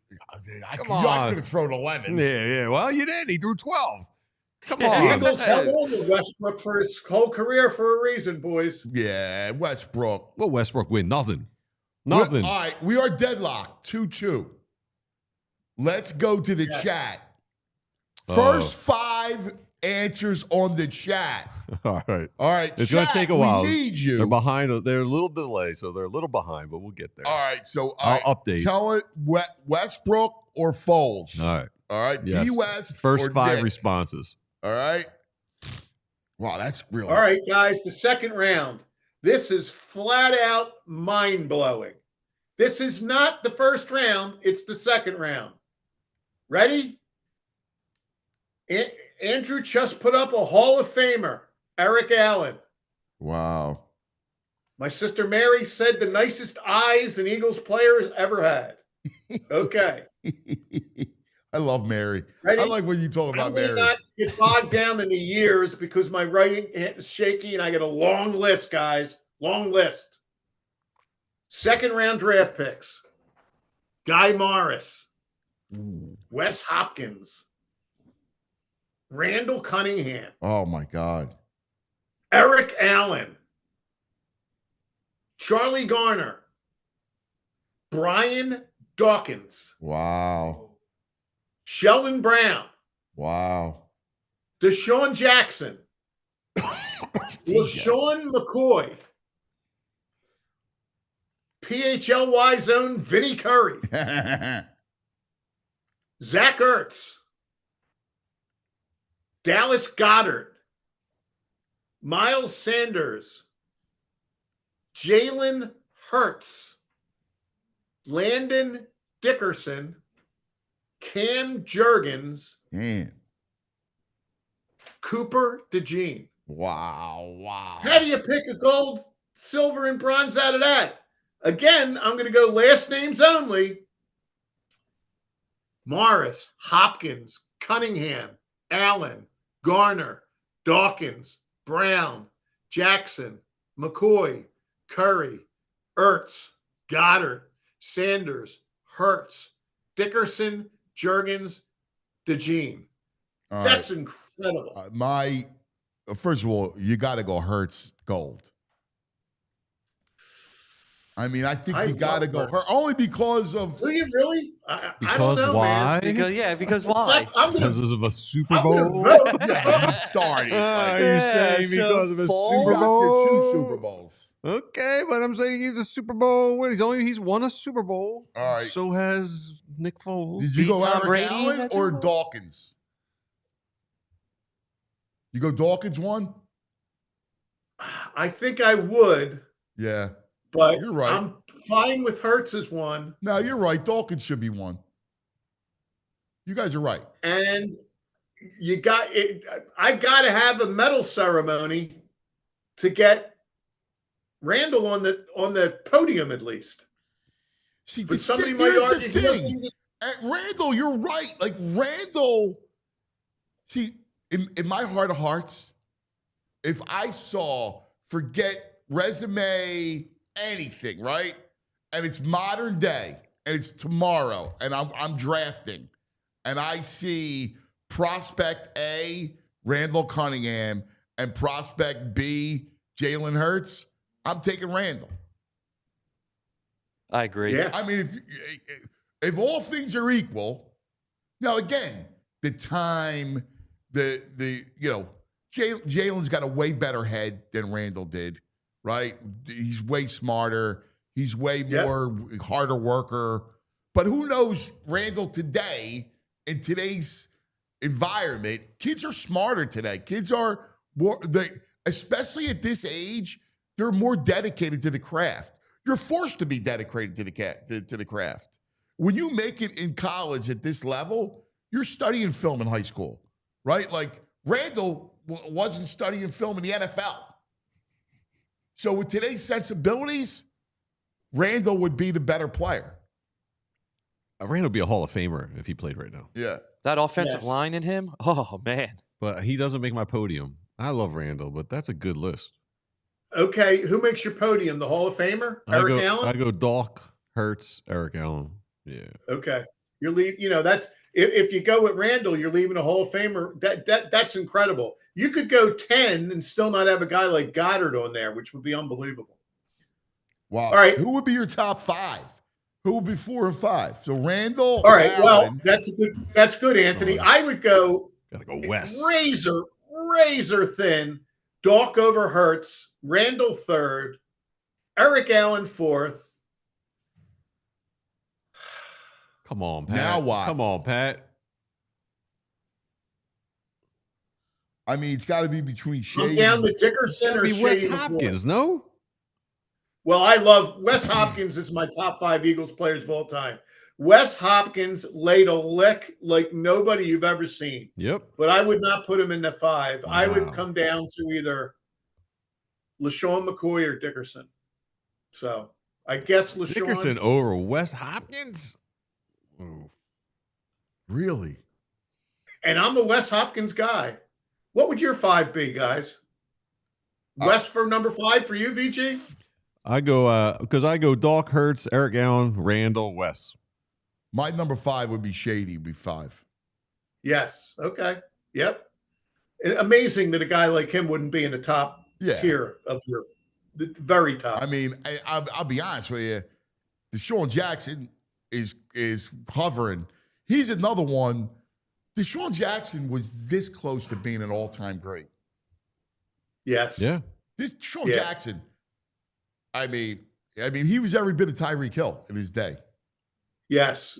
I Come could on. have thrown 11. Yeah. Well, you did. He threw 12. Come The on. Eagles held on to Westbrook for his whole career for a reason, boys. Yeah, Westbrook. Well, Westbrook win nothing. Nothing. All right, we are deadlocked 2-2. Let's go to the chat. First 5 answers on the chat. All right. All right, It's chat, going to take a while. We need you. They're behind. They're a little delay, so they're a little behind, but we'll get there. All right, so I'll update. Tell it Westbrook or Foles. All right. All right, Yes. D West First or 5 Nick. responses. All right. Wow, that's real. All right, guys, the second round. This is flat out mind blowing. This is not the first round. It's the second round. Ready? Andrew just put up a Hall of Famer, Eric Allen. Wow. My sister Mary said the nicest eyes an Eagles player has ever had. Okay. I love Mary. Ready? I like when you talk about I'm going to Mary. not get bogged down in the years because my writing is shaky and I get a long list, guys. Long list. Second round draft picks. Guy Morris. Ooh. Wes Hopkins. Randall Cunningham. Oh my God. Eric Allen. Charlie Garner. Brian Dawkins. Wow. Sheldon Brown. Wow. Deshaun Jackson. LaShawn McCoy. PHLY's own Vinnie Curry. Zach Ertz. Dallas Goedert. Miles Sanders. Jalen Hurts. Landon Dickerson. Cam Jurgens. Man. Cooper DeJean. Wow. Wow. How do you pick a gold, silver, and bronze out of that? Again, I'm going to go last names only. Morris, Hopkins, Cunningham, Allen, Garner, Dawkins, Brown, Jackson, McCoy, Curry, Ertz, Goddard, Sanders, Hurts, Dickerson, Jurgens, DeJean. All That's right. incredible. First of all, you got to go Hurts gold. I mean, I think I you got to love go Hurts. Hurts only because of. Do you really? I don't Because know, why? man. Because why? I'm gonna, Because of a Super I'm gonna Bowl? vote. Yeah, you started. Are Like, you Yeah, saying so because of a fall- Super you got Bowl? to 2 Super Bowls. Okay, but I'm saying he's a Super Bowl winner. He's won a Super Bowl. All right. So has Nick Foles. Did you Beat go Tom Eric Brady in Allen that or Super Bowl? Dawkins? You go Dawkins one? I think I would, Yeah. but You're right. I'm fine with Hurts as one. No, you're right. Dawkins should be one. You guys are right. And you got it. I got to have a medal ceremony to get Randall on the podium at least. See, But somebody might here's argue the he doesn't thing. even- At Randall, you're right. Like Randall, see, in my heart of hearts, if I saw, forget resume, anything, right? And it's modern day, and it's tomorrow, and I'm drafting, and I see prospect A, Randall Cunningham, and prospect B, Jalen Hurts, I'm taking Randall. I agree. Yeah. I mean, if all things are equal, now again, the time, Jalen's got a way better head than Randall did, right? He's way smarter. He's way more harder worker. But who knows, Randall today, in today's environment, kids are smarter today. Kids are more, especially at this age, they're more dedicated to the craft. You're forced to be dedicated to the craft. When you make it in college at this level, you're studying film in high school, right? Like Randall wasn't studying film in the NFL. So with today's sensibilities, Randall would be the better player. Randall would be a Hall of Famer if he played right now. Yeah. That offensive Yes. line in him, oh, man. But he doesn't make my podium. I love Randall, but that's a good list. Okay, who makes your podium? The Hall of Famer, Eric Allen. I go Doc, Hurts, Eric Allen. Yeah. Okay, you're leaving. That's if you go with Randall, you're leaving a Hall of Famer. That's incredible. You could go 10 and still not have a guy like Goddard on there, which would be unbelievable. Wow. All right. Who would be your top 5? Who would be 4 and 5? So Randall. All right. Well, Allen. that's good, Anthony. I would go Gotta go West. razor thin. Doc over Hurts. Randall 3rd. Eric Allen 4th. Come on, Pat. Now what? Come on, Pat. I mean, it's got to be between I'm Shea down and to Dickerson That'd or be Wes Shea before. Hopkins, no? Well, I love Wes Hopkins is my top 5 Eagles players of all time. Wes Hopkins laid a lick like nobody you've ever seen. Yep. But I would not put him in the 5. Wow. I would come down to either LaShawn McCoy or Dickerson. So I guess LaShawn. Dickerson over Wes Hopkins? Ooh. Really? And I'm a Wes Hopkins guy. What would your 5 be, guys? Wes for number 5 for you, VG? I go Doc Hurts, Eric Allen, Randall, Wes. My number 5 would be Shady, would be 5. Yes. Okay. Yep. Amazing that a guy like him wouldn't be in the top tier of the very top. I mean, I'll be honest with you. Deshaun Jackson is hovering. He's another one. Deshaun Jackson was this close to being an all-time great. Yes. Yeah. This Deshaun Jackson, I mean, he was every bit of Tyreek Hill in his day. Yes.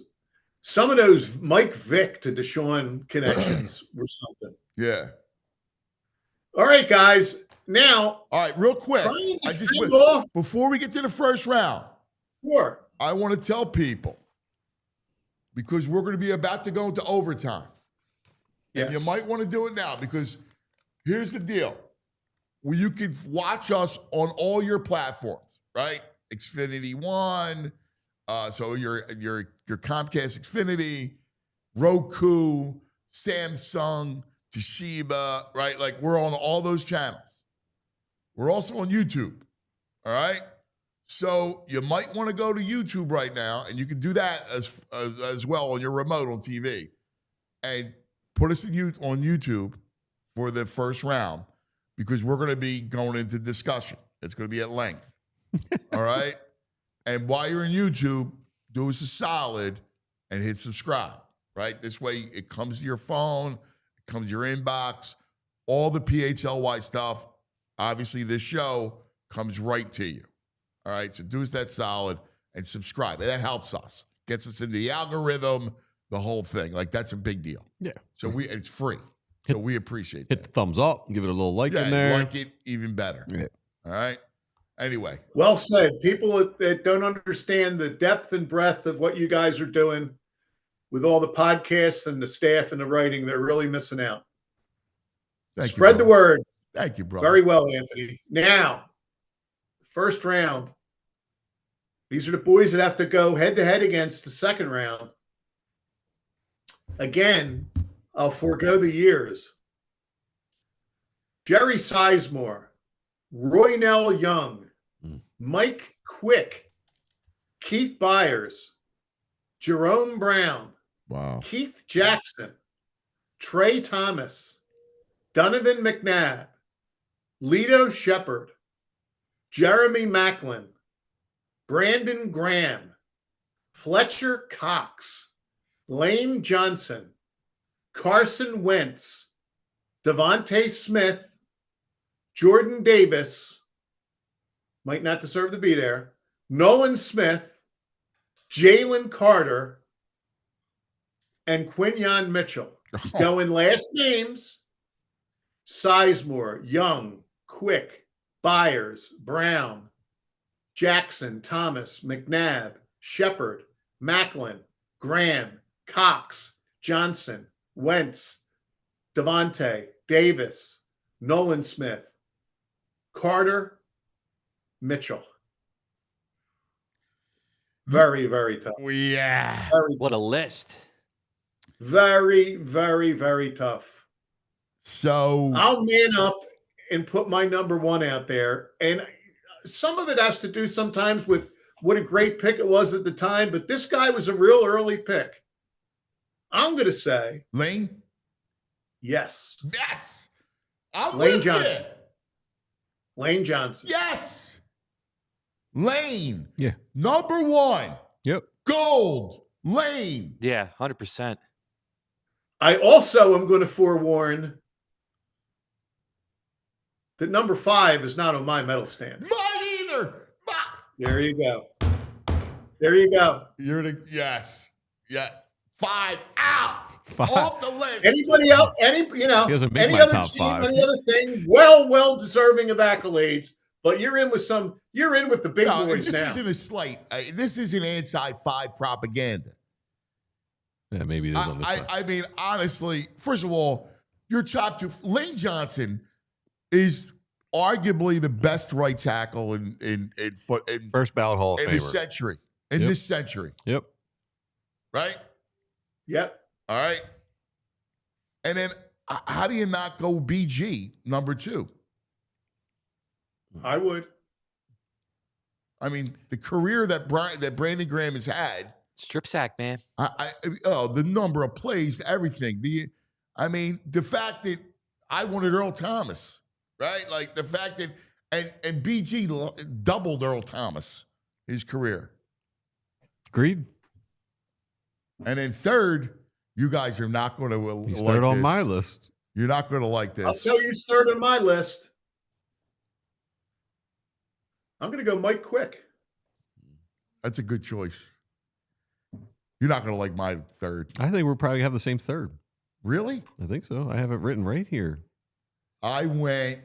Some of those Mike Vick to Deshaun connections were something. Yeah. All right, guys. Now, all right, real quick. Before we get to the first round, sure. I want to tell people, because we're going to be about to go into overtime. Yes. And you might want to do it now, because here's the deal. Well, you can watch us on all your platforms, right? Xfinity One, so your Comcast Xfinity, Roku, Samsung, Toshiba, right? Like, we're on all those channels. We're also on YouTube, all right? So you might want to go to YouTube right now, and you can do that as well on your remote on TV, and put us on YouTube for the first round, because we're going to be going into discussion. It's going to be at length, all right? And while you're in YouTube, do us a solid and hit subscribe, right? This way it comes to your phone, it comes to your inbox, all the PHLY stuff. Obviously, this show comes right to you. All right, so do us that solid and subscribe. And that helps us, gets us into the algorithm, the whole thing. Like, that's a big deal. Yeah. So it's free. So we appreciate that. Hit the thumbs up, give it a little like in there. Like it even better. Yeah. All right. Anyway. Well said. People that don't understand the depth and breadth of what you guys are doing with all the podcasts and the staff and the writing, they're really missing out. Spread the word. Thank you, brother. Very well, Anthony. Now, first round. These are the boys that have to go head-to-head against the second round. Again, I'll forego the years. Jerry Sizemore, Roynell Young, Mike Quick, Keith Byers, Jerome Brown, Keith Jackson, Trey Thomas, Donovan McNabb, Lito Shepard, Jeremy Macklin, Brandon Graham, Fletcher Cox, Lane Johnson, Carson Wentz, Devontae Smith, Jordan Davis, might not deserve to be there, Nolan Smith, Jalen Carter, and Quinyon Mitchell. Going last names: Sizemore, Young, Quick, Byers, Brown, Jackson, Thomas, McNabb, Shepard, Macklin, Graham, Cox, Johnson, Wentz, Devontae, Davis, Nolan Smith, Carter, Mitchell. Very, very tough. Yeah. What a list. Very, very, very tough. So I'll man up and put my number 1 out there. And some of it has to do sometimes with what a great pick it was at the time, but this guy was a real early pick. I'm going to say Lane. Yes. Yes. I'm Lane with Johnson. you. Lane Johnson. Yes. Lane. Yeah. Number 1. Yep. Gold. Lane. Yeah, 100%. I also am going to forewarn that number 5 is not on my medal stand. Mine either. There you go. There you go. You're the yes. Yeah. 5 out. 5. Off the list. Anybody else? He doesn't make Any my other top team, 5. any other thing? Well deserving of accolades, but you're in with the big No, boys this now. isn't a slight. this isn't anti-5 propaganda. Yeah, maybe it is on this side. I mean, honestly, first of all, your top two, Lane Johnson is arguably the best right tackle in First ballot Hall of in Famer. this century. In Yep. this century, Yep. right? Yep. All right. And then how do you not go BG number 2? I would. I mean, the career that Brandon Graham has had. Strip sack, man. The number of plays, everything. The fact that I wanted Earl Thomas, right? Like the fact that and BG doubled Earl Thomas his career. Agreed. And then third, you guys are not going to He's like third on this. my list. You're not going to like this. I'll tell you, he's third on my list. I'm going to go Mike Quick. That's a good choice. You're not going to like my third. I think we're probably have the same third. Really? I think so. I have it written right here. I went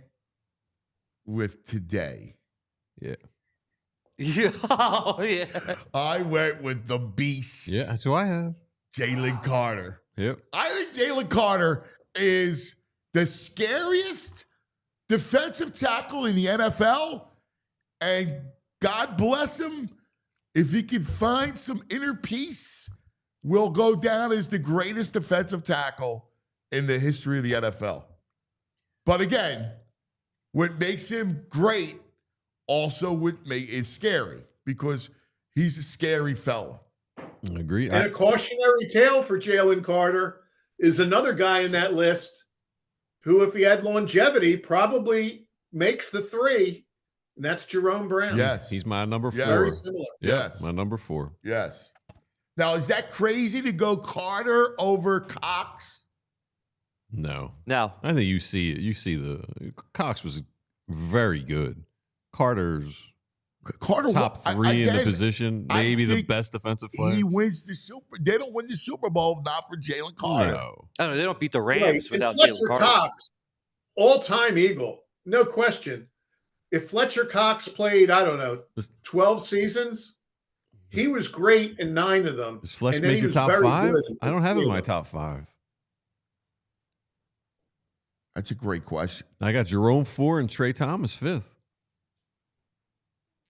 with today. Yeah. Oh, yeah. I went with the beast. Yeah, that's who I have. Jalen Carter. Yep. I think Jalen Carter is the scariest defensive tackle in the NFL. And God bless him. If he can find some inner peace, will go down as the greatest defensive tackle in the history of the NFL. But again, what makes him great also is scary because he's a scary fella. I agree. And a cautionary tale for Jalen Carter is another guy in that list who, if he had longevity, probably makes the 3. And that's Jerome Brown. Yes. He's my number 4. Yeah. Very similar. Yes. My number 4. Yes. Now, is that crazy to go Carter over Cox? No. No. I think you see it. You see Cox was very good. Carter top 3 in the position, maybe the best defensive player. He wins they don't win the Super Bowl not for Jalen Carter. No. Oh, no, they don't beat the Rams Right. without Fletcher Jalen Carter. Cox, all-time Eagle, no question. If Fletcher Cox played, I don't know, 12 seasons, he was great in 9 of them. Does Fletcher And then make he your was top very 5? good in I don't have him in my 15. top 5. That's a great question. I got Jerome 4 and Trey Thomas 5th.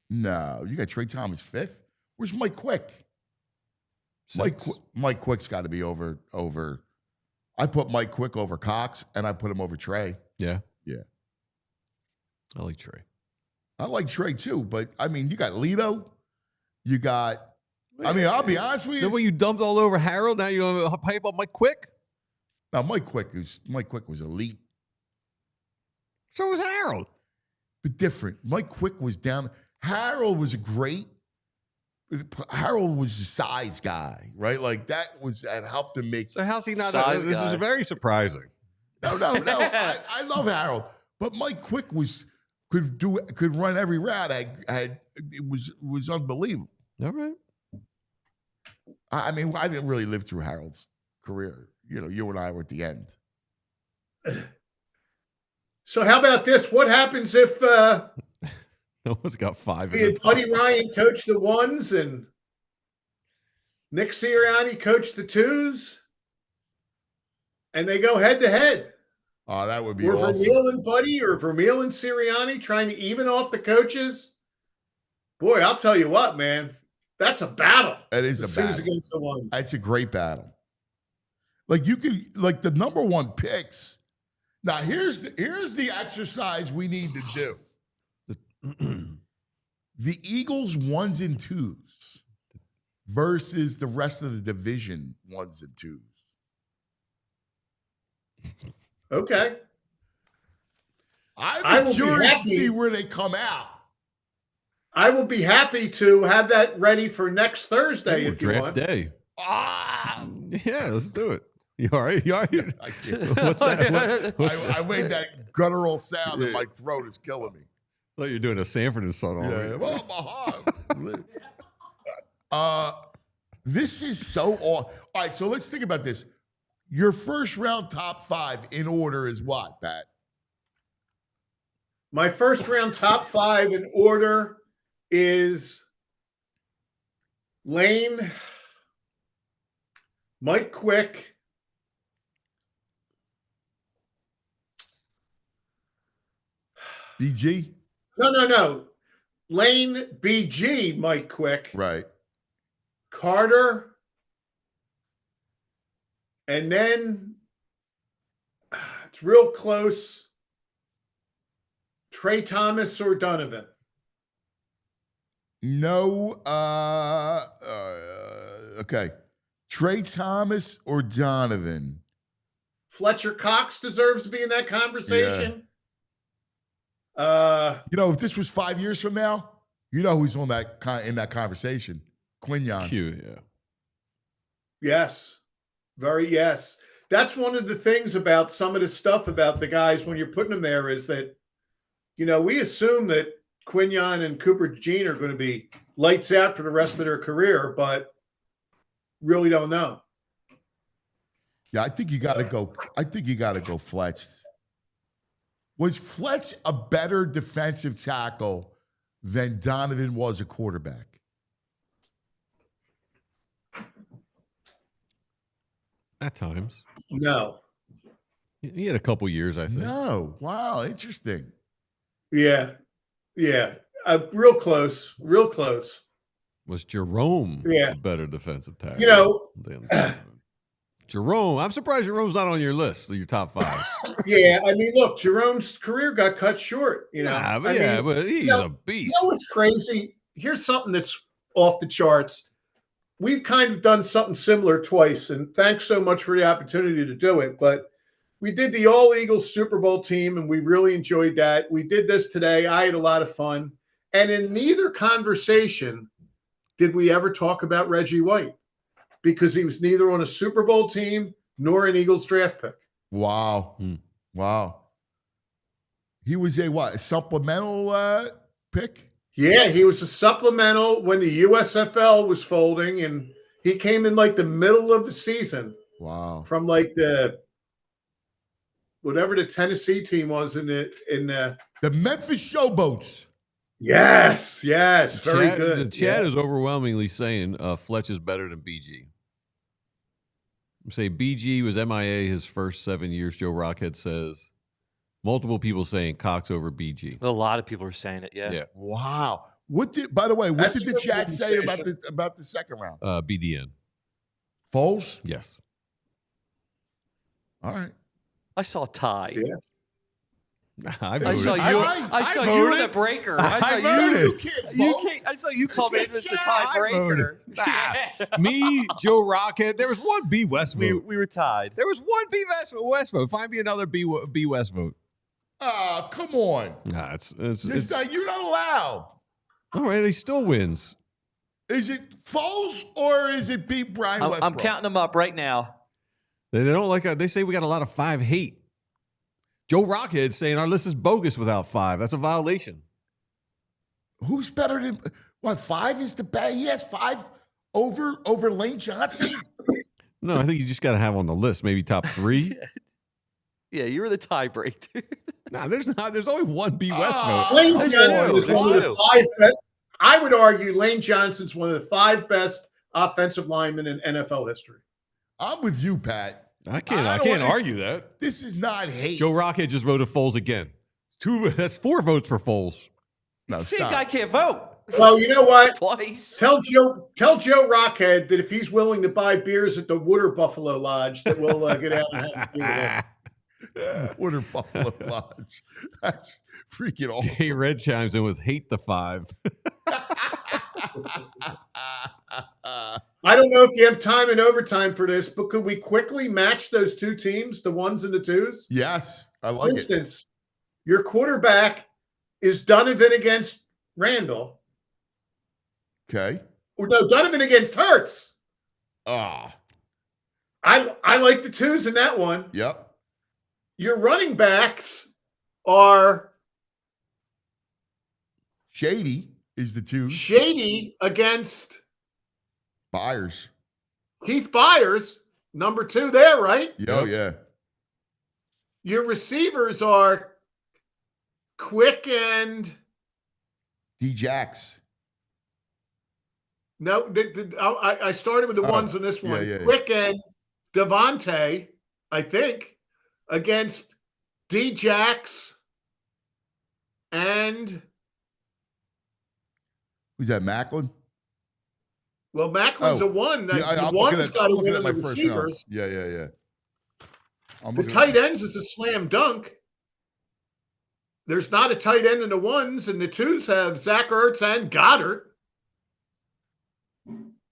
No, you got Trey Thomas 5th. Where's Mike Quick? 6. Mike Quick's got to be over. I put Mike Quick over Cox, and I put him over Trey. Yeah. Yeah. I like Trey. I like Trey too, but I mean, you got Lito. You got. I mean, I'll be honest with you. The way you dumped all over Harold, now you're going to pipe up Mike Quick? Now, Mike Quick was elite, So was Harold. but different. Mike Quick was down. Harold was great. Harold was a size guy, right? Like that helped him make. So how's he not? Size This guy. is very surprising. No. I love Harold, but Mike Quick could run every route. It was unbelievable. All right. I mean, I didn't really live through Harold's career. You know, you and I were at the end. So how about this? What happens if No one's got 5 we in had the Buddy Ryan coach the 1s and Nick Sirianni coach the 2s, and they go head-to-head? Oh, that would be Or awesome. Vermeil and Buddy or Vermeil and Sirianni trying to even off the coaches? Boy, I'll tell you what, man. That's a battle. That is The a 2s battle. against the 1s. That's a great battle. Like you could, like the number 1 picks. Now here's the exercise we need to do. The Eagles 1s and 2s versus the rest of the division 1s and 2s. Okay. I I'm will be curious to happy. see where they come out. I will be happy to have that ready for next Thursday if you draft want. day. Ah, Yeah, let's do it. You all right? You all right? I can't. What's that? I made that guttural sound and my throat is killing me. I thought you were doing a Sanford and Son. Yeah, well, this is so all right. So let's think about this. Your first round top 5 in order is what, Pat? My first round top 5 in order is Lane, Mike Quick, BG? no. Lane, BG, Mike Quick, Right. Carter, and then it's real close. Trey Thomas or Donovan. No. Okay. Trey Thomas or Donovan? Fletcher Cox deserves to be in that conversation. You know, if this was 5 years from now, you know who's on that in that conversation. Quinyon. Q, yeah. Yes. Very yes. That's one of the things about some of the stuff about the guys when you're putting them there is that, you know, we assume that Quinyon and Cooper Jean are going to be lights out for the rest of their career, but really don't know. Yeah, I think you got to go. I think you got to go Fletch. Was Fletch a better defensive tackle than Donovan was a quarterback? At times. No. He had a couple years, I think. No. Wow, interesting. Yeah. Yeah. Real close. Real close. Was Jerome Yeah. a better defensive tackle? You know, than Jerome. I'm surprised Jerome's not on your list, your top 5. yeah. I mean, look, Jerome's career got cut short. You know, Nah, but but he's a beast. You know what's crazy? Here's something that's off the charts. We've kind of done something similar twice, and thanks so much for the opportunity to do it. But we did the All Eagles Super Bowl team, and we really enjoyed that. We did this today. I had a lot of fun. And in neither conversation did we ever talk about Reggie White because he was neither on a Super Bowl team nor an Eagles draft pick. Wow. Wow. He was a what? A supplemental pick? Yeah, he was a supplemental when the USFL was folding, and he came in like the middle of the season. Wow. From like the whatever the Tennessee team was in the Memphis Showboats. Yes, very good. The chat is overwhelmingly saying Fletch is better than BG. I'm saying BG was MIA his first 7 years. Joe Rockhead says. Multiple people saying Cox over BG. A lot of people are saying it. Yeah. Wow. By the way, what did the chat say about the second round? BDN. Foles? Yes. All right. I saw Ty. Yeah. I saw you. I saw you were the breaker. I saw you. I saw you come in as the tiebreaker. Me, Joe Rockhead. There was one B West vote. We were tied. There was one B West vote. Find me another B West vote. Oh, come on. Nah, it's you're not allowed. All right, he still wins. Is it Foles or is it beat Brian Westbrook? I'm counting them up right now. They don't like. They say we got a lot of 5 hate. Joe Rockhead saying our list is bogus without 5. That's a violation. Who's better than what? 5 is the best. He has 5 over Lane Johnson. No, I think you just got to have on the list maybe top 3. Yeah, you were the tiebreaker. Nah, there's not. There's only one B West vote. Lane Johnson is one of the 5 best. I would argue Lane Johnson's one of the 5 best offensive linemen in NFL history. I'm with you, Pat. I can't argue that. This is not hate. Joe Rockhead just voted Foles again. That's 4 votes for Foles. No, same guy can't vote. Well, you know what? Twice. Tell Joe Rockhead that if he's willing to buy beers at the Water Buffalo Lodge, that we'll get out and have a beer with him. Water Buffalo Lodge. That's freaking awesome. Hey, Red chimes in with hate the 5. I don't know if you have time in overtime for this, but could we quickly match those 2 teams, the 1s and the 2s? Yes, I like For instance, your quarterback is Donovan against Randall. Okay. Or no, Donovan against Hurts. Ah. I like the 2s in that one. Yep. Your running backs are Shady is the 2. Shady against Byers. Keith Byers, number 2 there, right? Oh, yeah. Your receivers are Quick and D-Jax. no, I started with the ones on this one. Quick and Devontae, I think, against D-Jax and who's that? McLoone. Well, McLean's a one. The one's got to win in the receivers. Yeah. The tight ends is a slam dunk. There's not a tight end in the ones, and the twos have Zach Ertz and Goddard.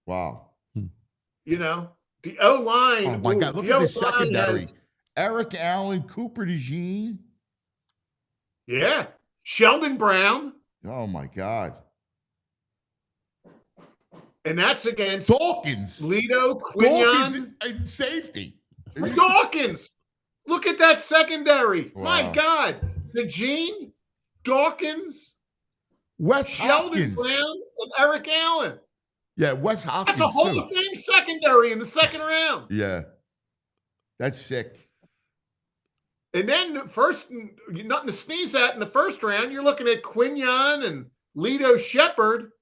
Wow. You know, the O-line. Oh, my God. Look at the secondary. Eric Allen, Cooper DeJean. Yeah. Sheldon Brown. Oh, my God. And that's against Dawkins. Lido, Quinion. Dawkins and safety. Dawkins. Look at that secondary. Wow. My God. DeJean, Dawkins, Wes Sheldon Hopkins. Brown, and Eric Allen. Yeah, Wes Hopkins. That's a Hall of Fame secondary in the second round. Yeah. That's sick. And then the first, nothing to sneeze at in the first round. You're looking at Quinion and Lido Shepherd.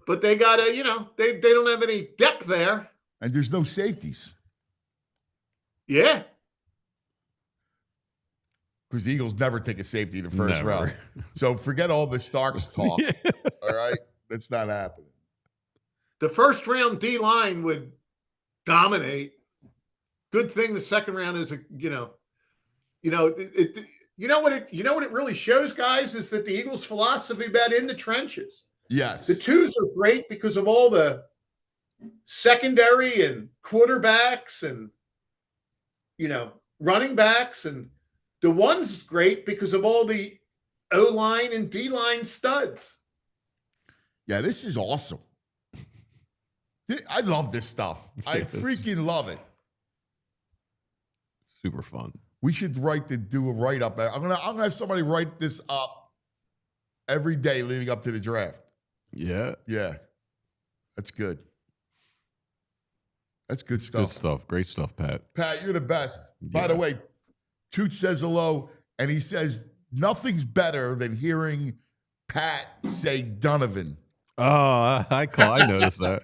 But they got to, they don't have any depth there. And there's no safeties. Yeah. Because the Eagles never take a safety in the first round. So forget all the Starks talk. All right? That's not happening. The first round D-line would dominate. Good thing the second round is what it really shows, guys, is that the Eagles' philosophy about in the trenches. Yes. The twos are great because of all the secondary and quarterbacks and running backs, and the ones is great because of all the O-line and D-line studs. Yeah, this is awesome. I love this stuff. I freaking love it. Super fun. We should do a write-up. I'm gonna have somebody write this up every day leading up to the draft. Yeah. Yeah. That's good. That's good stuff. Good stuff. Great stuff, Pat. Pat, you're the best. Yeah. By the way, Toot says hello, and he says nothing's better than hearing Pat say Donovan. Oh, I noticed that.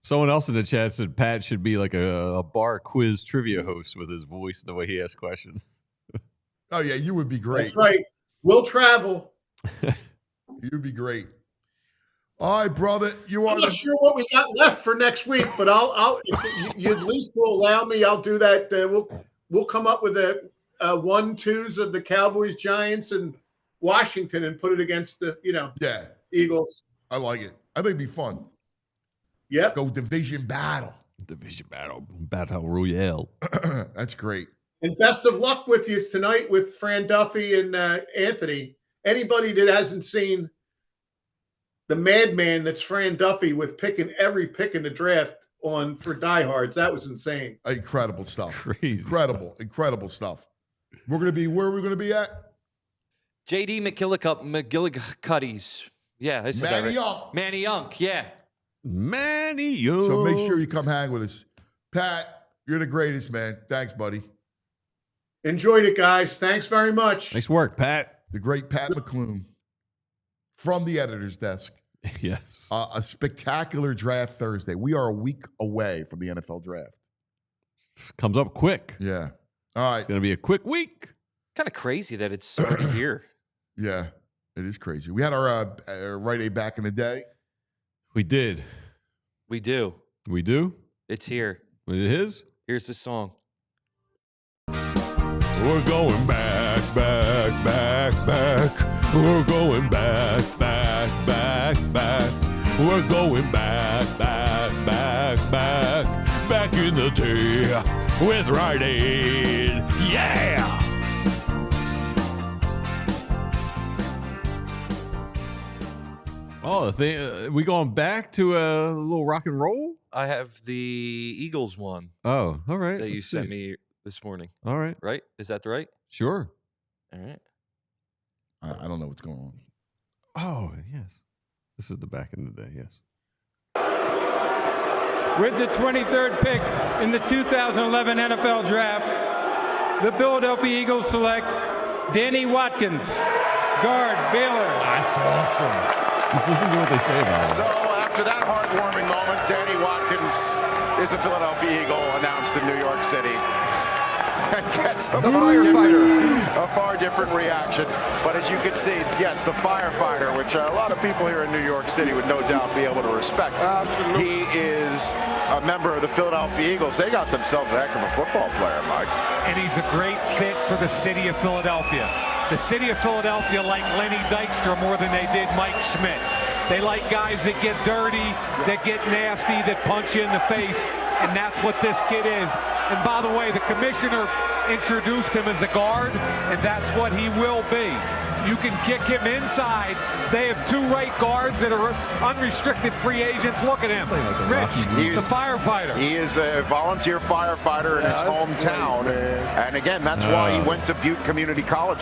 Someone else in the chat said Pat should be like a bar quiz trivia host with his voice and the way he asks questions. Oh, yeah, you would be great. That's right. We'll travel. You'd be great. All right, brother. I'm not sure what we got left for next week, but I'll you at least will allow me. I'll do that. We'll come up with a 1-2s of the Cowboys, Giants, and Washington, and put it against the Eagles. I like it. I think it'd be fun. Yep. Go division battle. Battle Royale. That's great. And best of luck with you tonight with Fran Duffy and Anthony. Anybody that hasn't seen the madman that's Fran Duffy with picking every pick in the draft for diehards, that was insane. Incredible stuff. Crazy. Incredible stuff. Where are we going to be at? JD McGillicuddy's. Yeah, I said Manny that right. Young. Manny Young, yeah. Manny Young. So make sure you come hang with us. Pat, you're the greatest, man. Thanks, buddy. Enjoyed it, guys. Thanks very much. Nice work, Pat. The great Pat McLoone from the editor's desk. Yes. A spectacular draft Thursday. We are a week away from the NFL draft. Comes up quick. Yeah. All right. It's going to be a quick week. Kind of crazy that it's already here. Yeah, it is crazy. We had our Rite Aid back in the day. We did. We do. We do? It's here. It is? Here's the song. We're going back, back, back, back. We're going back, back, back, back. We're going back, back, back, back. Back in the day with Rite Aid. Yeah! Oh, the thing, we going back to a little rock and roll? I have the Eagles one Oh, all right. that you Let's sent see. me this morning. All right. Right? Is that right? Sure. All right. I don't know what's going on. Oh, yes. This is the back in the day, yes. With the 23rd pick in the 2011 NFL Draft, the Philadelphia Eagles select Danny Watkins, guard, Baylor. That's awesome. Just listen to what they say about So it. after that heartwarming moment, Danny Watkins is a Philadelphia Eagle announced in New York City. And gets a far different reaction. But as you can see, yes, the firefighter, which a lot of people here in New York City would no doubt be able to respect. Absolutely. He is a member of the Philadelphia Eagles. They got themselves a heck of a football player, Mike. And he's a great fit for the city of Philadelphia. The city of Philadelphia like Lenny Dykstra more than they did Mike Schmidt. They like guys that get dirty, that get nasty, that punch you in the face, and that's what this kid is. And by the way, the commissioner introduced him as a guard, and that's what he will be. You can kick him inside. They have 2 right guards that are unrestricted free agents. Look at him. Rich, the firefighter. He is a volunteer firefighter in his hometown. And again, that's why he went to Butte Community College.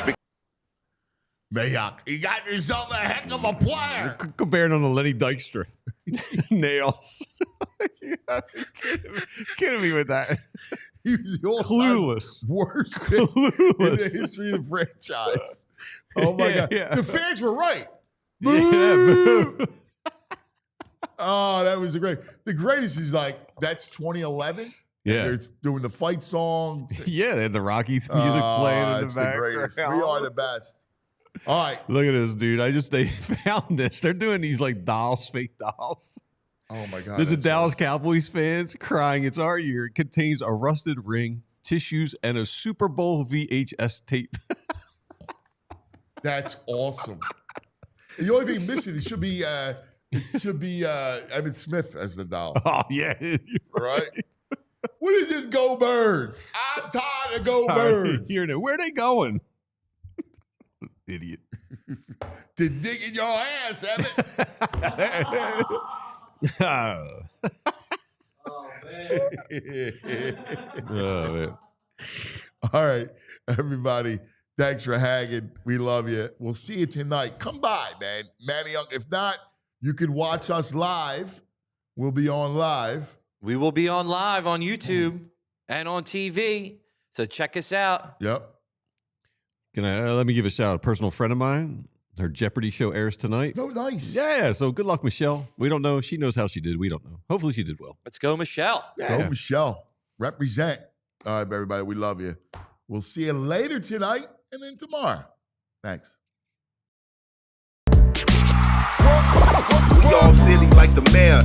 Mayock, he got yourself a heck of a player. Comparing him to Lenny Dykstra. Nails. Kidding me with that. He was the Clueless. worst pick in the history of the franchise. Oh my God. Yeah. The fans were right. Yeah. Oh, that was the greatest is like, that's 2011. Yeah. They're doing the fight song. Yeah, they had the Rocky music playing in the background. We are the best. All right. Look at this, dude. They found this. They're doing these like dolls, fake dolls. Oh my God. There's a Dallas Cowboys fans crying, "It's our year." It contains a rusted ring, tissues, and a Super Bowl VHS tape. That's awesome. The only thing missing, it should be Emmitt Smith as the doll. Oh, yeah. Right? What is this, Go Bird? I'm tired of Go Bird. Where are they going? Idiot. To dig in your ass, Emmitt. Oh, man. Oh, man. All right, everybody. Thanks for hanging. We love you. We'll see you tonight. Come by, man. Manny Young. If not, you can watch us live. We'll be on live. We will be on live on YouTube and on TV. So check us out. Yep. Can I let me give a shout out to a personal friend of mine. Her Jeopardy show airs tonight. No, nice. Yeah, so good luck, Michelle. We don't know. She knows how she did. We don't know. Hopefully she did well. Let's go, Michelle. Yeah. Go, Michelle. Represent. All right, everybody. We love you. We'll see you later tonight and then tomorrow. Thanks. We all silly like the mayor.